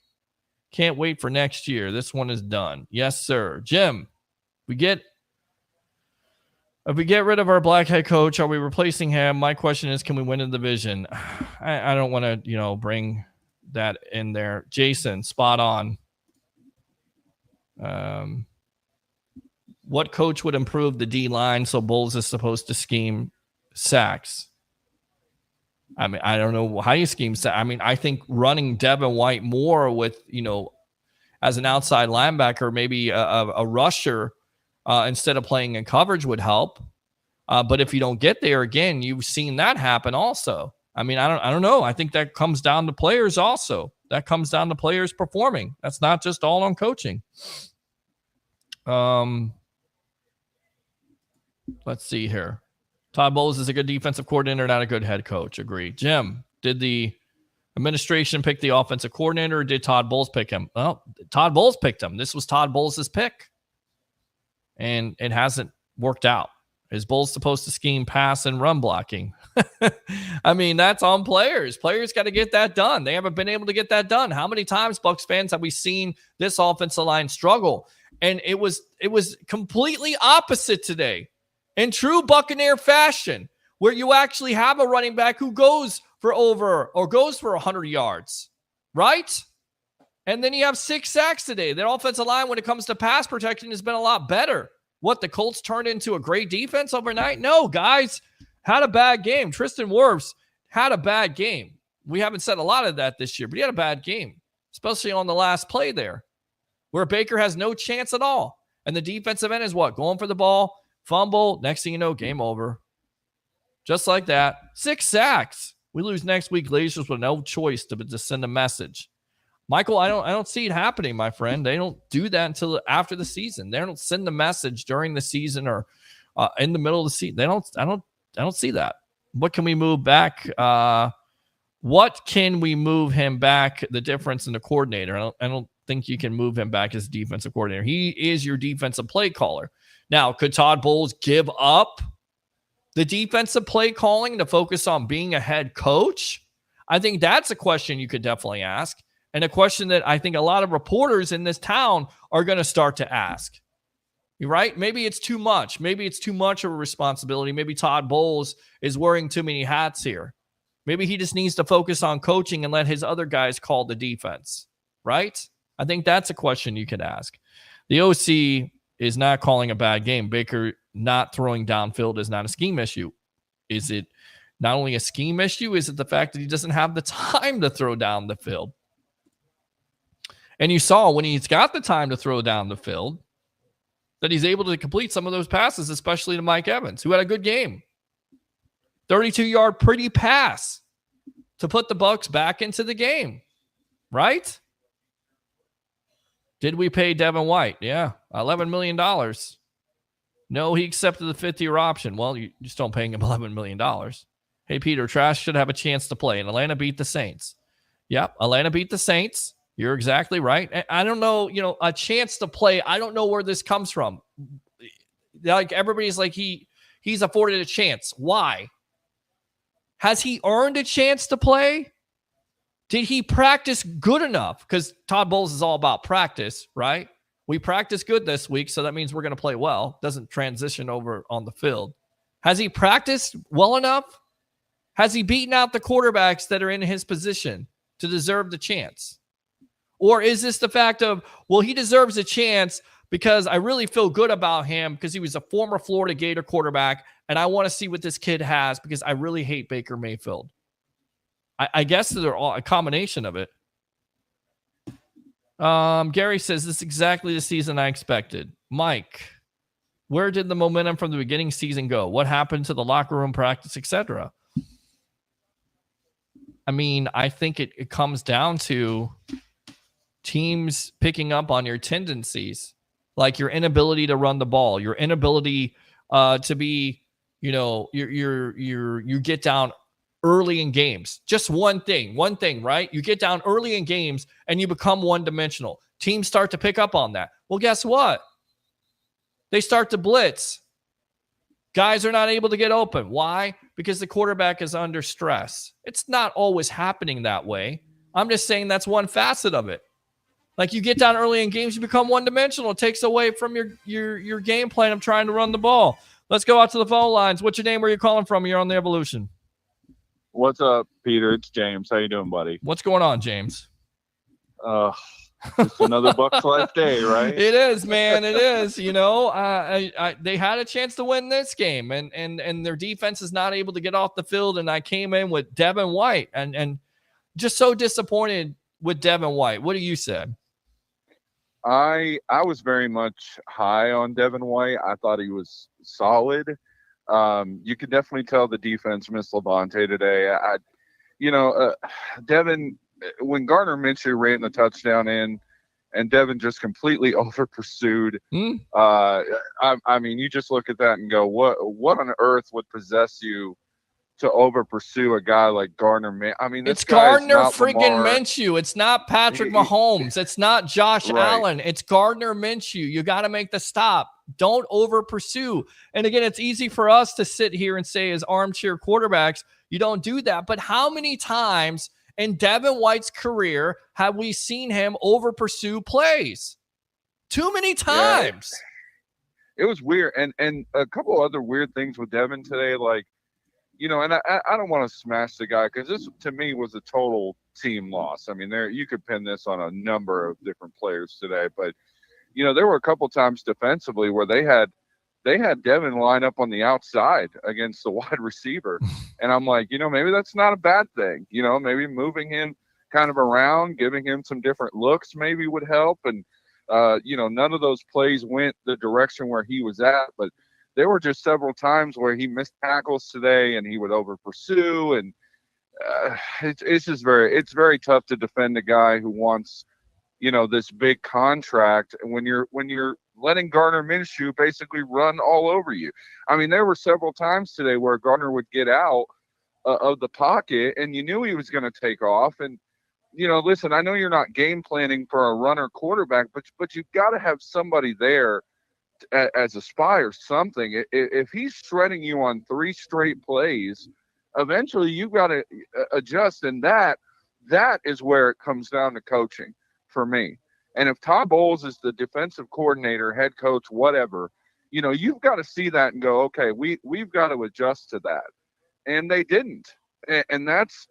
can't wait for next year. This one is done. Yes, sir. Jim, if we get rid of our black head coach, are we replacing him? My question is, can we win a division? I don't want to, bring that in there. Jason, spot on. What coach would improve the D-line so Bowles is supposed to scheme sacks? I mean, I don't know how you scheme sacks. I mean, I think running Devin White more with, as an outside linebacker, maybe a rusher, instead of playing in coverage would help. But if you don't get there again, you've seen that happen also. I mean, I don't know. I think that comes down to players also. That comes down to players performing. That's not just all on coaching. Let's see here. Todd Bowles is a good defensive coordinator, not a good head coach. Agree. Jim, did the administration pick the offensive coordinator or did Todd Bowles pick him? Well, Todd Bowles picked him. This was Todd Bowles' pick. And it hasn't worked out. Is Bowles supposed to scheme pass and run blocking? I mean, that's on players. Players got to get that done. They haven't been able to get that done. How many times, Bucs fans, have we seen this offensive line struggle? And it was completely opposite today in true Buccaneer fashion, where you actually have a running back who goes for 100 yards, right? And then you have 6 sacks today. Their offensive line, when it comes to pass protection, has been a lot better. What, the Colts turned into a great defense overnight? No, guys, had a bad game. Tristan Wirfs had a bad game. We haven't said a lot of that this year, but he had a bad game, especially on the last play there, where Baker has no chance at all. And the defensive end is what? Going for the ball, fumble, next thing you know, game over. Just like that. 6 sacks. We lose next week, Glaciers, with no choice to send a message. Michael, I don't see it happening, my friend. They don't do that until after the season. They don't send the message during the season or in the middle of the season. I don't see that. What can we move back? What can we move him back? The difference in the coordinator. I don't think you can move him back as defensive coordinator. He is your defensive play caller. Now, could Todd Bowles give up the defensive play calling to focus on being a head coach? I think that's a question you could definitely ask. And a question that I think a lot of reporters in this town are going to start to ask. You're right? Maybe it's too much. Maybe it's too much of a responsibility. Maybe Todd Bowles is wearing too many hats here. Maybe he just needs to focus on coaching and let his other guys call the defense. Right? I think that's a question you could ask. The OC is not calling a bad game. Baker not throwing downfield is not a scheme issue. Is it not only a scheme issue? Is it the fact that he doesn't have the time to throw down the field? And you saw when he's got the time to throw down the field that he's able to complete some of those passes, especially to Mike Evans, who had a good game. 32-yard pretty pass to put the Bucs back into the game, right? Did we pay Devin White? Yeah, $11 million. No, he accepted the 5th-year option. Well, you just don't pay him $11 million. Hey, Peter, Trash should have a chance to play. And Atlanta beat the Saints. Yep, Atlanta beat the Saints. You're exactly right. I don't know, a chance to play. I don't know where this comes from. Like everybody's like he's afforded a chance. Why? Has he earned a chance to play? Did he practice good enough? Because Todd Bowles is all about practice, right? We practiced good this week, so that means we're going to play well. Doesn't transition over on the field. Has he practiced well enough? Has he beaten out the quarterbacks that are in his position to deserve the chance? Or is this the fact of, well, he deserves a chance because I really feel good about him because he was a former Florida Gator quarterback, and I want to see what this kid has because I really hate Baker Mayfield. I guess they're all a combination of it. Gary says, this is exactly the season I expected. Mike, where did the momentum from the beginning season go? What happened to the locker room, practice, etc.? I mean, I think it comes down to teams picking up on your tendencies, like your inability to run the ball, your inability to be, you get down early in games. Just one thing, right? You get down early in games and you become one-dimensional. Teams start to pick up on that. Well, guess what? They start to blitz. Guys are not able to get open. Why? Because the quarterback is under stress. It's not always happening that way. I'm just saying that's one facet of it. Like you get down early in games, you become one-dimensional. It takes away from your game plan of trying to run the ball. Let's go out to the phone lines. What's your name? Where are you calling from? You're on the Evolution. What's up, Peter? It's James. How you doing, buddy? What's going on, James? Just another Bucs life day, right? It is, man. It is. They had a chance to win this game, and their defense is not able to get off the field. And I came in with Devin White, and just so disappointed with Devin White. What do you say? I was very much high on Devin White. I thought he was solid. You could definitely tell the defense missed Levante today. Devin, when Gardner Minshew ran the touchdown in, and Devin just completely over pursued. I mean, you just look at that and go, what on earth would possess you to over pursue a guy like Gardner Minshew? I mean, it's Gardner freaking Minshew. It's not Patrick Mahomes. It's not Josh Allen. It's Gardner Minshew. You got to make the stop. Don't over pursue. And again, it's easy for us to sit here and say as armchair quarterbacks, you don't do that. But how many times in Devin White's career have we seen him over pursue plays? Too many times. Yeah, it was weird. And a couple other weird things with Devin today, like, and I don't want to smash the guy because this, to me, was a total team loss. I mean, you could pin this on a number of different players today, but there were a couple times defensively where they had Devin line up on the outside against the wide receiver, and I'm like, maybe that's not a bad thing. Maybe moving him kind of around, giving him some different looks, maybe would help. And none of those plays went the direction where he was at, but there were just several times where he missed tackles today and he would over pursue. And it's very tough to defend a guy who wants, this big contract. And when you're letting Gardner Minshew basically run all over you. I mean, there were several times today where Gardner would get out of the pocket and you knew he was going to take off. And, listen, I know you're not game planning for a runner quarterback, but you've got to have somebody there as a spy or something. If he's shredding you on 3 straight plays, eventually you've got to adjust. And that is where it comes down to coaching for me. And if Todd Bowles is the defensive coordinator, head coach, whatever, you've got to see that and go, okay, we've got to adjust to that. And they didn't. And that's,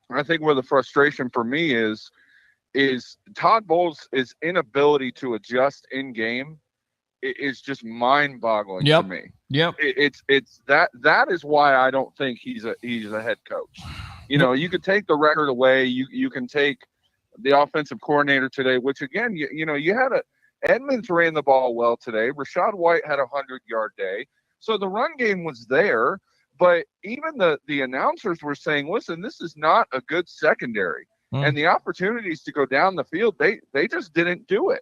I think, where the frustration for me is Todd Bowles' inability to adjust in game is just mind-boggling to me. Yep. It's that is why I don't think he's a head coach. You could take the record away. You can take the offensive coordinator today, which again, you had Edmonds ran the ball well today. Rachaad White had a 100-yard day. So the run game was there, but even the announcers were saying, listen, this is not a good secondary. And the opportunities to go down the field, they just didn't do it.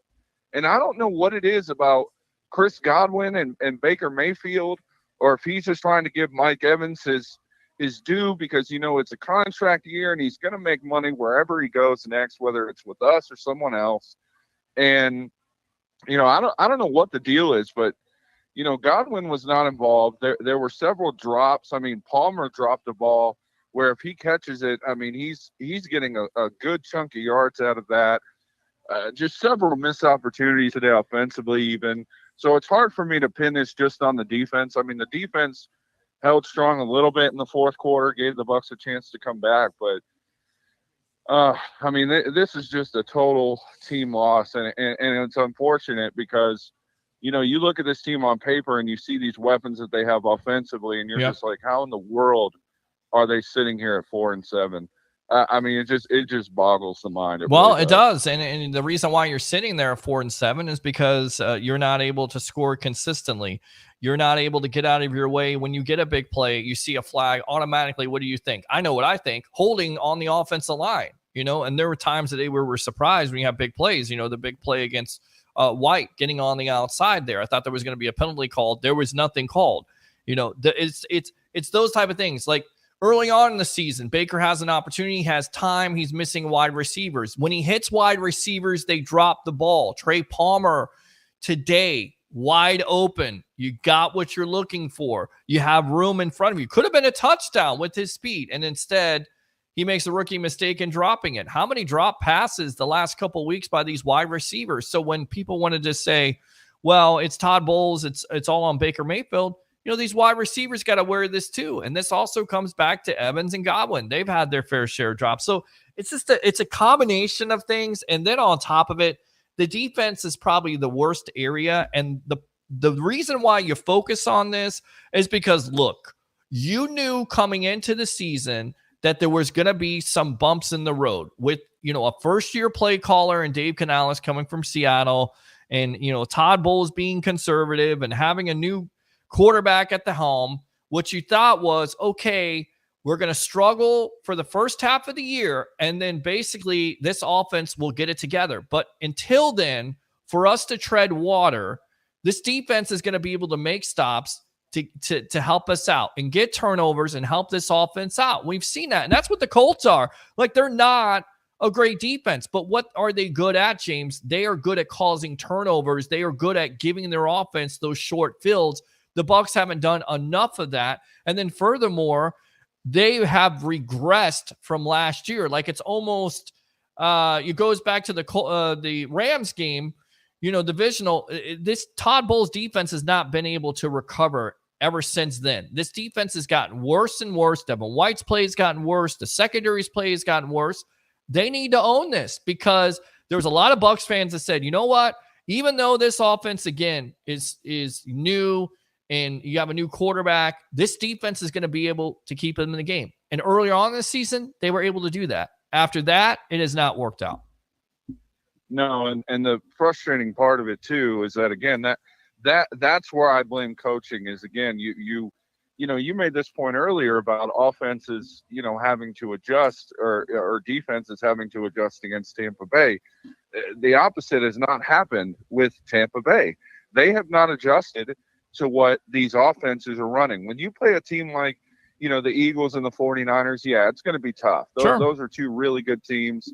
And I don't know what it is about Chris Godwin and Baker Mayfield, or if he's just trying to give Mike Evans his is due because, it's a contract year and he's going to make money wherever he goes next, whether it's with us or someone else. And, I don't know what the deal is, but, Godwin was not involved. There were several drops. I mean, Palmer dropped the ball where if he catches it, I mean, he's getting a good chunk of yards out of that. Just several missed opportunities today offensively even. So it's hard for me to pin this just on the defense. I mean, the defense held strong a little bit in the fourth quarter, gave the Bucs a chance to come back. But, I mean, this is just a total team loss. And it's unfortunate because, you look at this team on paper and you see these weapons that they have offensively, and you're just like, how in the world are they sitting here at 4-7? I mean, it just boggles the mind. It does. And the reason why you're sitting there at 4-7 is because you're not able to score consistently. You're not able to get out of your way. When you get a big play, you see a flag, automatically, what do you think? I know what I think. Holding on the offensive line, and there were times today where we're surprised when you have big plays, the big play against White getting on the outside there. I thought there was going to be a penalty called. There was nothing called. It's those type of things. Like, early on in the season, Baker has an opportunity, has time. He's missing wide receivers. When he hits wide receivers, they drop the ball. Trey Palmer today, wide open. You got what you're looking for. You have room in front of you. Could have been a touchdown with his speed. And instead, he makes a rookie mistake in dropping it. How many drop passes the last couple of weeks by these wide receivers? So when people wanted to say, well, it's Todd Bowles, it's all on Baker Mayfield, these wide receivers got to wear this too. And this also comes back to Evans and Godwin. They've had their fair share of drops. So it's just it's a combination of things. And then on top of it, the defense is probably the worst area. And the reason why you focus on this is because, look, you knew coming into the season that there was going to be some bumps in the road with, a first-year play caller and Dave Canales coming from Seattle and, Todd Bowles being conservative and having a new quarterback at the helm. What you thought was, okay, we're going to struggle for the first half of the year, and then basically this offense will get it together. But until then, for us to tread water, this defense is going to be able to make stops to help us out and get turnovers and help this offense out. We've seen that, and that's what the Colts are. Like, they're not a great defense, but what are they good at, James? They are good at causing turnovers. They are good at giving their offense those short fields. The Bucs haven't done enough of that. And then furthermore, they have regressed from last year. Like, it's almost it goes back to the Rams game, divisional. This Todd Bowles defense has not been able to recover ever since then. This defense has gotten worse and worse. Devin White's play has gotten worse. The secondary's play has gotten worse. They need to own this because there was a lot of Bucs fans that said, you know what? Even though this offense, again, is new, and you have a new quarterback, this defense is going to be able to keep them in the game. And earlier on this season, they were able to do that. After that, it has not worked out. No, and the frustrating part of it too is that, again, that's where I blame coaching. Is, again, you made this point earlier about offenses, having to adjust or defenses having to adjust against Tampa Bay. The opposite has not happened with Tampa Bay. They have not adjusted to what these offenses are running. When you play a team like, the Eagles and the 49ers, yeah, it's going to be tough. Those are two really good teams,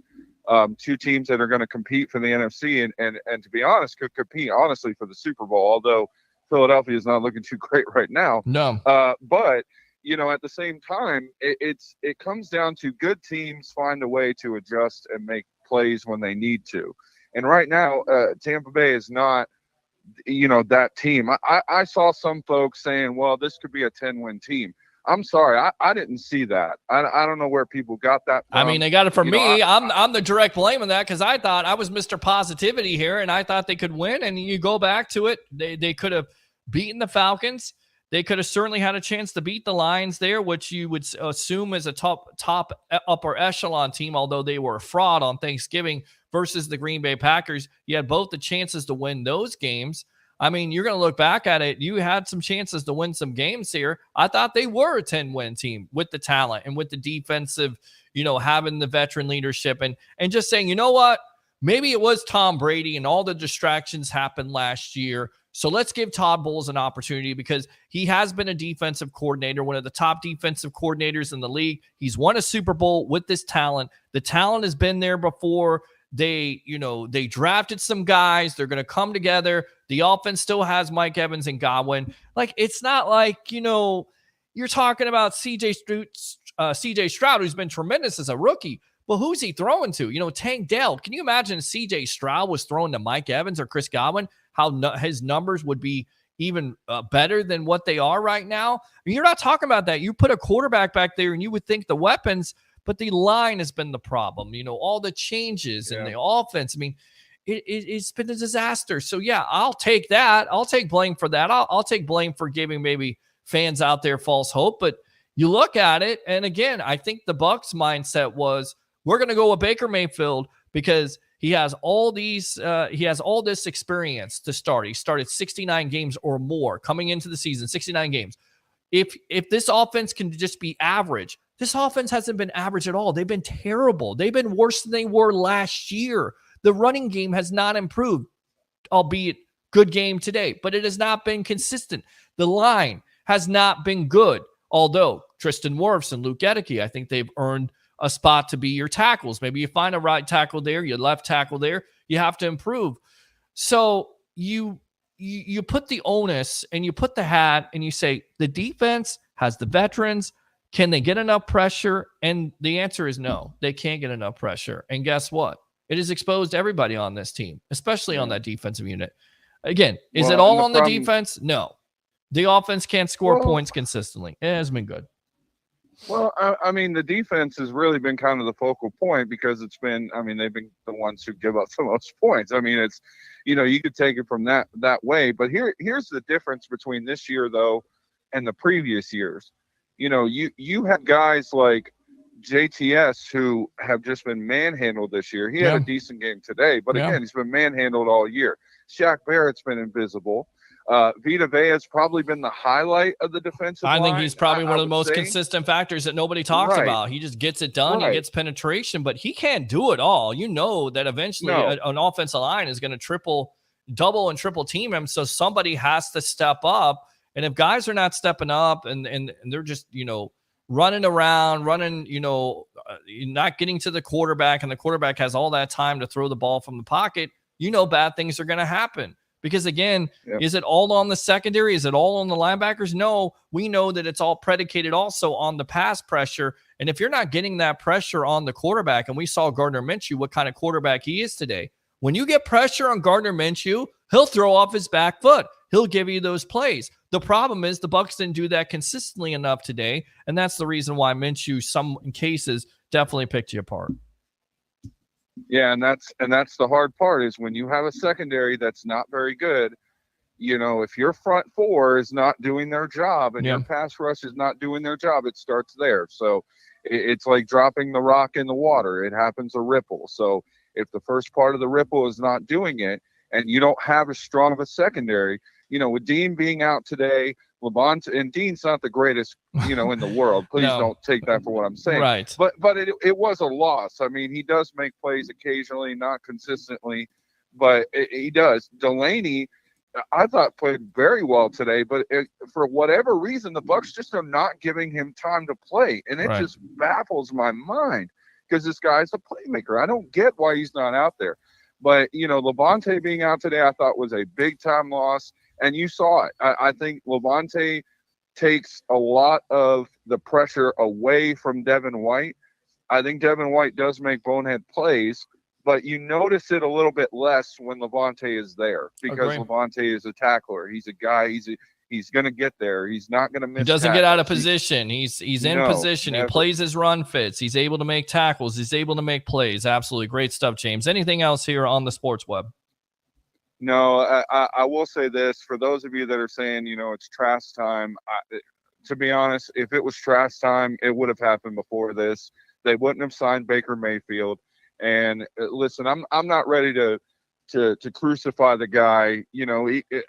two teams that are going to compete for the NFC and to be honest, could compete, honestly, for the Super Bowl, although Philadelphia is not looking too great right now. No. But, at the same time, it comes down to good teams find a way to adjust and make plays when they need to. And right now, Tampa Bay is not, that team. I saw some folks saying, well, this could be a 10-win team. I'm sorry, I didn't see that. I don't know where people got that from. I mean, they got it from me. I'm the direct blame of that because I thought I was Mr. Positivity here, and I thought they could win. And you go back to it, they could have beaten the Falcons. They could have certainly had a chance to beat the Lions there, which you would assume is a top upper echelon team, although they were a fraud on Thanksgiving versus the Green Bay Packers. You had both the chances to win those games. I mean, you're going to look back at it. You had some chances to win some games here. I thought they were a 10-win team with the talent and with the defensive, having the veteran leadership and just saying, you know what? Maybe it was Tom Brady and all the distractions happened last year. So let's give Todd Bowles an opportunity because he has been a defensive coordinator, one of the top defensive coordinators in the league. He's won a Super Bowl with this talent. The talent has been there before. They drafted some guys. They're going to come together. The offense still has Mike Evans and Godwin. Like, it's not like, you're talking about CJ Stroud, who's been tremendous as a rookie. But who's he throwing to? Tank Dell. Can you imagine if CJ Stroud was throwing to Mike Evans or Chris Godwin, how his numbers would be even better than what they are right now? You're not talking about that. You put a quarterback back there and you would think the weapons, but the line has been the problem. All the changes in the offense. I mean, it's been a disaster. So, yeah, I'll take that. I'll take blame for that. I'll take blame for giving maybe fans out there false hope. But you look at it, and again, I think the Bucs mindset was, we're going to go with Baker Mayfield because he has all this experience to start. He started 69 games or more coming into the season, 69 games. If this offense can just be average, this offense hasn't been average at all. They've been terrible. They've been worse than they were last year. The running game has not improved, albeit good game today, but it has not been consistent. The line has not been good, although Tristan Wirfs and Luke Gedeke, I think they've earned a spot to be your tackles. Maybe you find a right tackle there, your left tackle there. You have to improve. So you put the onus and you put the hat and you say the defense has the veterans. Can they get enough pressure? And the answer is no, they can't get enough pressure. And guess what? It has exposed everybody on this team, especially on that defensive unit. Again, is it all on the defense? No. The offense can't score points consistently. It has been good. Well, I mean, the defense has really been kind of the focal point because they've been the ones who give up the most points. I mean, it's, you could take it from that way. But here's the difference between this year, though, and the previous years. You have guys like JTS who have just been manhandled this year. He had a decent game today, but again, he's been manhandled all year. Shaq Barrett's been invisible. Vita Vea has probably been the highlight of the defensive line. I think he's probably one of the most consistent factors that nobody talks about. He just gets it done. He gets penetration, but he can't do it all. That eventually an offensive line is going to double and triple team him. So somebody has to step up. And if guys are not stepping up and they're just, running around, not getting to the quarterback, and the quarterback has all that time to throw the ball from the pocket, bad things are going to happen. Because, again, is it all on the secondary? Is it all on the linebackers? No, we know that it's all predicated also on the pass pressure. And if you're not getting that pressure on the quarterback, and we saw Gardner Minshew, what kind of quarterback he is today. When you get pressure on Gardner Minshew, he'll throw off his back foot. He'll give you those plays. The problem is the Bucs didn't do that consistently enough today, and that's the reason why Minshew, some cases, definitely picked you apart. Yeah, and that's the hard part is when you have a secondary that's not very good, if your front four is not doing their job and your pass rush is not doing their job, it starts there. So it's like dropping the rock in the water. It happens a ripple. So if the first part of the ripple is not doing it and you don't have as strong of a secondary, with Dean being out today, Levant, and Dean's not the greatest, in the world. Please don't take that for what I'm saying. Right. But it was a loss. I mean, he does make plays occasionally, not consistently, but he does. Delaney, I thought, played very well today, but for whatever reason, the Bucs just are not giving him time to play, and it just baffles my mind because this guy's a playmaker. I don't get why he's not out there. But, Levante being out today, I thought was a big-time loss. And you saw it. I think Levante takes a lot of the pressure away from Devin White. I think Devin White does make bonehead plays, but you notice it a little bit less when Levante is there because Levante is a tackler. He's a guy. He's going to get there. He's not going to miss. He doesn't get out of position. He's in position. Never. He plays his run fits. He's able to make tackles. He's able to make plays. Absolutely great stuff, James. Anything else here on the Sports Web? No, I will say this. For those of you that are saying, it's trash time, to be honest, if it was trash time, it would have happened before this. They wouldn't have signed Baker Mayfield. And listen, I'm not ready to crucify the guy,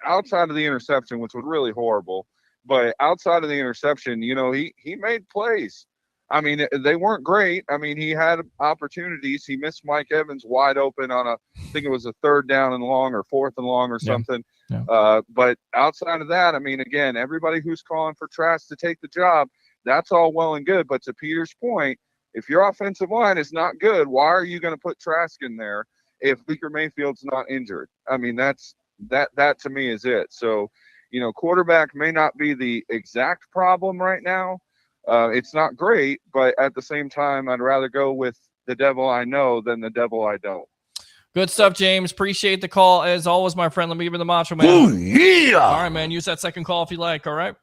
outside of the interception, which was really horrible. But outside of the interception, he made plays. I mean, they weren't great. I mean, he had opportunities. He missed Mike Evans wide open on I think it was a 3rd down and long or 4th and long or something. Yeah. But outside of that, I mean, again, everybody who's calling for Trask to take the job, that's all well and good. But to Peter's point, if your offensive line is not good, why are you going to put Trask in there if Baker Mayfield's not injured? I mean, that to me is it. So, quarterback may not be the exact problem right now. It's not great, but at the same time, I'd rather go with the devil I know than the devil I don't. Good stuff, James. Appreciate the call. As always, my friend, let me give you the Macho Man. Oh, yeah. All right, man. Use that second call if you like. All right.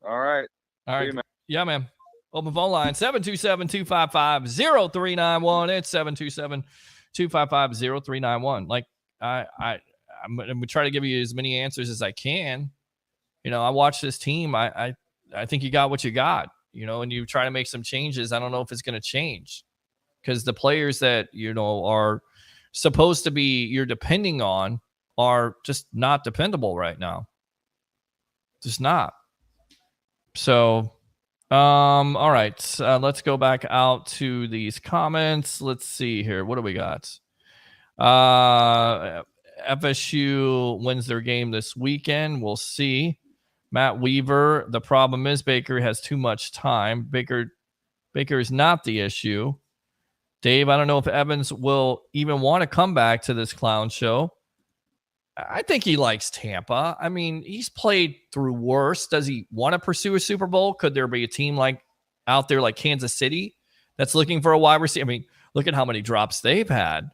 All right. All right. See you, man. Yeah, man. Open phone line 727-255-0391. It's 727-255-0391. Like I'm gonna try to give you as many answers as I can. I watched this team. I think you got what you got, and you try to make some changes. I don't know if it's going to change because the players that, are supposed to be you're depending on are just not dependable right now. Just not. So, all right. Let's go back out to these comments. Let's see here. What do we got? FSU wins their game this weekend. We'll see. Matt Weaver, the problem is Baker has too much time. Baker is not the issue. Dave, I don't know if Evans will even want to come back to this clown show. I think he likes Tampa. I mean, he's played through worse. Does he want to pursue a Super Bowl? Could there be a team out there like Kansas City that's looking for a wide receiver? I mean, look at how many drops they've had,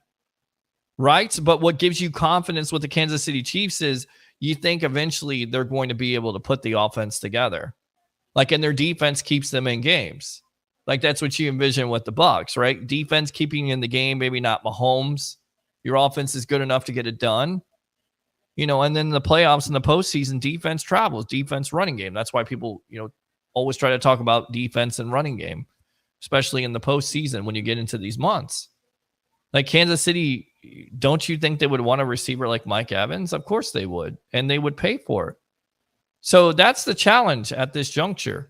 right? But what gives you confidence with the Kansas City Chiefs is you think eventually they're going to be able to put the offense together. And their defense keeps them in games. That's what you envision with the Bucs, right? Defense keeping you in the game, maybe not Mahomes. Your offense is good enough to get it done. And then the playoffs and the postseason, defense travels, defense running game. That's why people, always try to talk about defense and running game, especially in the postseason when you get into these months. Like Kansas City, don't you think they would want a receiver like Mike Evans? Of course they would, and they would pay for it. So that's the challenge at this juncture.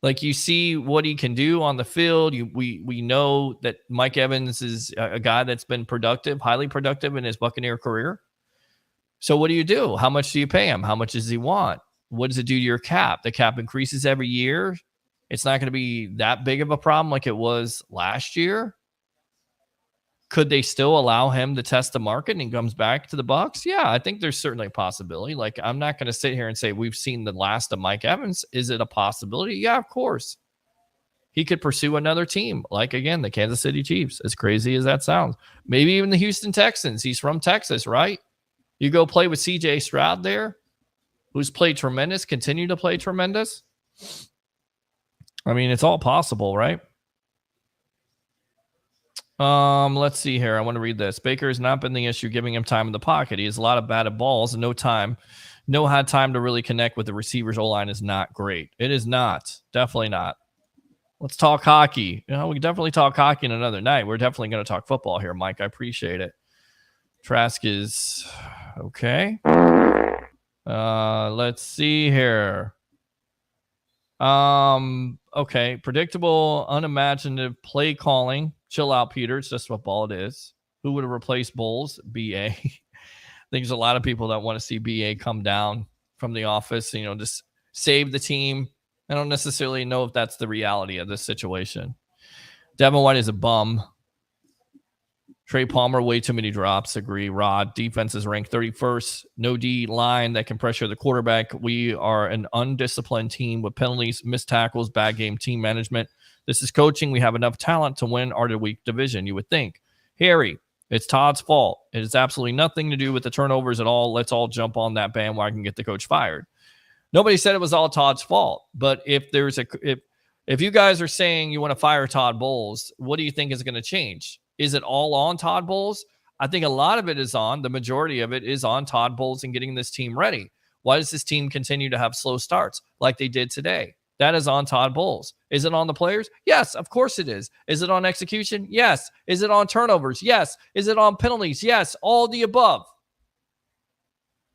You see what he can do on the field. We know that Mike Evans is a guy that's been productive, highly productive in his Buccaneer career. So what do you do? How much do you pay him? How much does he want? What does it do to your cap? The cap increases every year. It's not going to be that big of a problem like it was last year. Could they still allow him to test the market and he comes back to the Bucs? Yeah, I think there's certainly a possibility. I'm not going to sit here and say we've seen the last of Mike Evans. Is it a possibility? Yeah, of course. He could pursue another team, again, the Kansas City Chiefs, as crazy as that sounds. Maybe even the Houston Texans. He's from Texas, right? You go play with C.J. Stroud there, who's played tremendous, continue to play tremendous. I mean, it's all possible, right? Let's see here. I want to read this. Baker has not been the issue giving him time in the pocket. He has a lot of batted balls and no time. No had time to really connect with the receivers. O-line is not great. It is not. Definitely not. Let's talk hockey. We can definitely talk hockey in another night. We're definitely going to talk football here, Mike. I appreciate it. Trask is okay. Let's see here. Okay. Predictable, unimaginative play calling. Chill out, Peter. It's just what ball it is. Who would have replaced Bowles? BA. I think there's a lot of people that want to see BA come down from the office, just save the team. I don't necessarily know if that's the reality of this situation. Devin White is a bum. Trey Palmer, way too many drops. Agree. Rod, defense is ranked 31st. No D line that can pressure the quarterback. We are an undisciplined team with penalties, missed tackles, bad game, team management. This is coaching. We have enough talent to win our weak division, you would think. Harry, it's Todd's fault. It has absolutely nothing to do with the turnovers at all. Let's all jump on that bandwagon and get the coach fired. Nobody said it was all Todd's fault. But if you guys are saying you want to fire Todd Bowles, what do you think is going to change? Is it all on Todd Bowles? I think a lot of it is on. The majority of it is on Todd Bowles and getting this team ready. Why does this team continue to have slow starts like they did today? That is on Todd Bowles. Is it on the players? Yes, of course it is. Is it on execution? Yes. Is it on turnovers? Yes. Is it on penalties? Yes. All the above.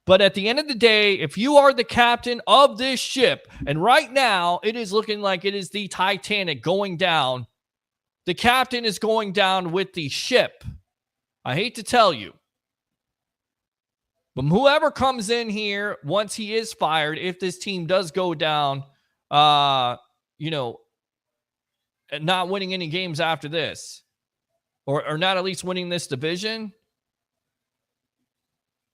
But at the end of the day, if you are the captain of this ship, and right now it is looking like it is the Titanic going down, the captain is going down with the ship. I hate to tell you. But whoever comes in here, once he is fired, if this team does go down, not winning any games after this, or not at least winning this division,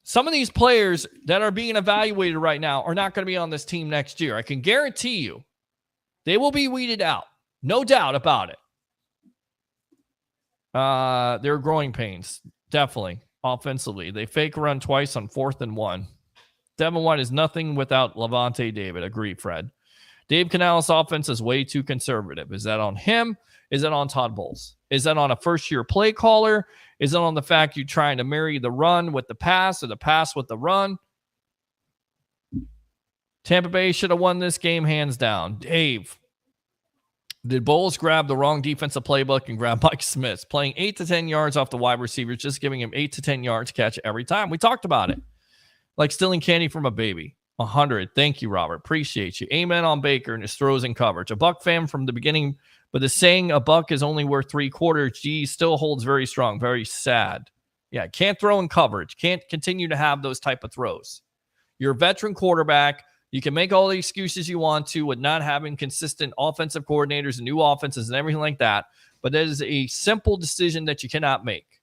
some of these players that are being evaluated right now are not going to be on this team next year. I can guarantee you they will be weeded out. No doubt about it. There are growing pains, definitely, offensively. They fake run twice on 4th and 1. Devin White is nothing without Levante David. Agree, Fred. Dave Canales' offense is way too conservative. Is that on him? Is that on Todd Bowles? Is that on a first-year play caller? Is it on the fact you're trying to marry the run with the pass or the pass with the run? Tampa Bay should have won this game hands down. Dave, did Bowles grab the wrong defensive playbook and grab Mike Smith? Playing 8 to 10 yards off the wide receivers, just giving him 8 to 10 yards catch every time. We talked about it. Like stealing candy from a baby. 100. Thank you, Robert. Appreciate you. Amen on Baker and his throws and coverage. A Buck fan from the beginning, but the saying a buck is only worth 3/4, G still holds very strong. Very sad. Yeah, can't throw in coverage. Can't continue to have those type of throws. You're a veteran quarterback. You can make all the excuses you want to with not having consistent offensive coordinators and new offenses and everything like that, but that is a simple decision that you cannot make.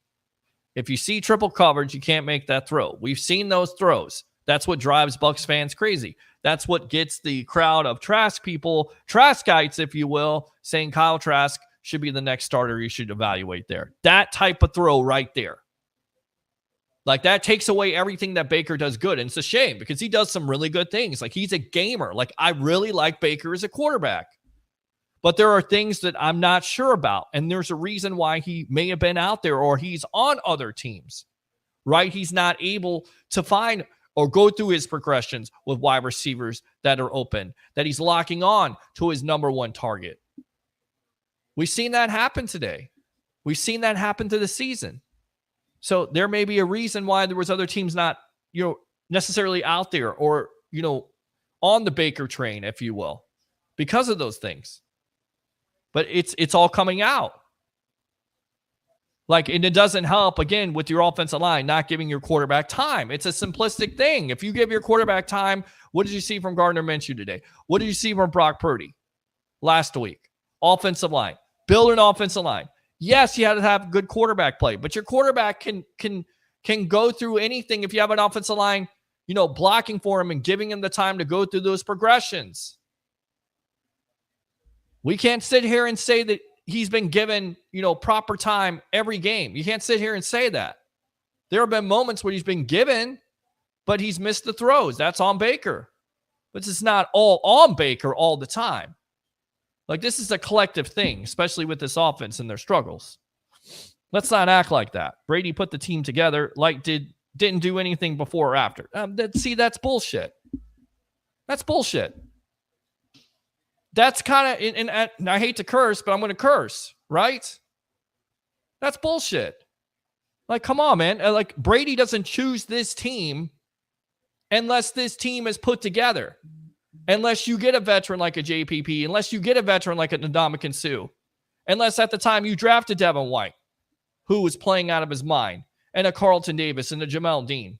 If you see triple coverage, you can't make that throw. We've seen those throws. That's what drives Bucs fans crazy. That's what gets the crowd of Trask people, Traskites, if you will, saying Kyle Trask should be the next starter you should evaluate there. That type of throw right there. Like, that takes away everything that Baker does good. And it's a shame because he does some really good things. Like, he's a gamer. Like, I really like Baker as a quarterback. But there are things that I'm not sure about. And there's a reason why he may have been out there or he's on other teams, right? He's not able to find or go through his progressions with wide receivers that are open, that he's locking on to his number one target. We've seen that happen today. We've seen that happen to the season. So there may be a reason why there was other teams not, necessarily out there or, on the Baker train, if you will, because of those things. But it's all coming out. And it doesn't help, again, with your offensive line, not giving your quarterback time. It's a simplistic thing. If you give your quarterback time, what did you see from Gardner Minshew today? What did you see from Brock Purdy last week? Offensive line. Build an offensive line. Yes, you had to have good quarterback play, but your quarterback can go through anything if you have an offensive line, blocking for him and giving him the time to go through those progressions. We can't sit here and say that he's been given, proper time every game. You can't sit here and say that. There have been moments where he's been given, but he's missed the throws. That's on Baker. But it's not all on Baker all the time. This is a collective thing, especially with this offense and their struggles. Let's not act like that. Brady put the team together like didn't do anything before or after. That's bullshit. That's bullshit. That's kind of, and I hate to curse, but I'm going to curse, right? That's bullshit. Come on, man. Brady doesn't choose this team unless this team is put together. Unless you get a veteran like a JPP, unless you get a veteran like a Ndamukong Suh, unless at the time you drafted Devin White, who was playing out of his mind, and a Carlton Davis, and a Jamel Dean,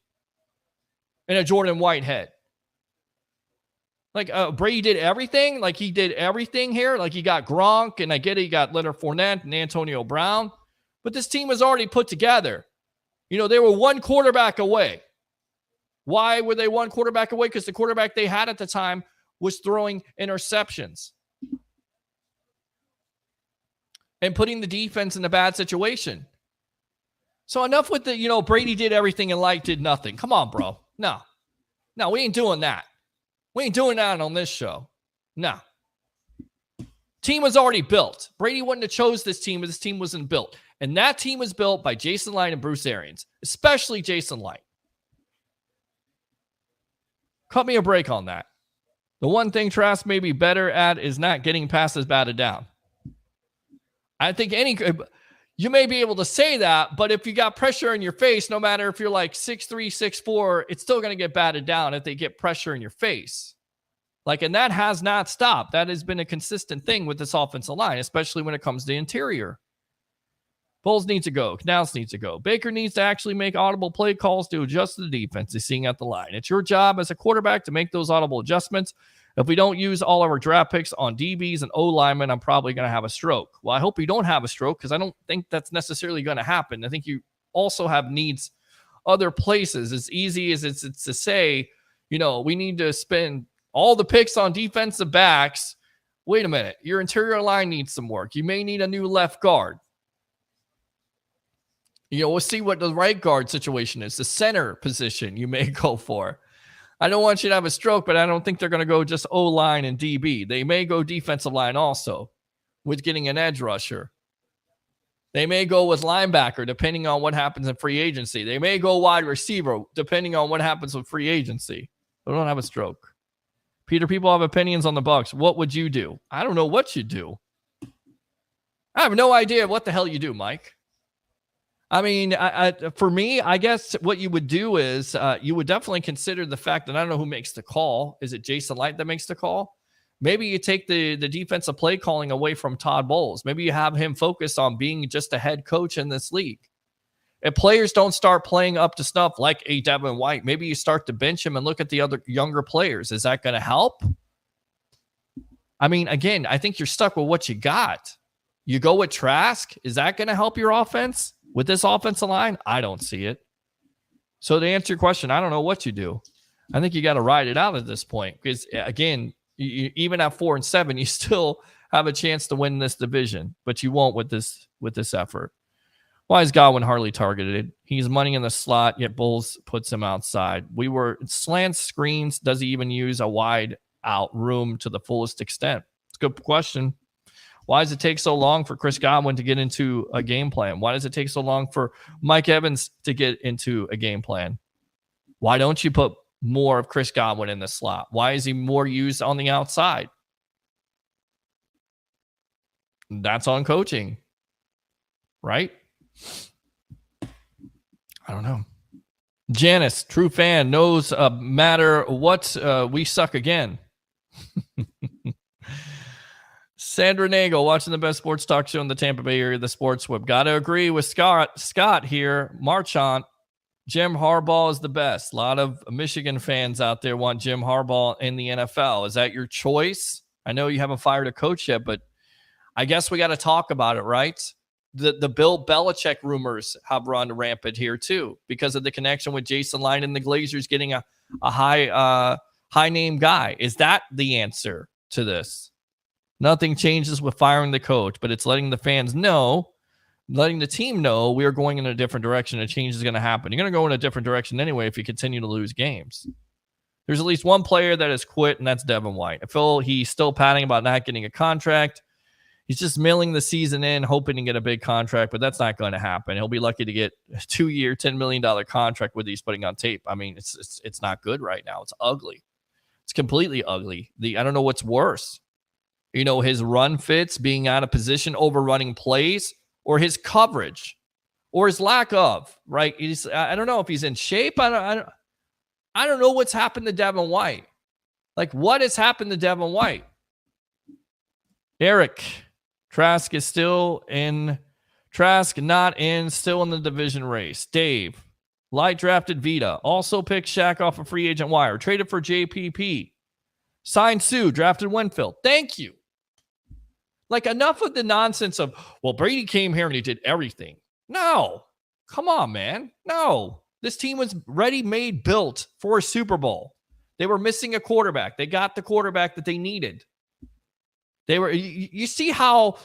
and a Jordan Whitehead. Brady did everything. He did everything here. He got Gronk, and I get it, he got Leonard Fournette and Antonio Brown. But this team was already put together. They were one quarterback away. Why were they one quarterback away? Because the quarterback they had at the time was throwing interceptions and putting the defense in a bad situation. So enough with the, Brady did everything and Light did nothing. Come on, bro. No, we ain't doing that. We ain't doing that on this show. No. Team was already built. Brady wouldn't have chose this team if this team wasn't built. And that team was built by Jason Light and Bruce Arians, especially Jason Light. Cut me a break on that. The one thing Trask may be better at is not getting passes batted down. I think You may be able to say that, but if you got pressure in your face, no matter if you're like 6'3", 6'4", it's still going to get batted down if they get pressure in your face. And that has not stopped. That has been a consistent thing with this offensive line, especially when it comes to interior. Bowles needs to go. Canals needs to go. Baker needs to actually make audible play calls to adjust the defense he's seeing at the line. It's your job as a quarterback to make those audible adjustments. If we don't use all of our draft picks on DBs and O-linemen, I'm probably going to have a stroke. Well, I hope you don't have a stroke because I don't think that's necessarily going to happen. I think you also have needs other places. As easy as it's to say, we need to spend all the picks on defensive backs. Wait a minute. Your interior line needs some work. You may need a new left guard. We'll see what the right guard situation is. The center position you may go for. I don't want you to have a stroke, but I don't think they're going to go just O-line and DB. They may go defensive line also with getting an edge rusher. They may go with linebacker depending on what happens in free agency. They may go wide receiver depending on what happens with free agency. But don't have a stroke. Peter, people have opinions on the Bucs. What would you do? I don't know what you do. I have no idea what the hell you do, Mike. I mean, for me, I guess what you would do is you would definitely consider the fact that I don't know who makes the call. Is it Jason Light that makes the call? Maybe you take the defensive play calling away from Todd Bowles. Maybe you have him focus on being just a head coach in this league. If players don't start playing up to snuff like a Devin White, maybe you start to bench him and look at the other younger players. Is that going to help? I mean, again, I think you're stuck with what you got. You go with Trask. Is that going to help your offense? With this offensive line, I don't see it. So to answer your question, I don't know what you do. I think you got to ride it out at this point because, again, even at 4-7, you still have a chance to win this division, but you won't with this effort. Why is Godwin hardly targeted? He's money in the slot, yet Bowles puts him outside. We were slant screens. Does he even use a wide out room to the fullest extent? It's a good question. Why does it take so long for Chris Godwin to get into a game plan? Why does it take so long for Mike Evans to get into a game plan? Why don't you put more of Chris Godwin in the slot? Why is he more used on the outside? That's on coaching, right? I don't know. Janice, true fan, knows matter what, we suck again. Sandra Nagel, watching the best sports talk show in the Tampa Bay area, the Sports Whip. Got to agree with Scott here. Marchant, Jim Harbaugh is the best. A lot of Michigan fans out there want Jim Harbaugh in the NFL. Is that your choice? I know you haven't fired a coach yet, but I guess we got to talk about it, right? The Bill Belichick rumors have run rampant here too because of the connection with Jason Light and the Glazers getting a high name guy. Is that the answer to this? Nothing changes with firing the coach, but it's letting the fans know, letting the team know we are going in a different direction. A change is going to happen. You're going to go in a different direction anyway if you continue to lose games. There's at least one player that has quit, and that's Devin White. I feel he's still patting about not getting a contract. He's just milling the season in, hoping to get a big contract, but that's not going to happen. He'll be lucky to get a 2-year, $10 million contract with he's putting on tape. I mean, it's not good right now. It's ugly. It's completely ugly. I don't know what's worse. His run fits, being out of position, overrunning plays, or his coverage, or his lack of, right? I don't know if he's in shape. I don't know what's happened to Devin White. What has happened to Devin White? Eric, Trask is still in. Trask not in, still in the division race. Dave, Light drafted Vita. Also picked Shaq off a free agent wire. Traded for JPP. Signed Sue, drafted Winfield. Thank you. Enough of the nonsense of, well, Brady came here and he did everything. No. Come on, man. No. This team was ready-made, built for a Super Bowl. They were missing a quarterback. They got the quarterback that they needed. You see how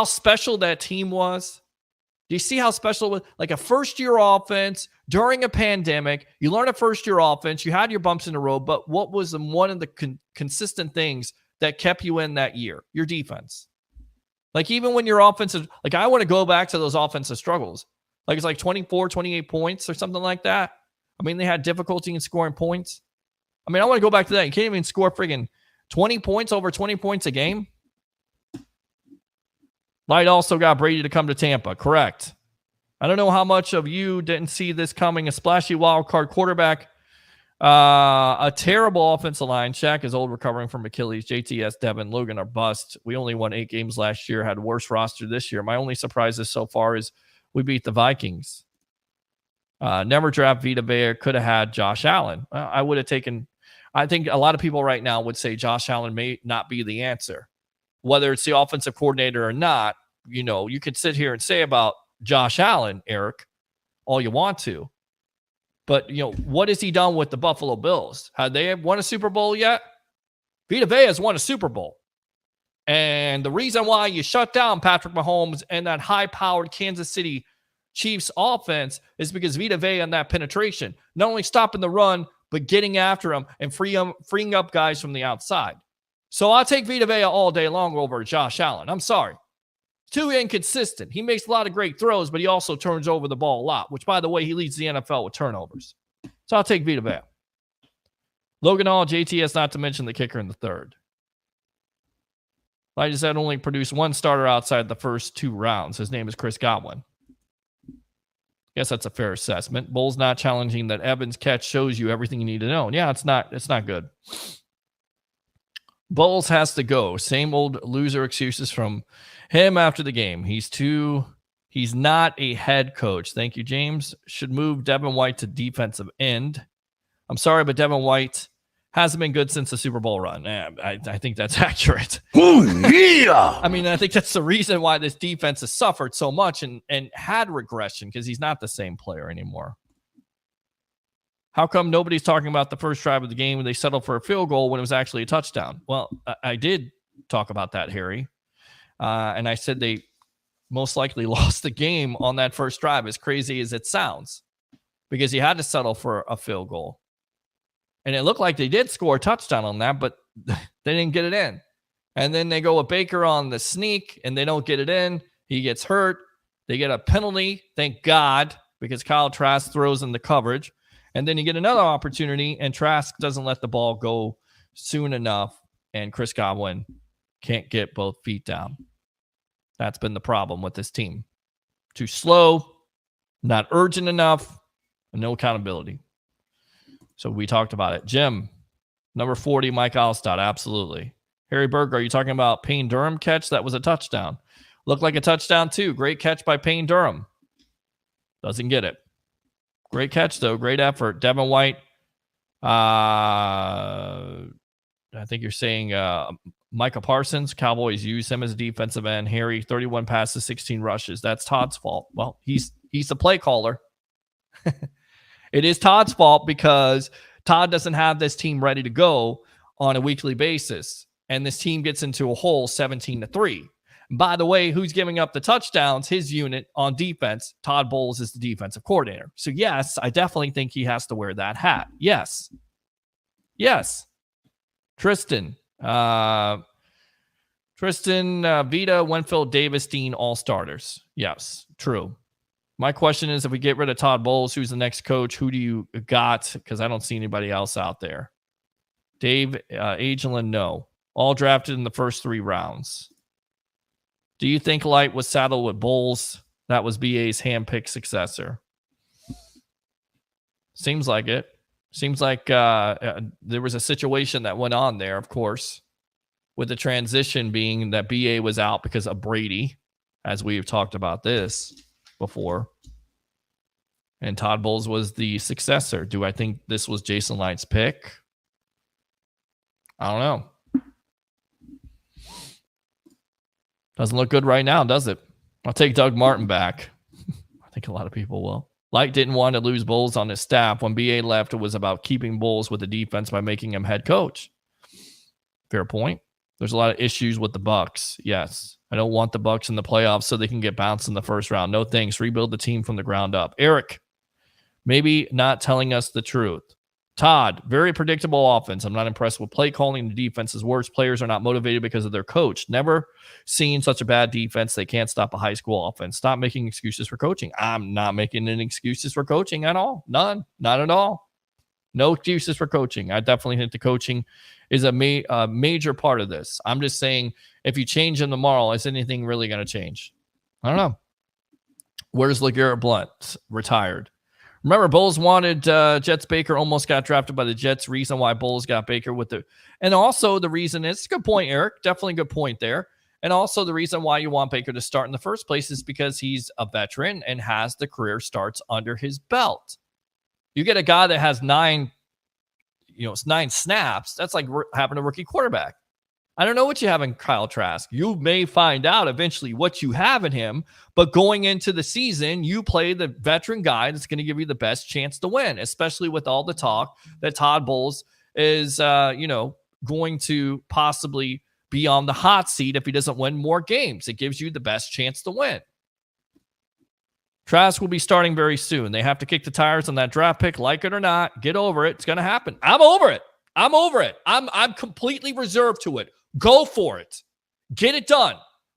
special that team was? Do you see how special it was? Like a first-year offense during a pandemic. You learn a first-year offense. You had your bumps in the road, but what was one of the consistent things that kept you in that year? Your defense. Even when your offensive, I want to go back to those offensive struggles. It's 24, 28 points or something like that. I mean, they had difficulty in scoring points. I mean, I want to go back to that. You can't even score friggin' 20 points over 20 points a game. Light also got Brady to come to Tampa. Correct. I don't know how much of you didn't see this coming. A splashy wild card quarterback. A terrible offensive line. Shaq is old, recovering from Achilles. JTS, Devin, Logan are bust. We only won 8 games last year, had a worse roster this year. My only surprises so far is we beat the Vikings. Never draft Vita Vea. Could have had Josh Allen. I would have taken, I think a lot of people right now would say Josh Allen may not be the answer. Whether it's the offensive coordinator or not, you could sit here and say about Josh Allen, Eric, all you want to. But, what has he done with the Buffalo Bills? Have they won a Super Bowl yet? Vita Vea has won a Super Bowl. And the reason why you shut down Patrick Mahomes and that high-powered Kansas City Chiefs offense is because Vita Vea and that penetration, not only stopping the run, but getting after him and freeing up guys from the outside. So I'll take Vita Vea all day long over Josh Allen. I'm sorry. Too inconsistent. He makes a lot of great throws, but he also turns over the ball a lot, which, by the way, he leads the NFL with turnovers. So I'll take Vita Vea. Logan Hall, JTS, not to mention the kicker in the third. Like I said, only produced one starter outside the first 2 rounds. His name is Chris Godwin. Guess that's a fair assessment. Bull's not challenging that Evans catch shows you everything you need to know. And yeah, it's not good. Bowles has to go. Same old loser excuses from him after the game. He's not a head coach. Thank you, James. Should move Devin White to defensive end. I'm sorry, but Devin White hasn't been good since the Super Bowl run. I think that's accurate. Oh, yeah. I mean, I think that's the reason why this defense has suffered so much and had regression, because he's not the same player anymore. How come nobody's talking about the first drive of the game when they settled for a field goal when it was actually a touchdown? Well, I did talk about that, Harry. And I said they most likely lost the game on that first drive, as crazy as it sounds, because you had to settle for a field goal. And it looked like they did score a touchdown on that, but they didn't get it in. And then they go with Baker on the sneak, and they don't get it in. He gets hurt. They get a penalty, thank God, because Kyle Trask throws in the coverage. And then you get another opportunity, and Trask doesn't let the ball go soon enough, and Chris Godwin can't get both feet down. That's been the problem with this team. Too slow, not urgent enough, and no accountability. So we talked about it. Jim, number 40, Mike Alstott, absolutely. Harry Berger, are you talking about Payne Durham catch? That was a touchdown. Looked like a touchdown too. Great catch by Payne Durham. Doesn't get it. Great catch, though. Great effort. Devin White, I think you're saying Micah Parsons. Cowboys use him as a defensive end. Harry, 31 passes, 16 rushes. That's Todd's fault. Well, he's the play caller. It is Todd's fault because Todd doesn't have this team ready to go on a weekly basis. And this team gets into a hole 17-3. By the way, who's giving up the touchdowns? His unit on defense. Todd Bowles is the defensive coordinator. So yes, I definitely think he has to wear that hat. Yes. Tristan, Vita, Winfield, Davis, Dean, all starters. Yes, true. My question is, if we get rid of Todd Bowles, who's the next coach? Who do you got? Because I don't see anybody else out there. Dave Agelin, no. All drafted in the first 3 rounds. Do you think Light was saddled with Bowles? That was BA's handpicked successor. Seems like it. Seems like there was a situation that went on there, of course, with the transition being that BA was out because of Brady, as we've talked about this before. And Todd Bowles was the successor. Do I think this was Jason Light's pick? I don't know. Doesn't look good right now, does it? I'll take Doug Martin back. I think a lot of people will. Light didn't want to lose Bowles on his staff. When BA left, it was about keeping Bowles with the defense by making him head coach. Fair point. There's a lot of issues with the Bucs. Yes. I don't want the Bucs in the playoffs so they can get bounced in the first round. No thanks. Rebuild the team from the ground up. Eric, maybe not telling us the truth. Todd, very predictable offense. I'm not impressed with play calling. The defense is worse. Players are not motivated because of their coach. Never seen such a bad defense. They can't stop a high school offense. Stop making excuses for coaching. I'm not making any excuses for coaching at all. None. Not at all. No excuses for coaching. I definitely think the coaching is a major part of this. I'm just saying if you change him tomorrow, is anything really going to change? I don't know. Where's LeGarrette Blount? Retired. Remember, Bulls wanted Jets Baker, almost got drafted by the Jets. Reason why Bulls got Baker and also the reason is, good point, Eric. Definitely a good point there. And also the reason why you want Baker to start in the first place is because he's a veteran and has the career starts under his belt. You get a guy that has 9 snaps. That's like having a rookie quarterback. I don't know what you have in Kyle Trask. You may find out eventually what you have in him, but going into the season, you play the veteran guy that's going to give you the best chance to win, especially with all the talk that Todd Bowles is, going to possibly be on the hot seat if he doesn't win more games. It gives you the best chance to win. Trask will be starting very soon. They have to kick the tires on that draft pick, like it or not. Get over it. It's going to happen. I'm over it. I'm completely reserved to it. Go for it. Get it done.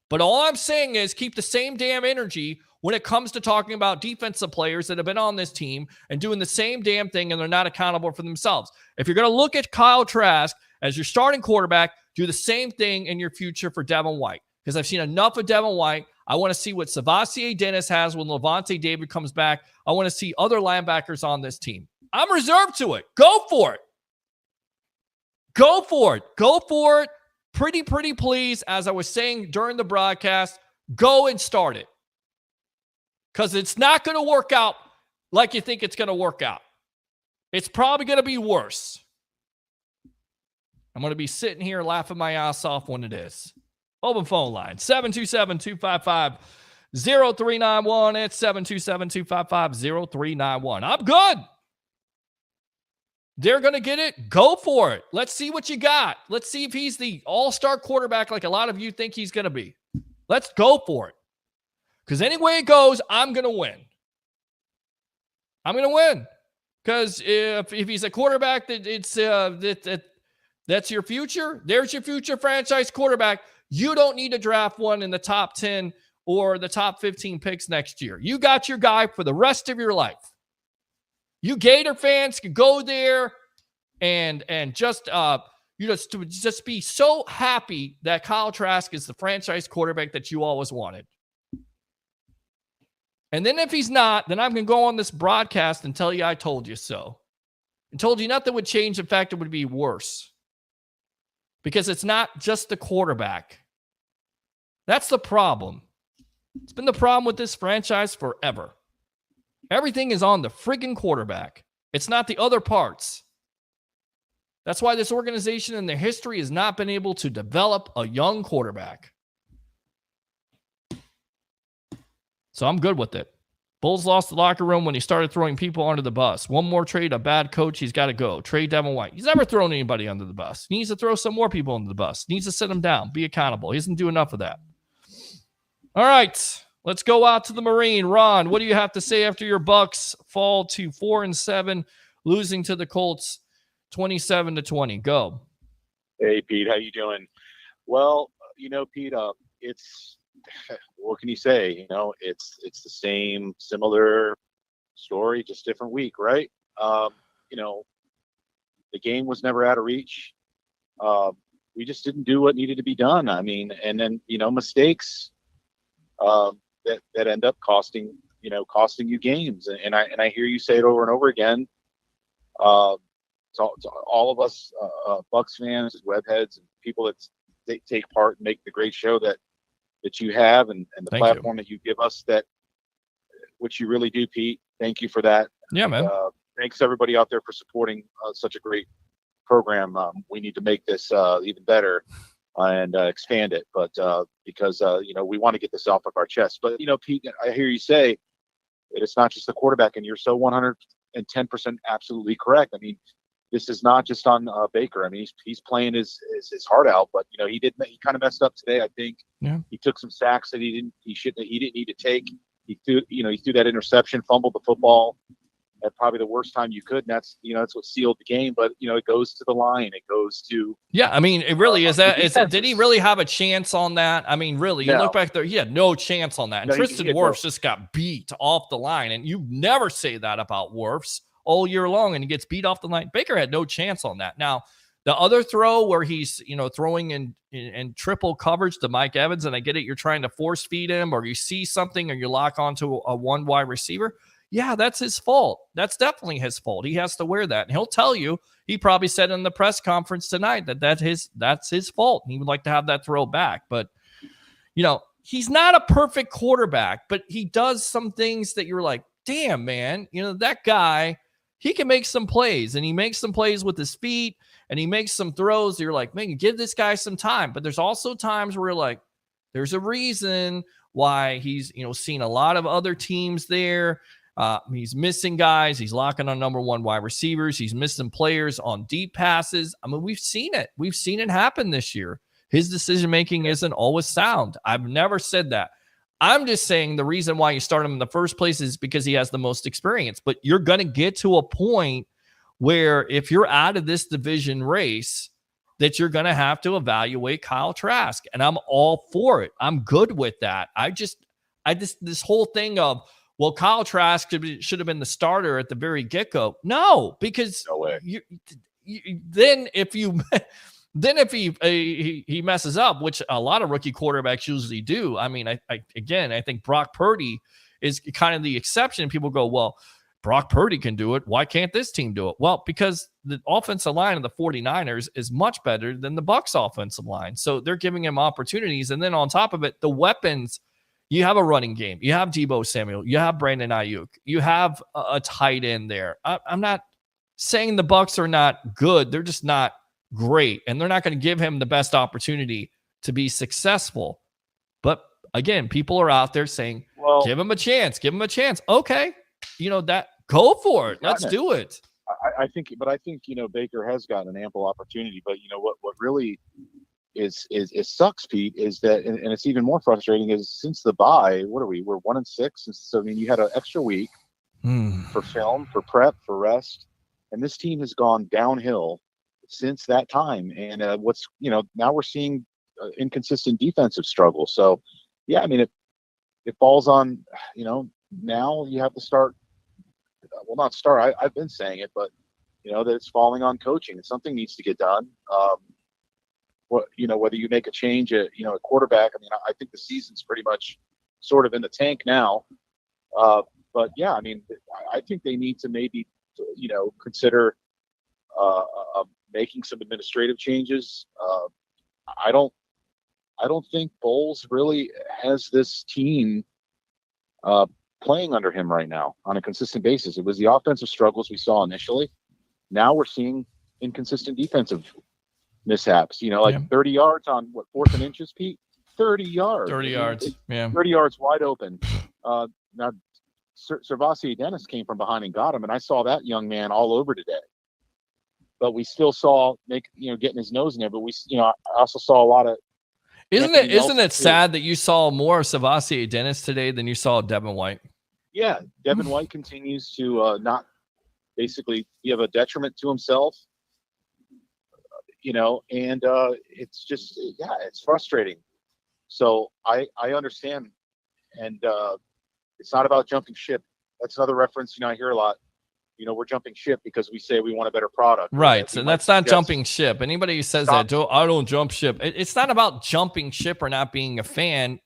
But all I'm saying is keep the same damn energy when it comes to talking about defensive players that have been on this team and doing the same damn thing, and they're not accountable for themselves. If you're going to look at Kyle Trask as your starting quarterback, do the same thing in your future for Devin White, because I've seen enough of Devin White. I want to see what Savasier Dennis has when Levante David comes back. I want to see other linebackers on this team. I'm reserved to it. Go for it. Go for it. Go for it. Pretty please, as I was saying during the broadcast, go and start it. Because it's not going to work out like you think it's going to work out. It's probably going to be worse. I'm going to be sitting here laughing my ass off when it is. Open phone line, 727-255-0391. It's 727-255-0391. I'm good. They're going to get it. Go for it. Let's see what you got. Let's see if he's the all-star quarterback like a lot of you think he's going to be. Let's go for it. Because any way it goes, I'm going to win. I'm going to win. Because if he's a quarterback that's your future, there's your future franchise quarterback. You don't need to draft one in the top 10 or the top 15 picks next year. You got your guy for the rest of your life. You Gator fans can go there and just be so happy that Kyle Trask is the franchise quarterback that you always wanted. And then if he's not, then I'm going to go on this broadcast and tell you I told you so. And told you nothing would change. In fact, it would be worse. Because it's not just the quarterback. That's the problem. It's been the problem with this franchise forever. Everything is on the friggin' quarterback. It's not the other parts. That's why this organization in their history has not been able to develop a young quarterback. So I'm good with it. Bulls lost the locker room when he started throwing people under the bus. One more trade, a bad coach, he's got to go. Trade Devin White. He's never thrown anybody under the bus. He needs to throw some more people under the bus. He needs to sit them down, be accountable. He doesn't do enough of that. All right. Let's go out to the Marine. Ron, what do you have to say after your Bucs fall to 4-7, losing to the Colts 27-20? Go. Hey, Pete, how you doing? Well, Pete, it's what can you say? It's the same, similar story, just different week, right? The game was never out of reach. We just didn't do what needed to be done. I mean, and then mistakes. That end up costing you games. And I hear you say it over and over again. To all of us Bucs fans, webheads, and people that take part and make the great show that you have and the platform that you give us, that which you really do, Pete. Thank you for that. Yeah, man. Thanks everybody out there for supporting such a great program. We need to make this even better. And expand it, but because we want to get this off of our chest. But Pete, I hear you say that it's not just the quarterback, and you're so 110% absolutely correct. I mean, this is not just on Baker. I mean, he's playing his heart out, but he kind of messed up today. I think he took some sacks that he didn't need to take. He threw that interception, fumbled the football at probably the worst time you could, and that's what sealed the game. But it goes to the line, it goes to I mean, it really is that. Did he really have a chance on that? I mean, really, you look back there, he had no chance on that. And Tristan Wirfs just got beat off the line, and you never say that about Wirfs all year long, and he gets beat off the line. Baker had no chance on that. Now, The other throw where he's, throwing in triple coverage to Mike Evans, and I get it, you're trying to force feed him, or you see something, or you lock onto a one wide receiver. Yeah, that's his fault. That's definitely his fault. He has to wear that. And he'll tell you, he probably said in the press conference tonight that's his fault. He would like to have that throw back. But, he's not a perfect quarterback, but he does some things that you're like, damn, man, that guy, he can make some plays, and he makes some plays with his feet, and he makes some throws. You're like, man, give this guy some time. But there's also times where you're like, there's a reason why he's, seen a lot of other teams there. He's missing guys. He's locking on number one wide receivers. He's missing players on deep passes. I mean, we've seen it. We've seen it happen this year. His decision-making isn't always sound. I've never said that. I'm just saying the reason why you start him in the first place is because he has the most experience. But you're going to get to a point where if you're out of this division race, that you're going to have to evaluate Kyle Trask. And I'm all for it. I'm good with that. This whole thing of, well, Kyle Trask should have been the starter at the very get-go. No, because no way. Then if he messes up, which a lot of rookie quarterbacks usually do. I mean, I think Brock Purdy is kind of the exception. People go, well, Brock Purdy can do it. Why can't this team do it? Well, because the offensive line of the 49ers is much better than the Bucs offensive line. So they're giving him opportunities. And then on top of it, the weapons, you have a running game. You have Deebo Samuel. You have Brandon Ayuk. You have a tight end there. I'm not saying the Bucs are not good. They're just not great. And they're not going to give him the best opportunity to be successful. But again, people are out there saying, well, give him a chance. Give him a chance. Okay. Go for it. Let's do it. I think Baker has gotten an ample opportunity, but what really is sucks, Pete, is that, and it's even more frustrating, is since the bye, we're 1-6. So, you had an extra week for film, for prep, for rest, and this team has gone downhill since that time. And now we're seeing inconsistent defensive struggle. So, yeah, I mean, it falls on, now you have to start. Well, not start. I've been saying it, but that it's falling on coaching, and something needs to get done. Whether you make a change at quarterback. I mean, I think the season's pretty much sort of in the tank now. But yeah, I mean, I think they need to maybe consider making some administrative changes. I don't think Bowles really has this team playing under him right now on a consistent basis. It was the offensive struggles we saw initially. Now we're seeing inconsistent defensive mishaps, 30 yards on 4th and inches, Pete, 30 yards, 30 yards. Yeah. 30 yards wide open. Now Servasi Dennis came from behind and got him. And I saw that young man all over today, but we still saw getting his nose in there. But I also saw a lot of, Isn't it sad that you saw more of Servasi Dennis today than you saw Devin White? Yeah, Devin White continues to not basically have a detriment to himself, and it's just, it's frustrating. So I understand, and it's not about jumping ship. That's another reference, I hear a lot. We're jumping ship because we say we want a better product. Right. And that's not jumping ship. Anybody who says I don't jump ship. It's not about jumping ship or not being a fan.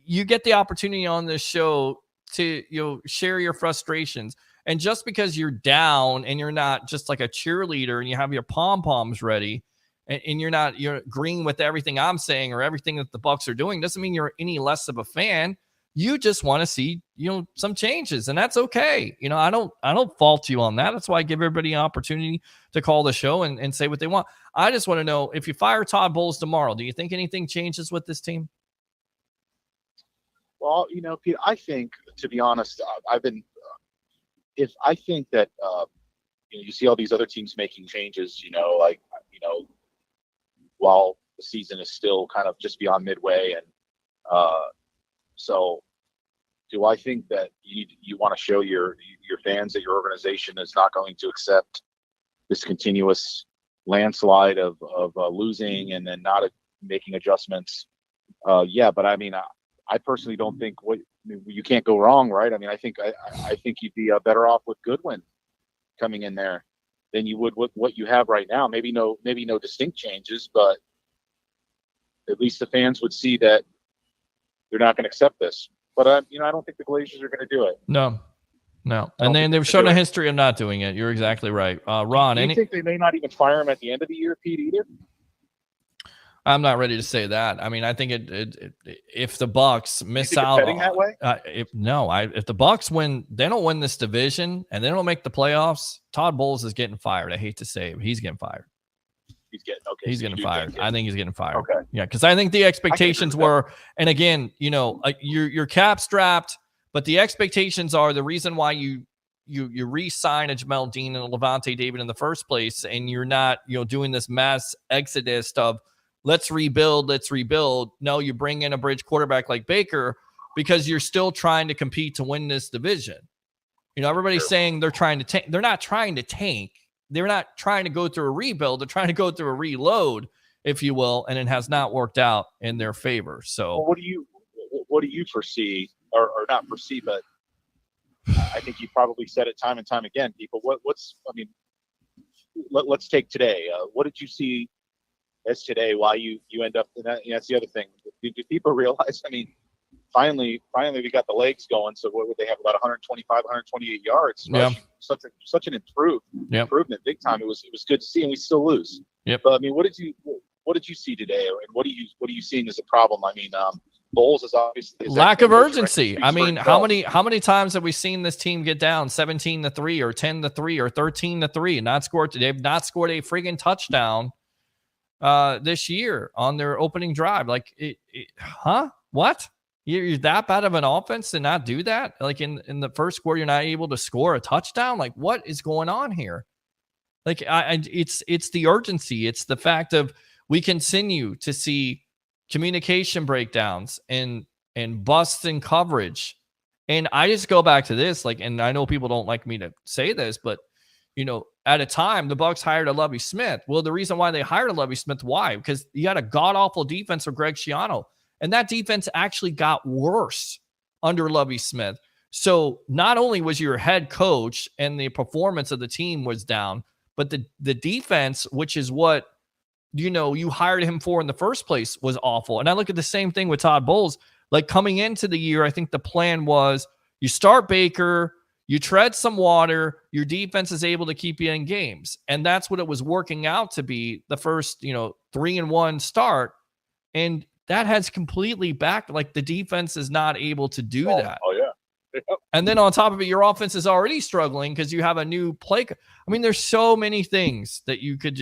You get the opportunity on this show to share your frustrations. And just because you're down and you're not just like a cheerleader and you have your pom-poms ready and you're agreeing with everything I'm saying or everything that the Bucs are doing, doesn't mean you're any less of a fan. You just want to see, some changes, and that's okay. I don't fault you on that. That's why I give everybody an opportunity to call the show and say what they want. I just want to know, if you fire Todd Bowles tomorrow, do you think anything changes with this team? Well, Pete, I think, to be honest, I think that, you see all these other teams making changes, while the season is still kind of just beyond midway. And, so do I think that you want to show your fans that your organization is not going to accept this continuous landslide of losing and then not making adjustments? Yeah, but I mean, I personally don't think you can't go wrong, right? I mean, I think you'd be better off with Goodwin coming in there than you would with what you have right now. Maybe no distinct changes, but at least the fans would see that they're not going to accept this. But I don't think the Glazers are going to do it. No. And then they've shown a history of not doing it. You're exactly right. Ron, do you think they may not even fire him at the end of the year, Pete, either? I'm not ready to say that. I mean, I think if the Bucs miss out, heading that way? If the Bucs they don't win this division and they don't make the playoffs, Todd Bowles is getting fired. I hate to say it, but he's getting fired. He's getting fired. I think he's getting fired. Okay. Yeah, because I think the expectations were, and again, you're cap strapped, but the expectations are the reason why you re-sign a Jamel Dean and a Levante David in the first place, and you're not doing this mass exodus of let's rebuild. No, you bring in a bridge quarterback like Baker because you're still trying to compete to win this division. Everybody's saying they're trying to tank. They're not trying to tank. They're not trying to go through a rebuild. They're trying to go through a reload, if you will, and it has not worked out in their favor. So, what do you foresee, or not foresee, but I think you probably said it time and time again, people. Let's take today. What did you see as today? Why you end up? And that's the other thing. Do people realize? I mean, finally, we got the legs going. So what would they have? About 125, 128 yards. Yeah. Such an improvement, big time. It was good to see, and we still lose. Yep. But I mean, what did you see today, and what are you seeing as a problem? I mean, Bowles is obviously lack of urgency. I mean, how many times have we seen this team get down 17-3 or 10-3 or 13-3 and not scored? They've not scored a friggin' touchdown this year on their opening drive. Like, what? You're that bad of an offense to not do that? Like in the first quarter, you're not able to score a touchdown? Like, what is going on here? Like, it's the urgency. It's the fact of we continue to see communication breakdowns and busts in coverage. And I just go back to this, and I know people don't like me to say this, but at a time the Bucs hired a Lovie Smith. Well, the reason why they hired a Lovie Smith, why? Because you had a god-awful defense for Greg Schiano. And that defense actually got worse under Lovie Smith. So not only was your head coach and the performance of the team was down, but the defense, which is what you hired him for in the first place, was awful. And I look at the same thing with Todd Bowles. Like, coming into the year, I think the plan was you start Baker, you tread some water, your defense is able to keep you in games. And that's what it was working out to be the first 3-1 start. And that has completely backed. Like, the defense is not able to do that. Oh, yeah. And then on top of it, your offense is already struggling because you have a new play. I mean, there's so many things that you could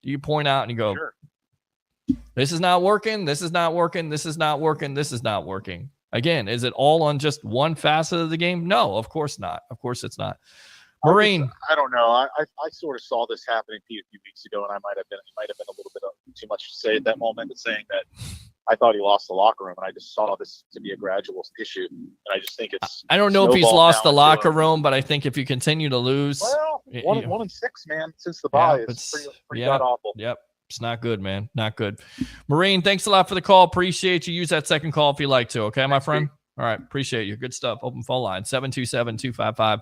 you point out and you go, sure, this is not working. This is not working. This is not working. This is not working. Again, is it all on just one facet of the game? No, of course not. Of course it's not. Marine. I don't know. I sort of saw this happening a few weeks ago, and it might have been a little bit too much to say at that moment, but saying that I thought he lost the locker room, and I just saw this to be a gradual issue. And I just think I don't know if he's lost the locker room, but I think if you continue to lose, 1-6, man, since the bye is pretty god awful. Yep. It's not good, man. Not good. Marine, thanks a lot for the call. Appreciate you. Use that second call if you like to. Okay, my friend? All right. Appreciate you. Good stuff. Open phone line, 727-255-0391.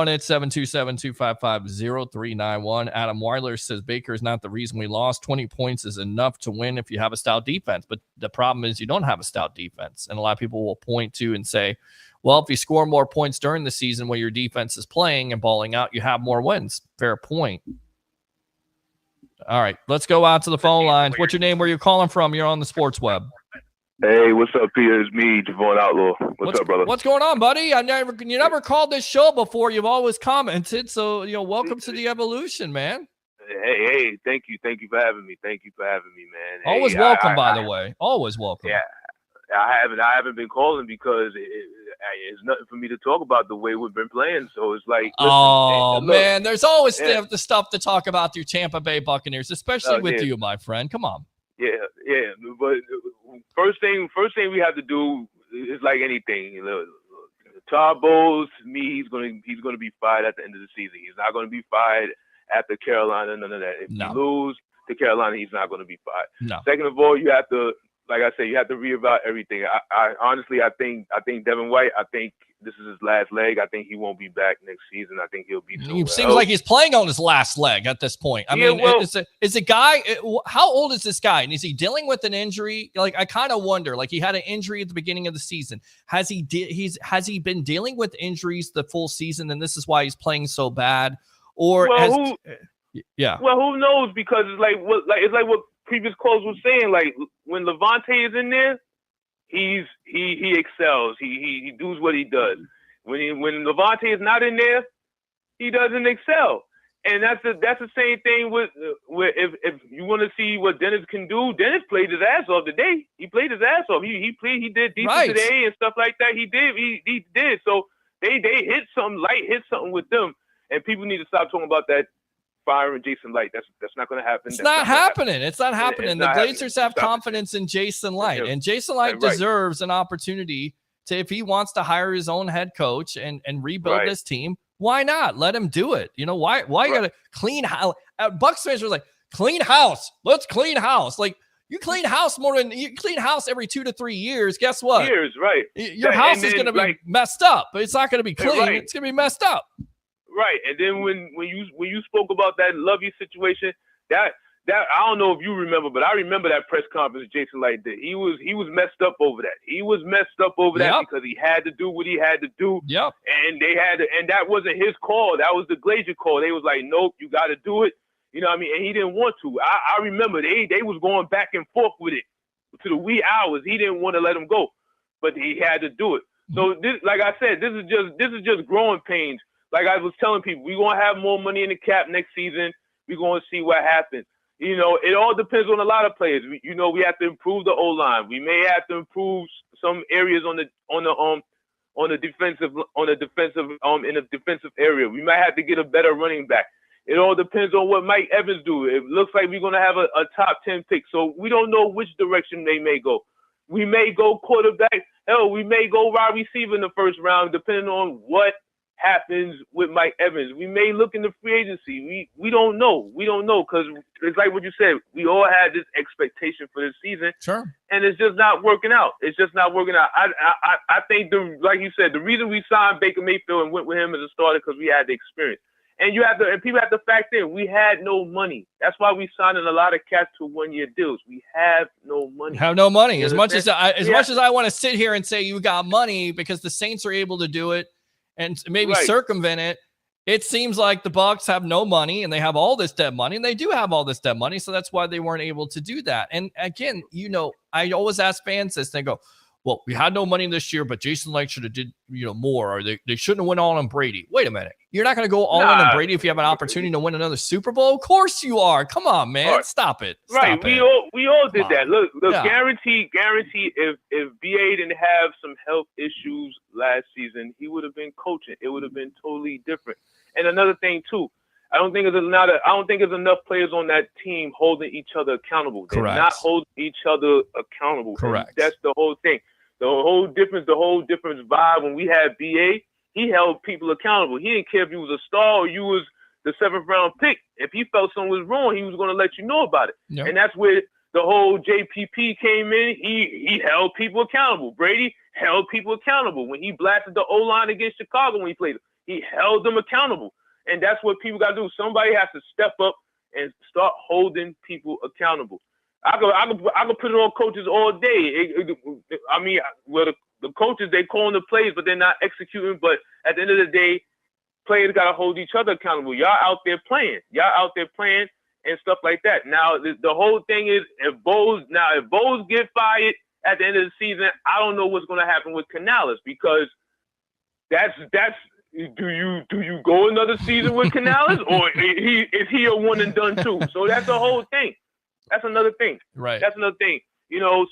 It's 727-255-0391. Adam Weiler says Baker is not the reason we lost. 20 points is enough to win if you have a stout defense. But the problem is you don't have a stout defense. And a lot of people will point to and say, well, if you score more points during the season where your defense is playing and balling out, you have more wins. Fair point. All right, let's go out to the phone lines. What's your name? Where you calling from? You're on the Sports Web. Hey, what's up, Peter? It's me, Javon Outlaw. What's up, brother? What's going on, buddy? You never called this show before. You've always commented, so welcome to the evolution, man. Hey, thank you for having me. Man. Always welcome, by the way. Always welcome. Yeah, I haven't been calling because it's nothing for me to talk about the way we've been playing. So it's like, listen, man, there's always the stuff to talk about through Tampa Bay Buccaneers, especially with you, my friend. Come on. Yeah. But first thing we have to do is like anything. Todd Bowles, to me, he's gonna be fired at the end of the season. He's not gonna be fired after Carolina. None of that. If you lose to Carolina, he's not gonna be fired. No. Second of all, you have to like I said, you have to reevaluate everything. I honestly, I think Devin White, I think this is his last leg. I think he won't be back next season. I think he'll be somewhere It seems else. like he's playing on his last leg at this point. I mean, is a guy, how old is this guy? And is he dealing with an injury? Like, I kind of wonder, like, he had an injury at the beginning of the season. Has he been dealing with injuries the full season, and this is why he's playing so bad? Or Well, who knows? Because it's like what previous calls were saying. Like, when Levante is in there, he excels. He does what he does. When Levante is not in there, he doesn't excel. And that's the same thing with if you want to see what Dennis can do. Dennis played his ass off today. He played his ass off. He did decent today and stuff like that. He did. So they hit something with them. And people need to stop talking about that firing Jason Light. That's not going to happen. It's not happening. It's not happening. The Blazers have confidence in Jason Light, and Jason Light deserves an opportunity to, if he wants to hire his own head coach and rebuild this team, why not? Let him do it. You know, why you got to clean house? Bucs fans were like, clean house. Let's clean house. Like, you clean house every 2 to 3 years. Guess what? Your house is going to be messed up, but it's not going to be clean. It's going to be messed up. Right. And then when you spoke about that Lovey situation, that I don't know if you remember, but I remember that press conference Jason Light did. He was messed up over that. He was messed up over that because he had to do what he had to do. Yep. And that wasn't his call. That was the Glazier call. They was like, nope, you got to do it. You know what I mean? And he didn't want to. I remember they was going back and forth with it to the wee hours. He didn't want to let him go, but he had to do it. So this, like I said, this is just growing pains. Like I was telling people, we're going to have more money in the cap next season. We're going to see what happens. You know, it all depends on a lot of players. We have to improve the O-line. We may have to improve some areas in the defensive area. We might have to get a better running back. It all depends on what Mike Evans do. It looks like we're going to have a top 10 pick. So we don't know which direction they may go. We may go quarterback. Hell, we may go wide receiver in the first round, depending on what happens with Mike Evans. We may look into free agency. We don't know. We don't know, because it's like what you said. We all had this expectation for this season, and it's just not working out. It's just not working out. I think like you said, the reason we signed Baker Mayfield and went with him as a starter because we had the experience. And people have to factor in, we had no money. That's why we signed a lot of cats to 1-year deals. We have no money. As much as I want to sit here and say you got money because the Saints are able to do it and maybe circumvent it, it seems like the Bucs have no money and they have all this dead money, and they do have all this dead money. So that's why they weren't able to do that. And again, I always ask fans this, they go, well, we had no money this year, but Jason Light should have did, more, or they shouldn't have went all on Brady. Wait a minute. You're not going to go all in on Brady if you have an opportunity to win another Super Bowl? Of course you are. Come on, man. Stop it. Stop we all did that. Look, guarantee if BA didn't have some health issues last season, he would have been coaching. It would have been totally different. And another thing too, I don't think there's enough players on that team holding each other accountable. They're not holding each other accountable. Correct. And that's the whole thing. The whole difference vibe when we had BA, he held people accountable. He didn't care if you was a star or you was the 7th round pick. If he felt something was wrong, he was going to let you know about it. Yep. And that's where the whole JPP came in. He held people accountable. Brady held people accountable. When he blasted the O-line against Chicago when he played, he held them accountable. And that's what people got to do. Somebody has to step up and start holding people accountable. I could put it on coaches all day. The coaches, they calling the plays, but they're not executing. But at the end of the day, players got to hold each other accountable. Y'all out there playing and stuff like that. Now, the whole thing is, if Bowles get fired at the end of the season, I don't know what's going to happen with Canales, because that's do you go another season with Canales, or is he a one and done too? So that's the whole thing. That's another thing. Right. That's another thing.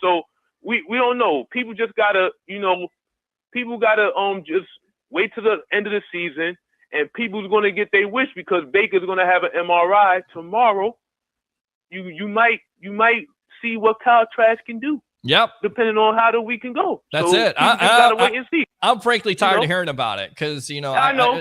So we don't know. People just gotta, just wait to the end of the season, and people's gonna get their wish, because Baker's gonna have an MRI tomorrow. You might see what Kyle Trask can do. Yep. Depending on how the week can go. That's it. I gotta wait and see. I'm frankly tired of hearing about it, because I know,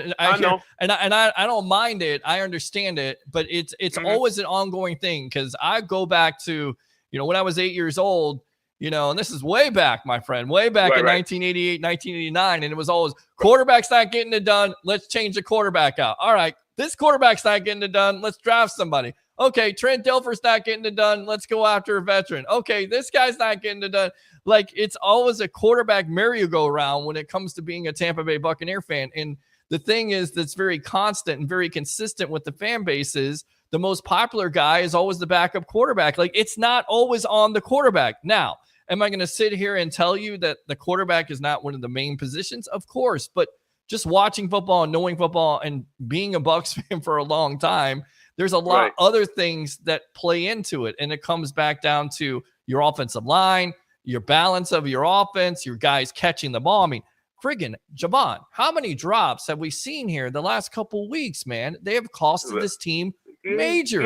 and I don't mind it. I understand it, but it's always an ongoing thing, because I go back to when I was 8 years old, and this is way back, my friend, way back in 1988, 1989. And it was always quarterback's not getting it done. Let's change the quarterback out. All right, this quarterback's not getting it done. Let's draft somebody. Okay, Trent Dilfer's not getting it done. Let's go after a veteran. Okay, this guy's not getting it done. Like, it's always a quarterback merry-go-round when it comes to being a Tampa Bay Buccaneer fan. And the thing is that's very constant and very consistent with the fan base is the most popular guy is always the backup quarterback. Like, it's not always on the quarterback. Now, am I going to sit here and tell you that the quarterback is not one of the main positions? Of course, but just watching football and knowing football and being a Bucs fan for a long time, there's a lot other things that play into it. And it comes back down to your offensive line, your balance of your offense, your guys catching the ball. I mean, friggin' Javon, how many drops have we seen here the last couple of weeks, man? They have costed this team major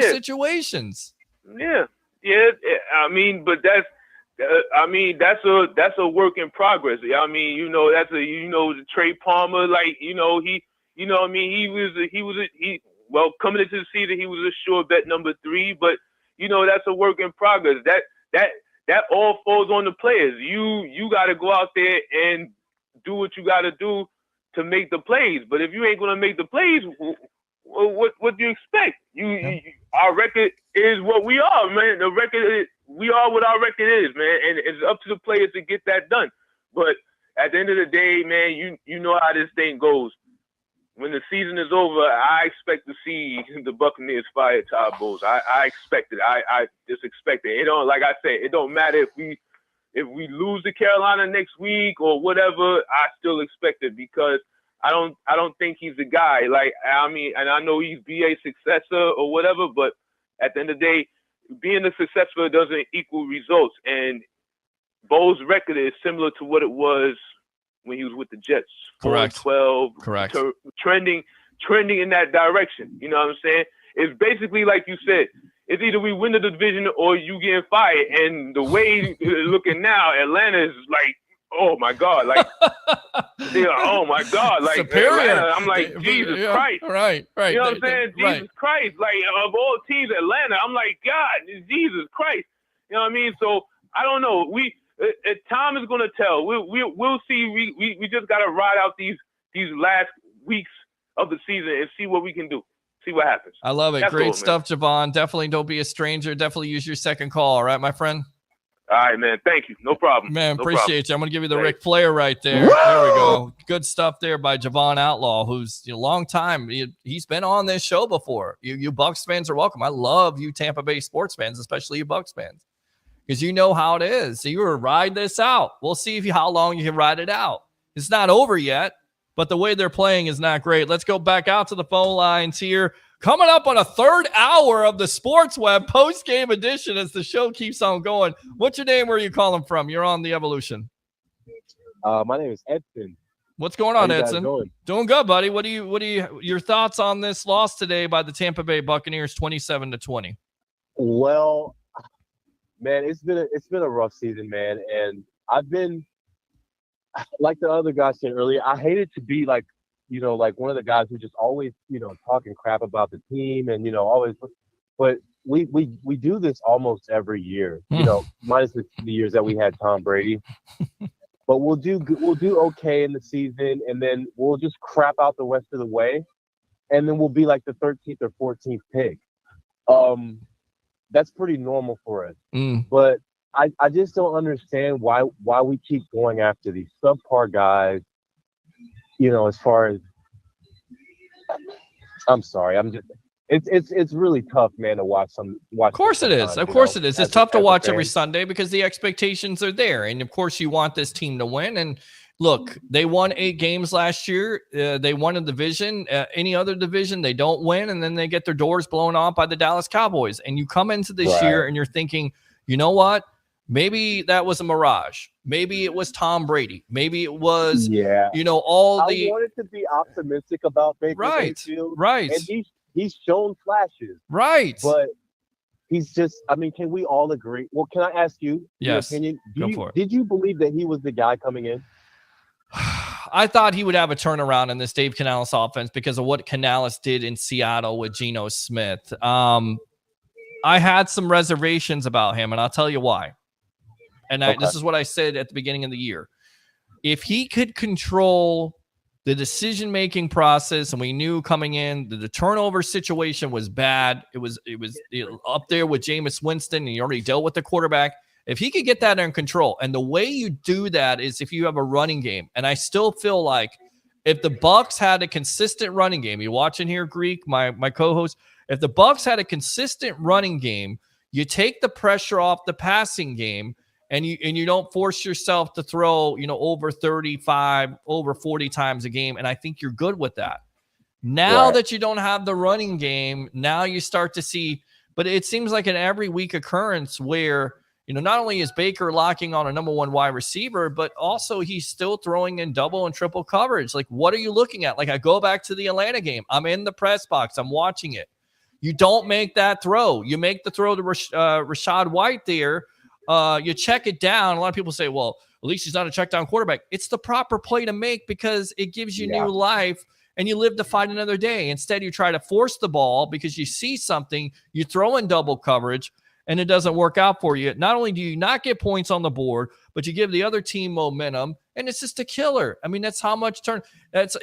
situations. Yeah. I mean, but that's a work in progress. I mean, the Trey Palmer, like, he was coming into the season, he was a sure bet number 3, but that's a work in progress. That all falls on the players. You got to go out there and do what you got to do to make the plays. But if you ain't going to make the plays, what do you expect? Our record is what we are, man. The record is, we are what our record is, man. And it's up to the players to get that done. But at the end of the day, man, you know how this thing goes. When the season is over, I expect to see the Buccaneers fire Todd Bowles. I expect it. I just expect it. It don't, like I said, it don't matter if we lose to Carolina next week or whatever. I still expect it because I don't think he's the guy. Like, I mean, and I know he's BA's successor or whatever, but at the end of the day, being a successor doesn't equal results. And Bowles' record is similar to what it was when he was with the Jets. Correct. 12. Correct. Trending in that direction. You know what I'm saying? It's basically like you said. It's either we win the division or you getting fired. And the way it's looking now, Atlanta is like, oh my God, like, oh my God, like superior. Atlanta, I'm like, Jesus Christ. Right. You know what I'm saying? Jesus Christ. Like, of all teams, Atlanta, I'm like, God, Jesus Christ. You know what I mean? So I don't know. Time is going to tell. We'll see. We just got to ride out these last weeks of the season and see what we can do. See what happens. I love it. That's Great cool, stuff, Javon. Definitely don't be a stranger. Definitely use your second call. All right, my friend? All right, man. Thank you. No problem. Man, no appreciate problem. you. I'm going to give you the Ric Flair right there. There we go. Good stuff there by Javon Outlaw, who's a long time. He's been on this show before. You Bucs fans are welcome. I love you Tampa Bay sports fans, especially you Bucs fans, because you know how it is. So you will ride this out. We'll see how long you can ride it out. It's not over yet, but the way they're playing is not great. Let's go back out to the phone lines here. Coming up on a third hour of the Sports Web post-game edition as the show keeps on going. What's your name? Where are you calling from? You're on the Evolution. My name is Edson. What's going on, How you Edson? guys doing? Doing good, buddy. What do you your thoughts on this loss today by the Tampa Bay Buccaneers 27-20? Well, man, it's been a rough season, man. And I've been, like the other guy said earlier, I hated to be like one of the guys who just always, talking crap about the team and, always, but we do this almost every year, minus the years that we had Tom Brady, but we'll do okay in the season. And then we'll just crap out the rest of the way. And then we'll be like the 13th or 14th pick. That's pretty normal for us. But I just don't understand why we keep going after these subpar guys. As far as, I'm sorry, it's really tough, man, to watch. Of course it is. Of course it is. It's tough to watch every Sunday because the expectations are there. And of course you want this team to win. And look, they won 8 games last year. They won a division. Any other division, they don't win. And then they get their doors blown off by the Dallas Cowboys. And you come into this year and you're thinking, you know what? Maybe that was a mirage. Maybe it was Tom Brady. Maybe it was, I wanted to be optimistic about Baker Mayfield. Right. And he's shown flashes. Right. But he's just, can we all agree? Well, can I ask you your opinion? Go for it. Did you believe that he was the guy coming in? I thought he would have a turnaround in this Dave Canales offense because of what Canales did in Seattle with Geno Smith. I had some reservations about him, and I'll tell you why. And this is what I said at the beginning of the year. If he could control the decision-making process, and we knew coming in the turnover situation was bad. It was up there with Jameis Winston, and he already dealt with the quarterback. If he could get that in control, and the way you do that is if you have a running game. And I still feel like if the Bucs had a consistent running game, you watching here, Greek, my co-host, if the Bucs had a consistent running game, you take the pressure off the passing game, and you don't force yourself to throw, over 35, over 40 times a game. And I think you're good with that. Now that you don't have the running game, now you start to see, but it seems like an every week occurrence where, not only is Baker locking on a number one wide receiver, but also he's still throwing in double and triple coverage. Like, what are you looking at? Like, I go back to the Atlanta game. I'm in the press box. I'm watching it. You don't make that throw. You make the throw to Rachaad White there. You check it down. A lot of people say, well, at least he's not a check down quarterback. It's the proper play to make because it gives you new life and you live to fight another day. Instead, you try to force the ball because you see something, you throw in double coverage, and it doesn't work out for you. Not only do you not get points on the board, but you give the other team momentum, and it's just a killer. I mean, that's how much that's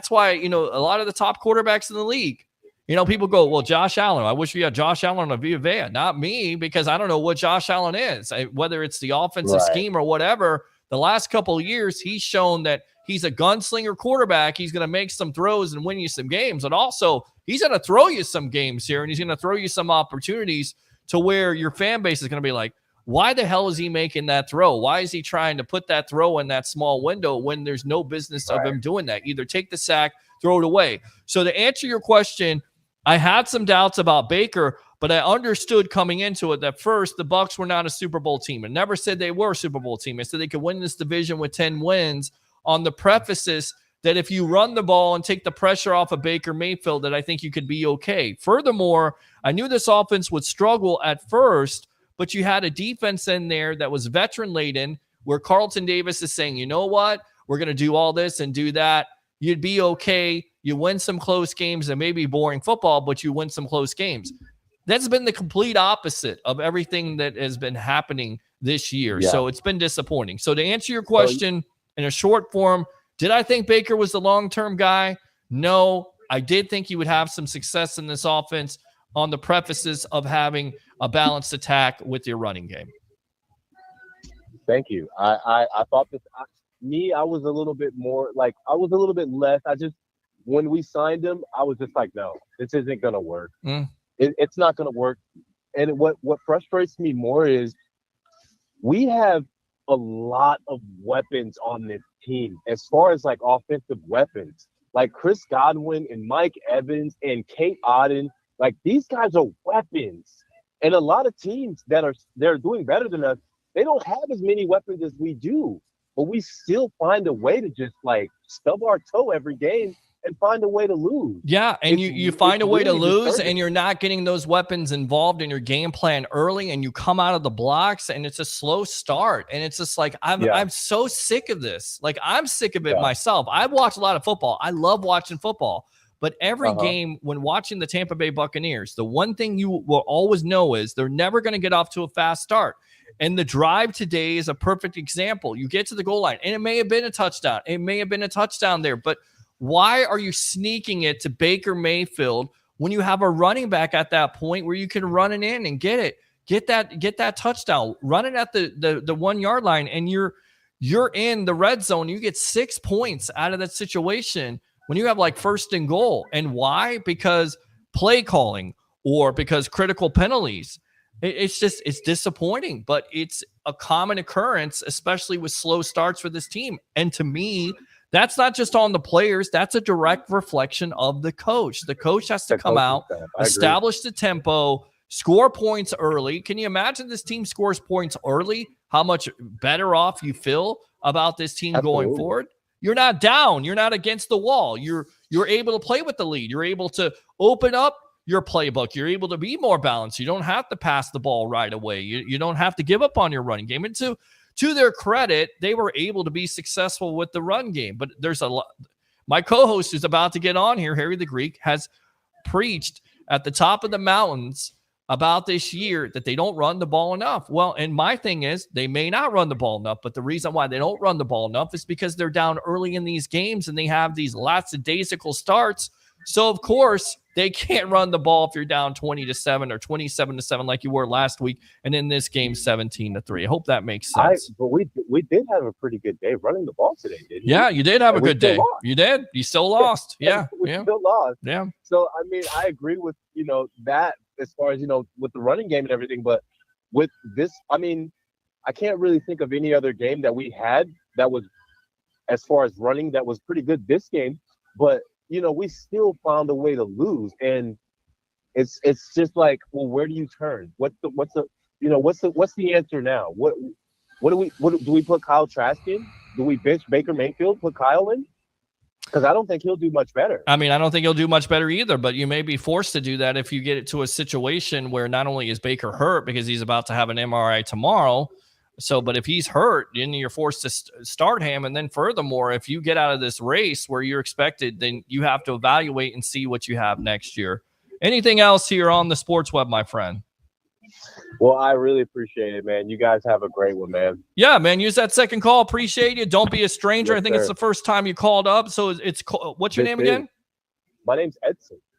why, a lot of the top quarterbacks in the league, people go, well, Josh Allen, I wish we had Josh Allen on a Via Vea. Not me, because I don't know what Josh Allen is. Whether it's the offensive scheme or whatever, the last couple of years, he's shown that he's a gunslinger quarterback. He's going to make some throws and win you some games. And also, he's going to throw you some games here, and he's going to throw you some opportunities to where your fan base is going to be like, why the hell is he making that throw? Why is he trying to put that throw in that small window when there's no business of him doing that? Either take the sack, throw it away. So to answer your question, I had some doubts about Baker, but I understood coming into it that first, the Bucs were not a Super Bowl team. I never said they were a Super Bowl team. I said they could win this division with 10 wins on the prefaces that if you run the ball and take the pressure off of Baker Mayfield, that I think you could be okay. Furthermore, I knew this offense would struggle at first, but you had a defense in there that was veteran-laden where Carlton Davis is saying, you know what, we're going to do all this and do that. You'd be okay. You win some close games and maybe boring football, but you win some close games. That's been the complete opposite of everything that has been happening this year. Yeah. So it's been disappointing. So to answer your question in a short form, did I think Baker was the long-term guy? No, I did think he would have some success in this offense on the prefaces of having a balanced attack with your running game. Thank you. I thought this, I was a little bit more like, I was a little bit less. When we signed him, I was just like, no, this isn't going to work. It's not going to work. And what frustrates me more is we have a lot of weapons on this team as far as like offensive weapons, like Chris Godwin and Mike Evans and Kate Auden. Like, these guys are weapons. And a lot of teams they're doing better than us, they don't have as many weapons as we do. But we still find a way to just like stub our toe every game and find a way to lose. Yeah, and you find a way to lose, and you're not getting those weapons involved in your game plan early, and you come out of the blocks, and it's a slow start. And it's just like, I'm so sick of this. Like, I'm sick of it myself. I watch a lot of football. I love watching football. But every game, when watching the Tampa Bay Buccaneers, the one thing you will always know is they're never going to get off to a fast start. And the drive today is a perfect example. You get to the goal line, and it may have been a touchdown. It may have been a touchdown there. But why are you sneaking it to Baker Mayfield when you have a running back at that point where you can run it in and get it? Get that touchdown. Run it at the 1 yard line, and you're in the red zone. You get 6 points out of that situation when you have like first and goal. And why? Because play calling or because critical penalties. It's disappointing, but it's a common occurrence, especially with slow starts for this team. And to me, that's not just on the players. That's a direct reflection of the coach. The coach has to come out, establish the tempo, score points early. Can you imagine this team scores points early? How much better off you feel about this team going forward? You're not down. You're not against the wall. You're able to play with the lead. You're able to open up your playbook. You're able to be more balanced. You don't have to pass the ball right away. You don't have to give up on your running game. And to their credit, they were able to be successful with the run game. But there's a lot. My co-host is about to get on here, Harry the Greek, has preached at the top of the mountains about this year that they don't run the ball enough. Well, and my thing is they may not run the ball enough, but the reason why they don't run the ball enough is because they're down early in these games and they have these lackadaisical starts. So, of course, they can't run the ball if you're down 20-7 or 27-7 like you were last week, and in this game 17-3. I hope that makes sense. But we did have a pretty good day running the ball today, didn't we? Yeah, you did have a good day. Lost. You did. You still lost. Yeah. We yeah. still lost. Yeah. So I mean, I agree with that as far as with the running game and everything, but with this, I mean, I can't really think of any other game that we had that was, as far as running, that was pretty good this game. But we still found a way to lose, and it's just like, well, where do you turn? What's the answer now? What do we put Kyle Trask in? Do we bench Baker Mayfield, put Kyle in? Because I don't think he'll do much better. I mean, I don't think he'll do much better either, but you may be forced to do that if you get it to a situation where not only is Baker hurt because he's about to have an MRI tomorrow. So, but if he's hurt, then you're forced to start him. And then furthermore, if you get out of this race where you're expected, then you have to evaluate and see what you have next year. Anything else here on the Sports Web, my friend? Well, I really appreciate it, man. You guys have a great one, man. Yeah, man. Use that second call. Appreciate you. Don't be a stranger. Yes, I think sir. it's the first time you called up. So what's your name again? My name's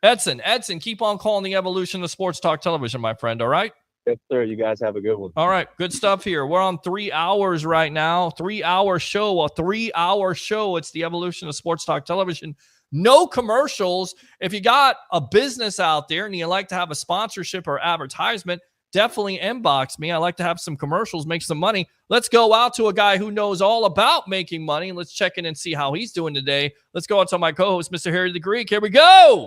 Edson. Edson, keep on calling the evolution of sports talk television, my friend. All right. Yes, sir. You guys have a good one. All right. Good stuff here. We're on 3 hours right now. 3-hour show. A 3-hour show. It's the evolution of sports talk television. No commercials. If you got a business out there and you like to have a sponsorship or advertisement, definitely inbox me. I like to have some commercials, make some money. Let's go out to a guy who knows all about making money, and let's check in and see how he's doing today. Let's go out to my co-host, Mr. Harry the Greek. Here we go.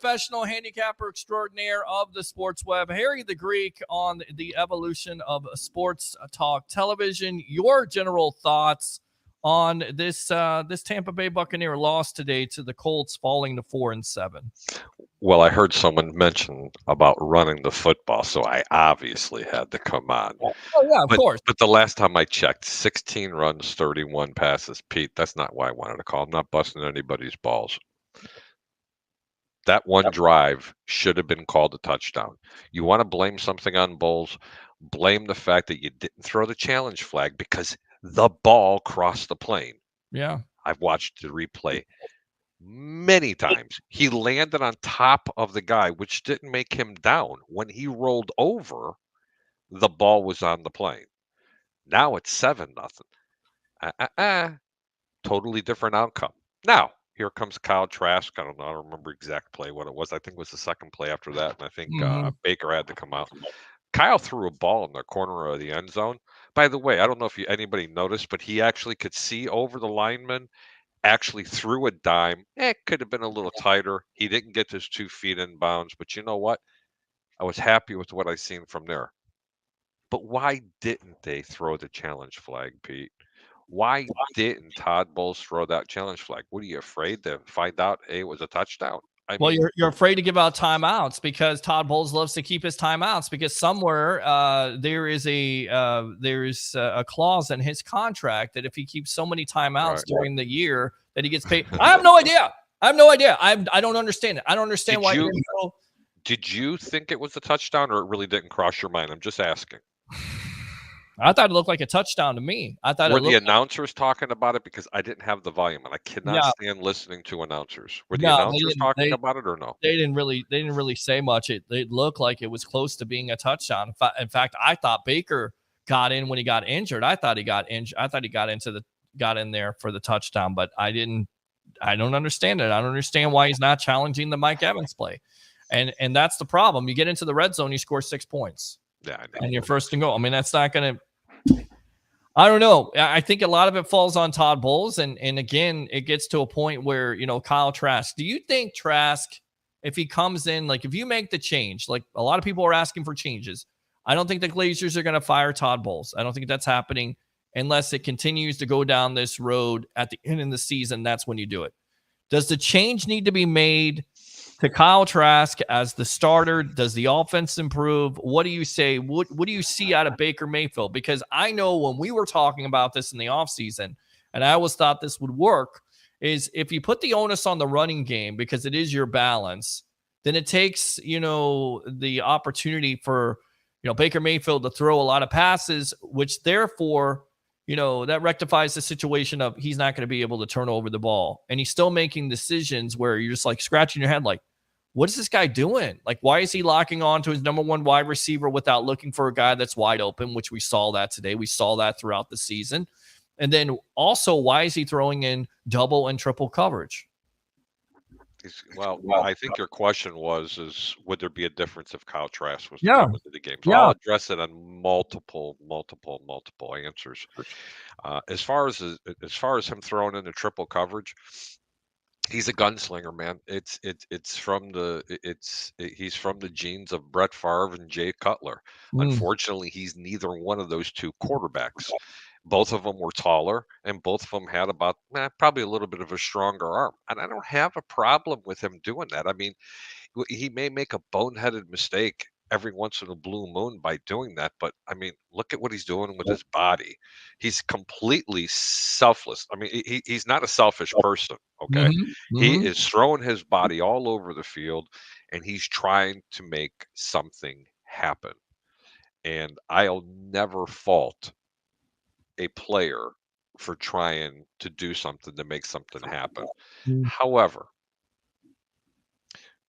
Professional handicapper extraordinaire of the Sports Web, Harry the Greek, on the evolution of sports talk television. Your general thoughts on this Tampa Bay Buccaneer loss today to the Colts, falling to 4-7. Well, I heard someone mention about running the football, so I obviously had to come on. Oh yeah, of course. But the last time I checked, 16 runs, 31 passes. Pete, that's not why I wanted to call. I'm not busting anybody's balls. That one drive should have been called a touchdown. You want to blame something on Bowles? Blame the fact that you didn't throw the challenge flag because the ball crossed the plane. Yeah. I've watched the replay many times. He landed on top of the guy, which didn't make him down. When he rolled over, the ball was on the plane. Now it's 7-0. Totally different outcome. Now, here comes Kyle Trask. I don't remember exact play what it was. I think it was the second play after that, and I think Baker had to come out. Kyle threw a ball in the corner of the end zone. By the way, I don't know if anybody noticed, but he actually could see over the lineman, actually threw a dime. It could have been a little tighter. He didn't get his 2 feet in bounds, but you know what? I was happy with what I seen from there. But why didn't they throw the challenge flag, Pete? Why didn't Todd Bowles throw that challenge flag? What, are you afraid to find out it was a touchdown? Well, you're afraid to give out timeouts because Todd Bowles loves to keep his timeouts because somewhere there is a clause in his contract that if he keeps so many timeouts during the year that he gets paid. I have no idea. I don't understand it. I don't understand why. Did you think it was a touchdown, or it really didn't cross your mind? I'm just asking. I thought it looked like a touchdown to me. Were the announcers talking about it? Because I didn't have the volume, and I cannot stand listening to announcers. Were the announcers talking about it or no? They didn't really say much. It looked like it was close to being a touchdown. In fact, I thought Baker got in when he got injured. I thought he got injured. I thought he got in there for the touchdown, but I don't understand it. I don't understand why he's not challenging the Mike Evans play. And that's the problem. You get into the red zone, you score 6 points. Yeah, and you're first and goal. I mean, that's not going to. I don't know. I think a lot of it falls on Todd Bowles, and again, it gets to a point where Kyle Trask. Do you think Trask, if he comes in, like if you make the change, like a lot of people are asking for changes, I don't think the Glazers are going to fire Todd Bowles. I don't think that's happening unless it continues to go down this road at the end of the season. That's when you do it. Does the change need to be made to Kyle Trask as the starter? Does the offense improve? What do you say? What do you see out of Baker Mayfield? Because I know when we were talking about this in the offseason, and I always thought this would work, is if you put the onus on the running game because it is your balance, then it takes, the opportunity for, Baker Mayfield to throw a lot of passes, which therefore, that rectifies the situation of he's not going to be able to turn over the ball. And he's still making decisions where you're just like scratching your head, like, what is this guy doing? Like, why is he locking on to his number one wide receiver without looking for a guy that's wide open, which we saw that today. We saw that throughout the season. And then also, why is he throwing in double and triple coverage? Well, I think your question is would there be a difference if Kyle Trask was to come into the game? So I'll address it on multiple answers. As far as him throwing in the triple coverage, he's a gunslinger, man. He's from the genes of Brett Favre and Jay Cutler. Unfortunately, he's neither one of those two quarterbacks. Both of them were taller, and both of them had about probably a little bit of a stronger arm. And I don't have a problem with him doing that. I mean, he may make a boneheaded mistake every once in a blue moon by doing that, but I mean, look at what he's doing with his body. He's completely selfless. I mean, he's not a selfish person, okay? He is throwing his body all over the field, and he's trying to make something happen. And I'll never fault a player for trying to do something to make something happen. However,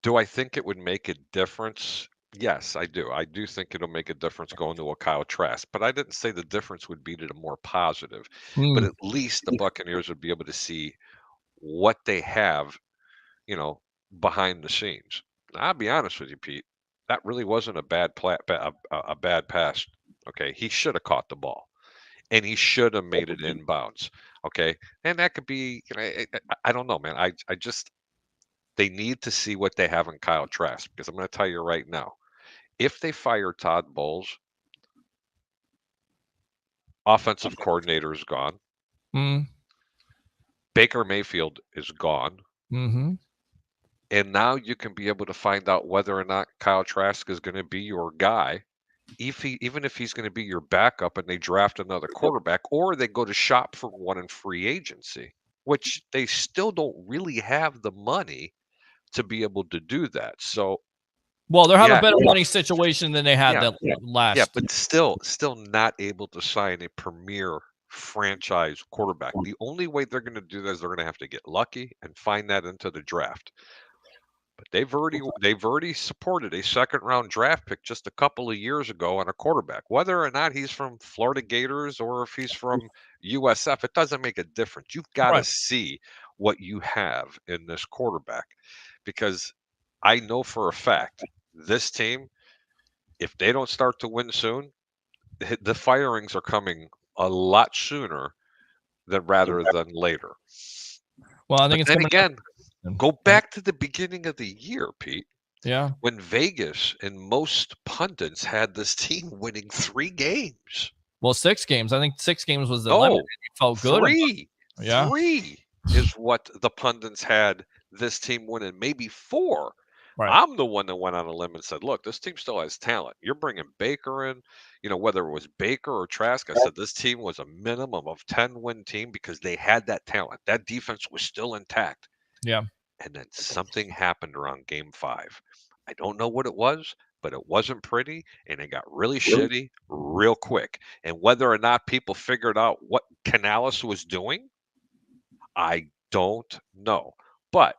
do I think it would make a difference? Yes, I do. I do think it'll make a difference going to a Kyle Trask, but I didn't say the difference would be to the more positive. But at least the Buccaneers would be able to see what they have, behind the scenes. Now, I'll be honest with you, Pete. That really wasn't a bad pass. Okay, he should have caught the ball, and he should have made it inbounds. Okay, and that could be, I don't know, man. I just they need to see what they have in Kyle Trask, because I'm going to tell you right now, if they fire Todd Bowles, offensive coordinator is gone. Baker Mayfield is gone. And now you can be able to find out whether or not Kyle Trask is going to be your guy, even if he's going to be your backup and they draft another quarterback, or they go to shop for one in free agency, which they still don't really have the money to be able to do that. So, well, they'll have a better money situation than they had last. Yeah, but still not able to sign a premier franchise quarterback. The only way they're going to do that is they're going to have to get lucky and find that into the draft. But they've already supported a second-round draft pick just a couple of years ago on a quarterback. Whether or not he's from Florida Gators or if he's from USF, it doesn't make a difference. You've got to see what you have in this quarterback, because I know for a fact this team, if they don't start to win soon, the firings are coming a lot sooner rather than later. Well, I think then again, go back to the beginning of the year, Pete. Yeah. When Vegas and most pundits had this team winning 3 games. Well, 6 games. I think 6 games was the limit. It felt good. 3. 3 is what the pundits had this team winning, maybe 4. I'm the one that went on a limb and said, look, this team still has talent. You're bringing Baker in, whether it was Baker or Trask. I said this team was a minimum of 10-win team because they had that talent. That defense was still intact. Yeah. And then something happened around game 5. I don't know what it was, but it wasn't pretty, and it got really shitty real quick. And whether or not people figured out what Canales was doing, I don't know. But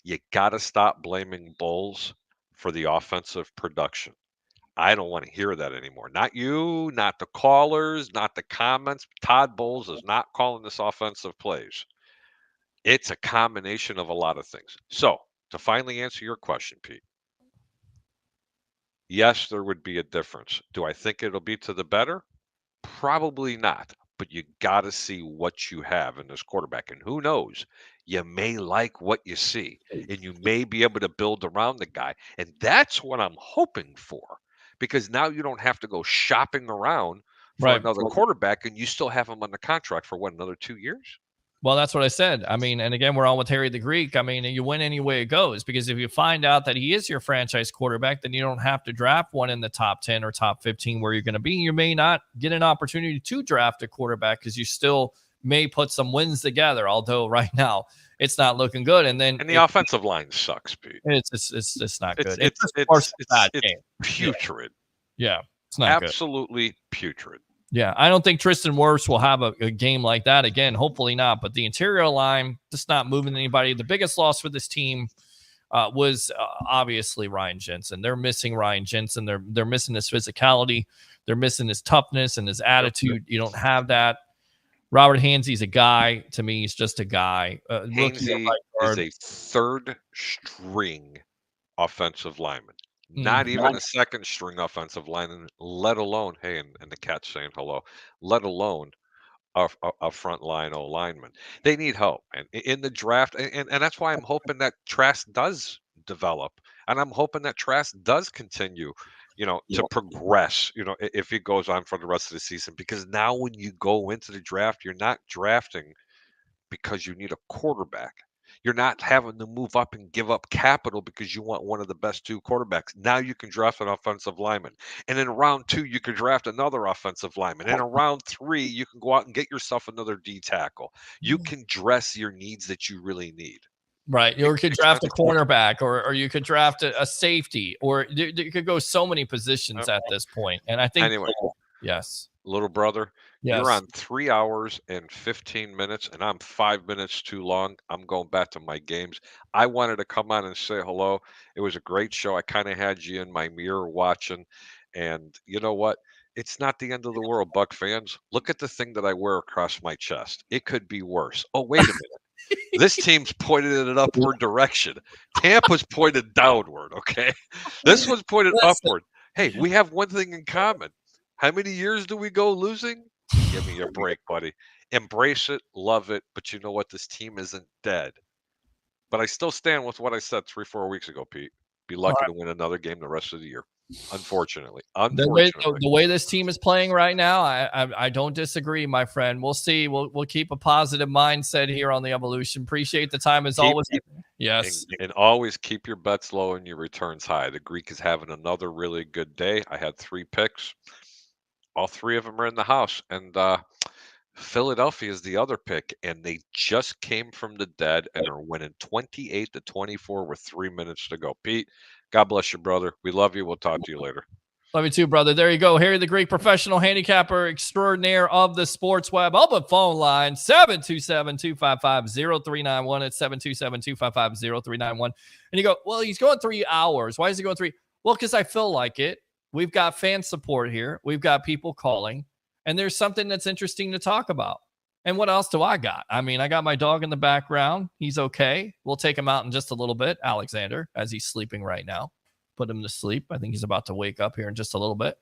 you got to stop blaming Bowles for the offensive production. I don't want to hear that anymore. Not you, not the callers, not the comments. Todd Bowles is not calling this offensive plays. It's a combination of a lot of things. So, to finally answer your question, Pete, yes, there would be a difference. Do I think it'll be to the better? Probably not. But you got to see what you have in this quarterback. And who knows? You may like what you see, and you may be able to build around the guy. And that's what I'm hoping for, because now you don't have to go shopping around for another quarterback, and you still have him on the contract for another 2 years? Well, that's what I said. I mean, and again, we're on with Harry the Greek. I mean, you win any way it goes, because if you find out that he is your franchise quarterback, then you don't have to draft one in the top 10 or top 15 where you're going to be. You may not get an opportunity to draft a quarterback because you still may put some wins together, although right now it's not looking good. And then the offensive line sucks, Pete. It's not good. It's bad game. putrid. Yeah, it's not good. Absolutely putrid. Yeah, I don't think Tristan Wirfs will have a game like that again. Hopefully not. But the interior line just not moving anybody. The biggest loss for this team was obviously Ryan Jensen. They're missing Ryan Jensen. They're missing his physicality. They're missing his toughness and his attitude. You don't have that. Robert Hainsey's a guy. To me, he's just a guy. Hainsey is a third string offensive lineman. Not even a second string offensive lineman, let alone, hey, and the cat's saying hello, let alone a front line O lineman. They need help. And in the draft, and that's why I'm hoping that Trask does develop. And I'm hoping that Trask does continue, to progress, if he goes on for the rest of the season. Because now when you go into the draft, you're not drafting because you need a quarterback. You're not having to move up and give up capital because you want one of the best two quarterbacks. Now you can draft an offensive lineman. And in round 2, you could draft another offensive lineman. And in round 3, you can go out and get yourself another D tackle. You can dress your needs that you really need. Right. You could draft a cornerback or you could draft a safety, or you could go so many positions at this point. And I think, anyway, yes. Little brother, yes. You're on 3 hours and 15 minutes, and I'm 5 minutes too long. I'm going back to my games. I wanted to come on and say hello. It was a great show. I kind of had you in my mirror watching, and you know what? It's not the end of the world, Buck fans. Look at the thing that I wear across my chest. It could be worse. Oh, wait a minute. This team's pointed in an upward direction. Tampa's pointed downward, okay? This one's pointed upward. Hey, we have one thing in common. How many years do we go losing? Give me a break, buddy. Embrace it, love it, but you know what? This team isn't dead. But I still stand with what I said 3-4 weeks ago, Pete. Be lucky to win another game the rest of the year. Unfortunately. The way this team is playing right now, I don't disagree, my friend. We'll see. We'll keep a positive mindset here on the Evolution. Appreciate the time as always. Yes. And always keep your bets low and your returns high. The Greek is having another really good day. I had 3 picks. All 3 of them are in the house. And Philadelphia is the other pick. And they just came from the dead and are winning 28-24 with 3 minutes to go. Pete, God bless you, brother. We love you. We'll talk to you later. Love you too, brother. There you go. Harry the Greek, professional handicapper extraordinaire of the sports web. Open phone line, 727-255-0391. It's 727-255-0391. And you go, well, he's going 3 hours. Why is he going 3? Well, because I feel like it. We've got fan support here. We've got people calling. And there's something that's interesting to talk about. And what else do I got? I mean, I got my dog in the background. He's okay. We'll take him out in just a little bit, Alexander, as he's sleeping right now. Put him to sleep. I think he's about to wake up here in just a little bit.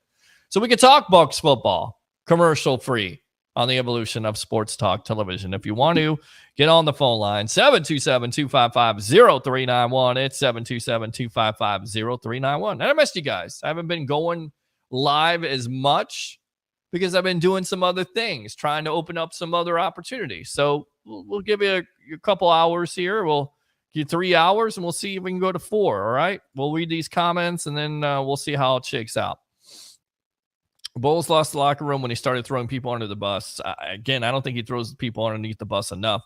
So we can talk Bucs football, commercial free, on the Evolution of Sports Talk Television. If you want to, get on the phone line, 727-255-0391. It's 727-255-0391. And I missed you guys. I haven't been going live as much because I've been doing some other things, trying to open up some other opportunities. So we'll give you a couple hours here. We'll give you 3 hours, and we'll see if we can go to 4, all right? We'll read these comments, and then we'll see how it shakes out. Bowles lost the locker room when he started throwing people under the bus. Again, I don't think he throws people underneath the bus enough.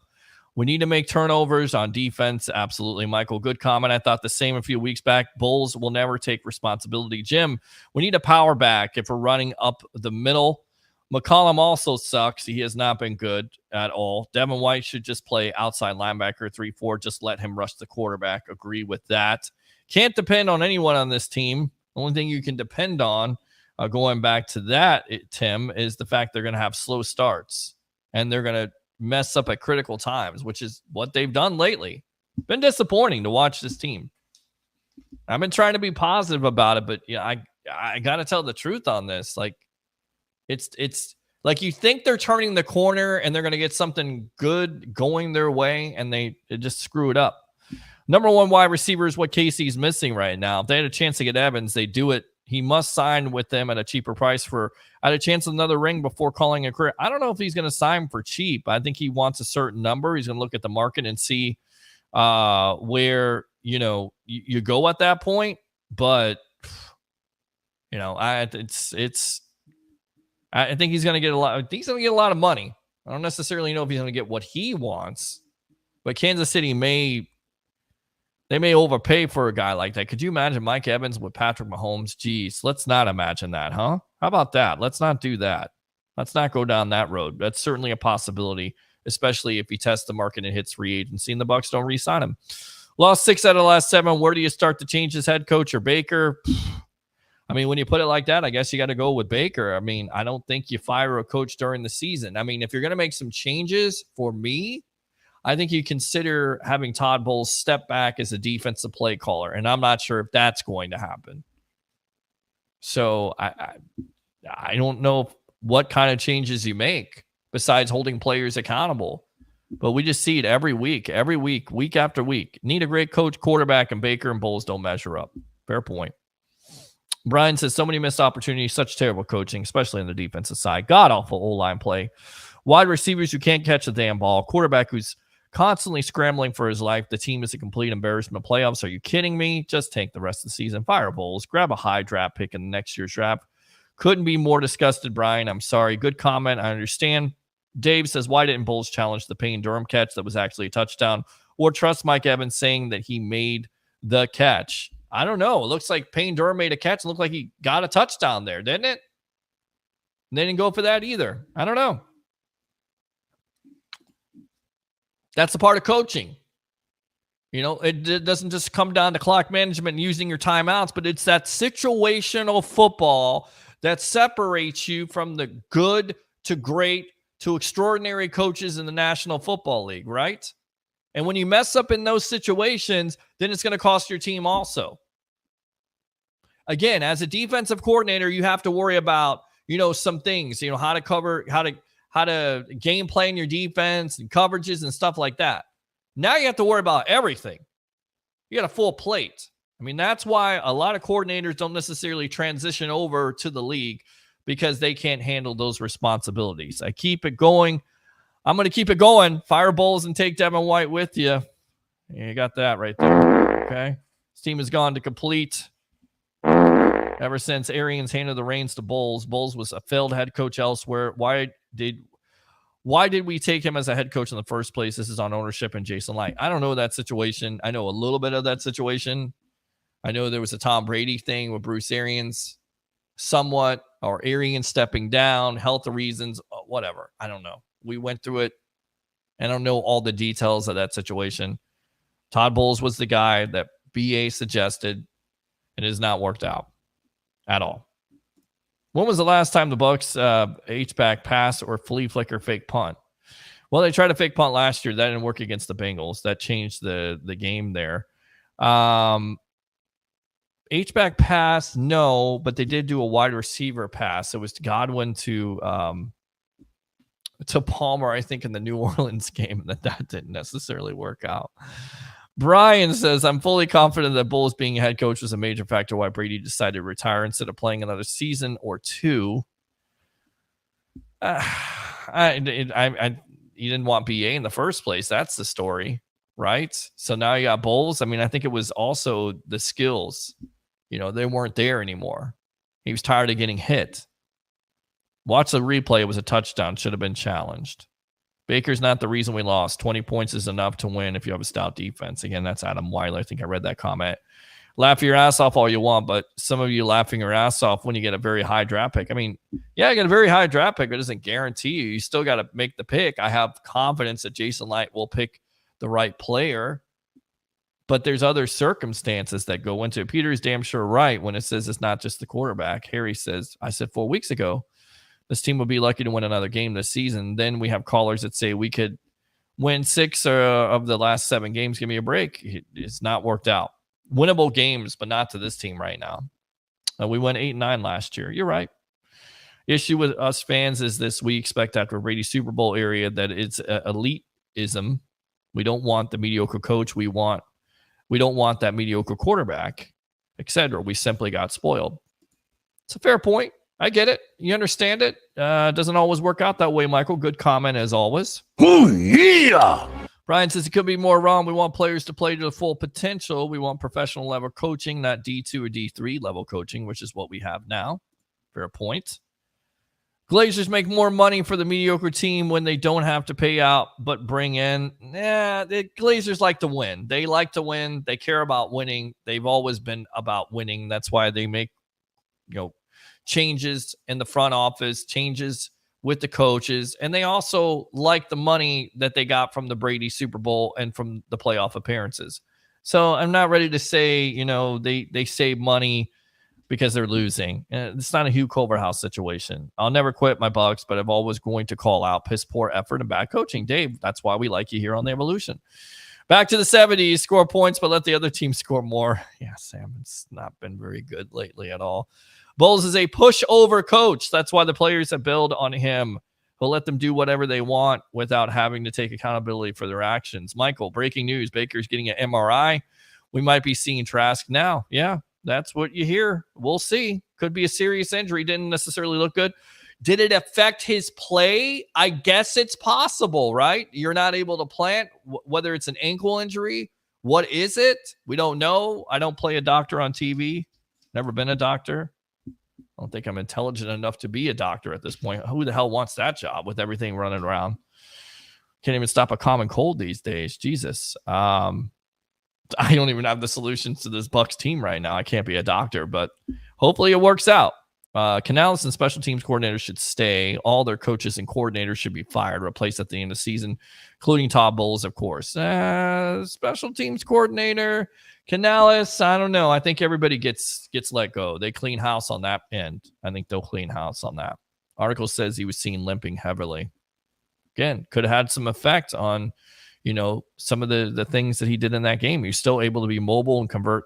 We need to make turnovers on defense. Absolutely, Michael. Good comment. I thought the same a few weeks back. Bowles will never take responsibility. Jim, we need a power back if we're running up the middle. McCollum also sucks. He has not been good at all. Devin White should just play outside linebacker 3-4. Just let him rush the quarterback. Agree with that. Can't depend on anyone on this team. The only thing you can depend on, going back to that, Tim, is the fact they're going to have slow starts. And they're going to mess up at critical times, which is what they've done lately. Been disappointing to watch this team. I've been trying to be positive about it, but yeah, I got to tell the truth on this. Like, it's like you think they're turning the corner and they're going to get something good going their way, and they just screw it up. Number 1 wide receiver is what Casey's missing right now. If they had a chance to get Evans, they do it. He must sign with them at a cheaper price for at a chance of another ring before calling a career. I don't know if he's going to sign for cheap. I think he wants a certain number. He's going to look at the market and see where, you go at that point. But, I think he's going to get a lot. I think he's going to get a lot of money. I don't necessarily know if he's going to get what he wants, but Kansas City may overpay for a guy like that. Could you imagine Mike Evans with Patrick Mahomes? Geez, let's not imagine that, huh? How about that? Let's not do that. Let's not go down that road. That's certainly a possibility, especially if he tests the market and hits free agency and the Bucs don't re-sign him. Lost 6 out of the last 7. Where do you start to change his head coach or Baker? I mean, when you put it like that, I guess you got to go with Baker. I mean, I don't think you fire a coach during the season. I mean, if you're going to make some changes, for me, I think you consider having Todd Bowles step back as a defensive play caller, and I'm not sure if that's going to happen. So I don't know what kind of changes you make besides holding players accountable. But we just see it every week, week after week. Need a great coach, quarterback, and Baker and Bowles don't measure up. Fair point. Brian says, so many missed opportunities, such terrible coaching, especially on the defensive side. God-awful O-line play. Wide receivers who can't catch the damn ball. Quarterback who's constantly scrambling for his life. The team is a complete embarrassment. Playoffs, are you kidding me? Just tank the rest of the season. Fire Bowles. Grab a high draft pick in next year's draft. Couldn't be more disgusted, Brian. I'm sorry. Good comment. I understand. Dave says, why didn't Bowles challenge the Payne Durham catch that was actually a touchdown, or trust Mike Evans saying that he made the catch? I don't know. It looks like Payne Durham made a catch. It looked like he got a touchdown there, didn't it? And they didn't go for that either. I don't know. That's the part of coaching. You know, it doesn't just come down to clock management and using your timeouts, but it's that situational football that separates you from the good to great to extraordinary coaches in the National Football League, right? And when you mess up in those situations, then it's going to cost your team also. Again, as a defensive coordinator, you have to worry about, some things, how to cover, how to game plan your defense and coverages and stuff like that. Now you have to worry about everything. You got a full plate. I mean, that's why a lot of coordinators don't necessarily transition over to the league, because they can't handle those responsibilities. I keep it going. I'm going to keep it going. Fire Bowles and take Devin White with you. You got that right there. Okay. This team has gone to complete ever since Arians handed the reins to Bowles. Bowles was a failed head coach elsewhere. Why did we take him as a head coach in the first place? This is on ownership and Jason Light. I don't know that situation. I know a little bit of that situation. I know there was a Tom Brady thing with Bruce Arians, somewhat, or Arians stepping down, health reasons, whatever. I don't know. We went through it. I don't know all the details of that situation. Todd Bowles was the guy that BA suggested, and it has not worked out at all. When was the last time the Bucs H-back pass or flea flicker fake punt? Well, they tried to fake punt last year. That didn't work against the Bengals. That changed the game there. H-back pass, no, but they did do a wide receiver pass. It was Godwin to Palmer, I think, in the New Orleans game. That didn't necessarily work out. Brian says, I'm fully confident that Bowles being a head coach was a major factor why Brady decided to retire instead of playing another season or two. He didn't want BA in the first place. That's the story, right? So now you got Bowles. I mean, I think it was also the skills. They weren't there anymore. He was tired of getting hit. Watch the replay. It was a touchdown. Should have been challenged. Baker's not the reason we lost. 20 points is enough to win if you have a stout defense. Again, that's Adam Weiler. I think I read that comment. Laugh your ass off all you want, but some of you laughing your ass off when you get a very high draft pick. I mean, yeah, you get a very high draft pick, but it doesn't guarantee you. You still got to make the pick. I have confidence that Jason Light will pick the right player, but there's other circumstances that go into it. Peter is damn sure right when it says it's not just the quarterback. Harry says, I said 4 weeks ago, this team would be lucky to win another game this season. Then we have callers that say we could win 6 of the last 7 games. Give me a break. It's not worked out. Winnable games, but not to this team right now. We went 8-9 last year. You're right. Issue with us fans is this: we expect after Brady Super Bowl area that it's elitism. We don't want the mediocre coach. We don't want that mediocre quarterback, etc. We simply got spoiled. It's a fair point. I get it. You understand it. Doesn't always work out that way, Michael. Good comment as always. Oh, yeah. Brian says it could be more wrong. We want players to play to the full potential. We want professional level coaching, not D2 or D3 level coaching, which is what we have now. Fair point. Glazers make more money for the mediocre team when they don't have to pay out, but bring in. The Glazers like to win. They like to win. They care about winning. They've always been about winning. That's why they make, changes in the front office, changes with the coaches, and they also like the money that they got from the Brady Super Bowl and from the playoff appearances. So I'm not ready to say, they save money because they're losing. It's not a Hugh Culverhouse situation. I'll never quit my Bucs, but I'm always going to call out piss poor effort and bad coaching. Dave, that's why we like you here on the Evolution. Back to the 70s, score points, but let the other team score more. Yeah, Sam, it's not been very good lately at all. Bowles is a pushover coach. That's why the players have built on him. He'll let them do whatever they want without having to take accountability for their actions. Michael, breaking news. Baker's getting an MRI. We might be seeing Trask now. Yeah, that's what you hear. We'll see. Could be a serious injury. Didn't necessarily look good. Did it affect his play? I guess it's possible, right? You're not able to plant, whether it's an ankle injury. What is it? We don't know. I don't play a doctor on TV. Never been a doctor. I don't think I'm intelligent enough to be a doctor at this point. Who the hell wants that job with everything running around? Can't even stop a common cold these days. Jesus. I don't even have the solutions to this Bucs team right now. I can't be a doctor, but hopefully it works out. Canales and special teams coordinators should stay. All their coaches and coordinators should be fired, replaced at the end of the season, including Todd Bowles, of course. Special teams coordinator, Canales, I don't know. I think everybody gets let go. They clean house on that end. I think they'll clean house on that. Article says he was seen limping heavily. Again, could have had some effect on, some of the things that he did in that game. He's still able to be mobile and convert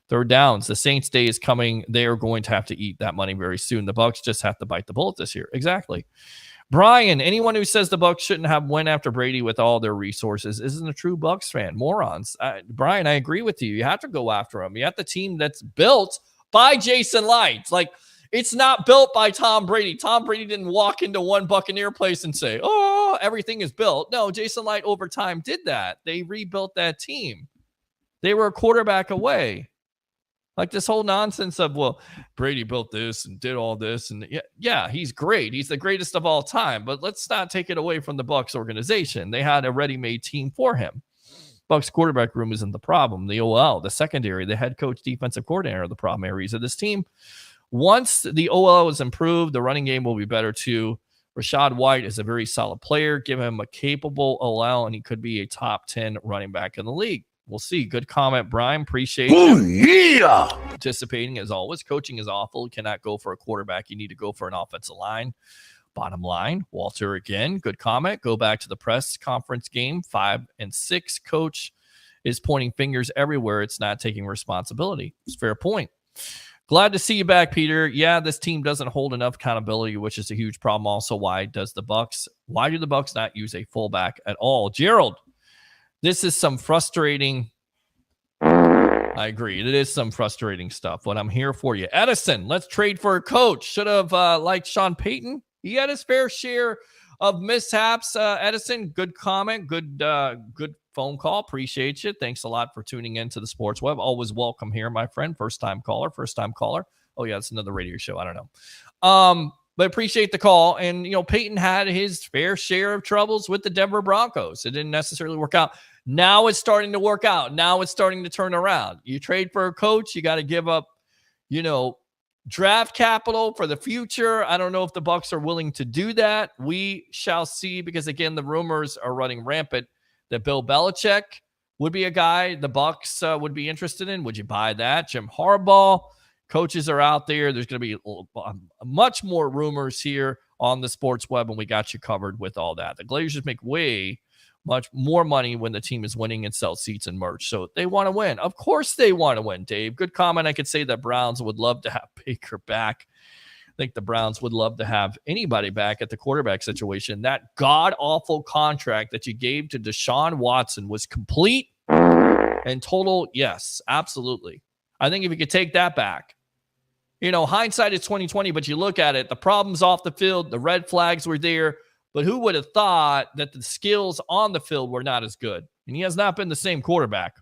third downs. The Saints' day is coming. They are going to have to eat that money very soon. The Bucs just have to bite the bullet this year. Exactly. Brian, anyone who says the Bucs shouldn't have went after Brady with all their resources isn't a true Bucs fan. Morons. Brian, I agree with you. You have to go after him. You have the team that's built by Jason Light. Like, it's not built by Tom Brady. Tom Brady didn't walk into one Buccaneer place and say, oh, everything is built. No, Jason Light over time did that. They rebuilt that team. They were a quarterback away. Like this whole nonsense of, well, Brady built this and did all this. And yeah, he's great. He's the greatest of all time. But let's not take it away from the Bucs organization. They had a ready-made team for him. Bucs quarterback room isn't the problem. The OL, the secondary, the head coach, defensive coordinator are the problem areas of this team. Once the OL is improved, the running game will be better too. Rashad White is a very solid player. Give him a capable OL, and he could be a top 10 running back in the league. We'll see. Good comment, Brian. Appreciate it. Oh, yeah. Participating as always. Coaching is awful. You cannot go for a quarterback. You need to go for an offensive line. Bottom line, Walter again. Good comment. Go back to the press conference game. 5 and 6. Coach is pointing fingers everywhere. It's not taking responsibility. It's a fair point. Glad to see you back, Peter. Yeah, this team doesn't hold enough accountability, which is a huge problem. Also, why do the Bucs not use a fullback at all? Gerald. This is some frustrating. I agree. It is some frustrating stuff, but I'm here for you. Edison, let's trade for a coach. Should have liked Sean Payton. He had his fair share of mishaps. Edison, good comment. Good phone call. Appreciate you. Thanks a lot for tuning in to the Sports Web. Always welcome here, my friend. First time caller. Oh, yeah, it's another radio show. I don't know. But appreciate the call. And, Peyton had his fair share of troubles with the Denver Broncos. It didn't necessarily work out. Now it's starting to work out. Now it's starting to turn around. You trade for a coach, you got to give up, draft capital for the future. I don't know if the Bucs are willing to do that. We shall see, because, again, the rumors are running rampant that Bill Belichick would be a guy the Bucs would be interested in. Would you buy that? Jim Harbaugh. Coaches are out there. There's going to be much more rumors here on the Sports Web, and we got you covered with all that. The Glazers make way much more money when the team is winning and sell seats and merch. So they want to win. Of course they want to win, Dave. Good comment. I could say that Browns would love to have Baker back. I think the Browns would love to have anybody back at the quarterback situation. That god-awful contract that you gave to Deshaun Watson was complete and total. Yes, absolutely. I think if you could take that back, hindsight is 2020, but you look at it, the problems off the field, the red flags were there, but who would have thought that the skills on the field were not as good? And he has not been the same quarterback.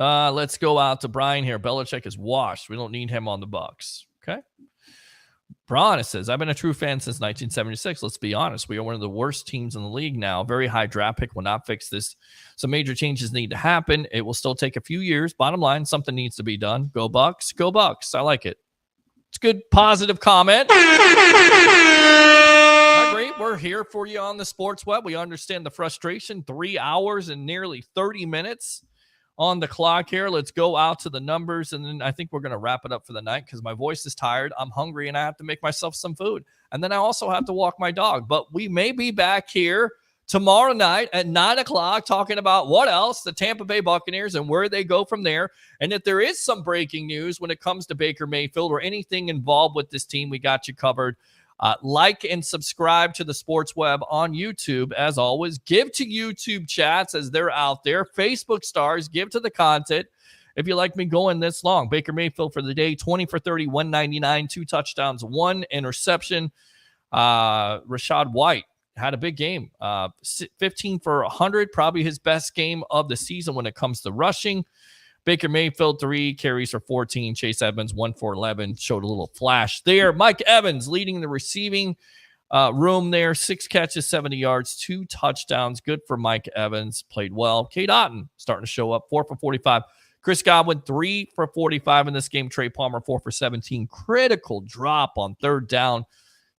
Let's go out to Brian here. Belichick is washed. We don't need him on the Bucs. Okay. Braun says, I've been a true fan since 1976. Let's be honest. We are one of the worst teams in the league now. Very high draft pick will not fix this. Some major changes need to happen. It will still take a few years. Bottom line, something needs to be done. Go Bucs. Go Bucs. I like it. It's a good, positive comment. I agree. We're here for you on the Sports Web. We understand the frustration. 3 hours and nearly 30 minutes on the clock here. Let's go out to the numbers, and then I think we're going to wrap it up for the night because my voice is tired. I'm hungry, and I have to make myself some food. And then I also have to walk my dog. But we may be back here tomorrow night at 9 o'clock talking about what else, the Tampa Bay Buccaneers, and where they go from there. And if there is some breaking news when it comes to Baker Mayfield or anything involved with this team, we got you covered. Like and subscribe to the Sports Web on YouTube. As always, give to YouTube chats as they're out there. Facebook stars, give to the content. If you like me going this long, Baker Mayfield for the day, 20 for 30, 199, 2 touchdowns, 1 interception. Rashad White had a big game, 15 for 100, probably his best game of the season when it comes to rushing. Baker Mayfield, 3 carries for 14. Chase Edmonds, 1 for 11. Showed a little flash there. Mike Evans leading the receiving room there. 6 catches, 70 yards, 2 touchdowns. Good for Mike Evans. Played well. Cade Otton starting to show up. 4 for 45. Chris Godwin, 3 for 45 in this game. Trey Palmer, 4 for 17. Critical drop on third down.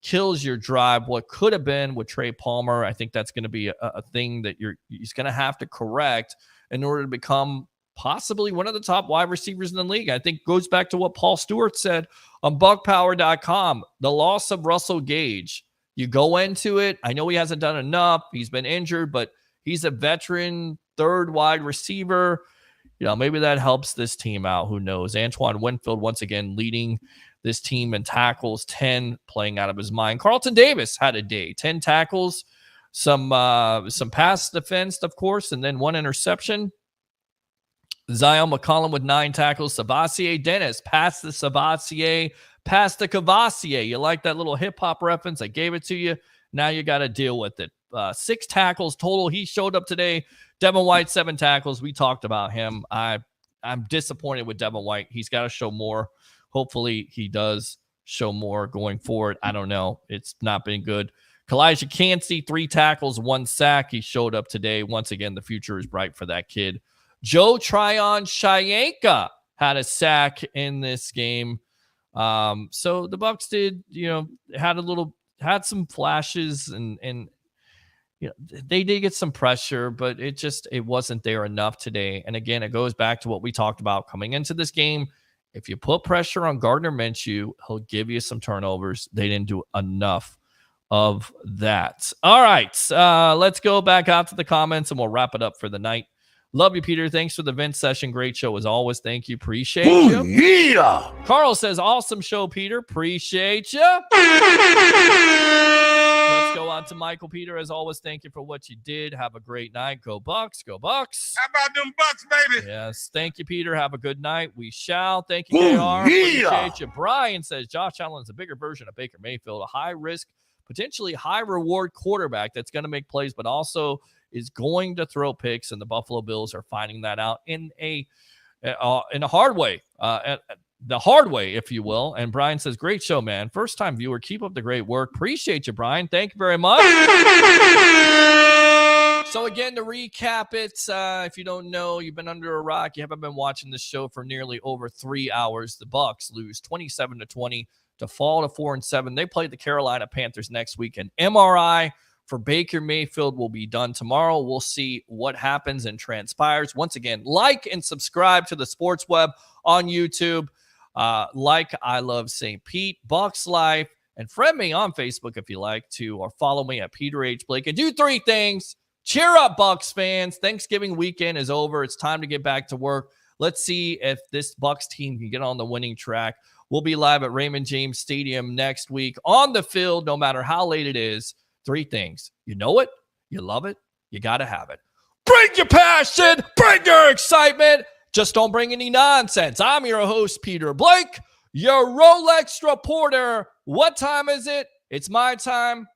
Kills your drive. What could have been with Trey Palmer, I think that's going to be a thing that he's going to have to correct in order to become possibly one of the top wide receivers in the league. I think goes back to what Paul Stewart said on buckpower.com. The loss of Russell Gage. You go into it. I know he hasn't done enough. He's been injured, but he's a veteran third wide receiver. Maybe that helps this team out. Who knows? Antoine Winfield once again leading this team in tackles, 10, playing out of his mind. Carlton Davis had a day, 10 tackles, some pass defense, of course, and then 1 interception. Zion McCollum with 9 tackles. Savasier Dennis passed the Savasier, passed the Cavassier. You like that little hip-hop reference? I gave it to you. Now you got to deal with it. 6 tackles total. He showed up today. Devin White, 7 tackles. We talked about him. I'm disappointed with Devin White. He's got to show more. Hopefully he does show more going forward. I don't know. It's not been good. Kalijah Cansey, 3 tackles, 1 sack. He showed up today. Once again, the future is bright for that kid. Joe Tryon-Shoyinka had a sack in this game. So the Bucs did, had some flashes and they did get some pressure, but it wasn't there enough today. And again, it goes back to what we talked about coming into this game. If you put pressure on Gardner Minshew, he'll give you some turnovers. They didn't do enough of that. All right, let's go back out to the comments and we'll wrap it up for the night. Love you, Peter. Thanks for the Vince session. Great show as always. Thank you. Appreciate you. Yeah. Carl says, awesome show, Peter. Appreciate you. Let's go on to Michael. Peter, as always, thank you for what you did. Have a great night. Go Bucs. Go Bucs. How about them Bucks, baby? Yes. Thank you, Peter. Have a good night. We shall. Thank you, KR. Appreciate you. Brian says, Josh Allen is a bigger version of Baker Mayfield, a high-risk, potentially high-reward quarterback that's going to make plays, but also is going to throw picks, and the Buffalo Bills are finding that out in a hard way, the hard way, if you will. And Brian says, great show, man. First-time viewer. Keep up the great work. Appreciate you, Brian. Thank you very much. So again, to recap it, if you don't know, you've been under a rock, you haven't been watching this show for nearly over 3 hours. The Bucs lose 27-20 to fall to 4-7. They play the Carolina Panthers next week. An MRI for Baker Mayfield will be done tomorrow. We'll see what happens and transpires. Once again, like and subscribe to the Sports Web on YouTube. Like I Love St. Pete, Bucs Life, and friend me on Facebook if you like to, or follow me at Peter H. Blake. And do 3 things. Cheer up, Bucs fans. Thanksgiving weekend is over. It's time to get back to work. Let's see if this Bucs team can get on the winning track. We'll be live at Raymond James Stadium next week on the field, no matter how late it is. 3 things. You know it, you love it, you got to have it. Bring your passion, bring your excitement. Just don't bring any nonsense. I'm your host, Peter Blake, your Rolex reporter. What time is it? It's my time.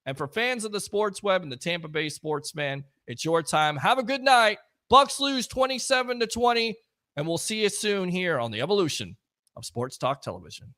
And for fans of the Sports Web and the Tampa Bay Sportsman, it's your time. Have a good night. Bucs lose 27-20, and we'll see you soon here on the evolution of Sports Talk Television.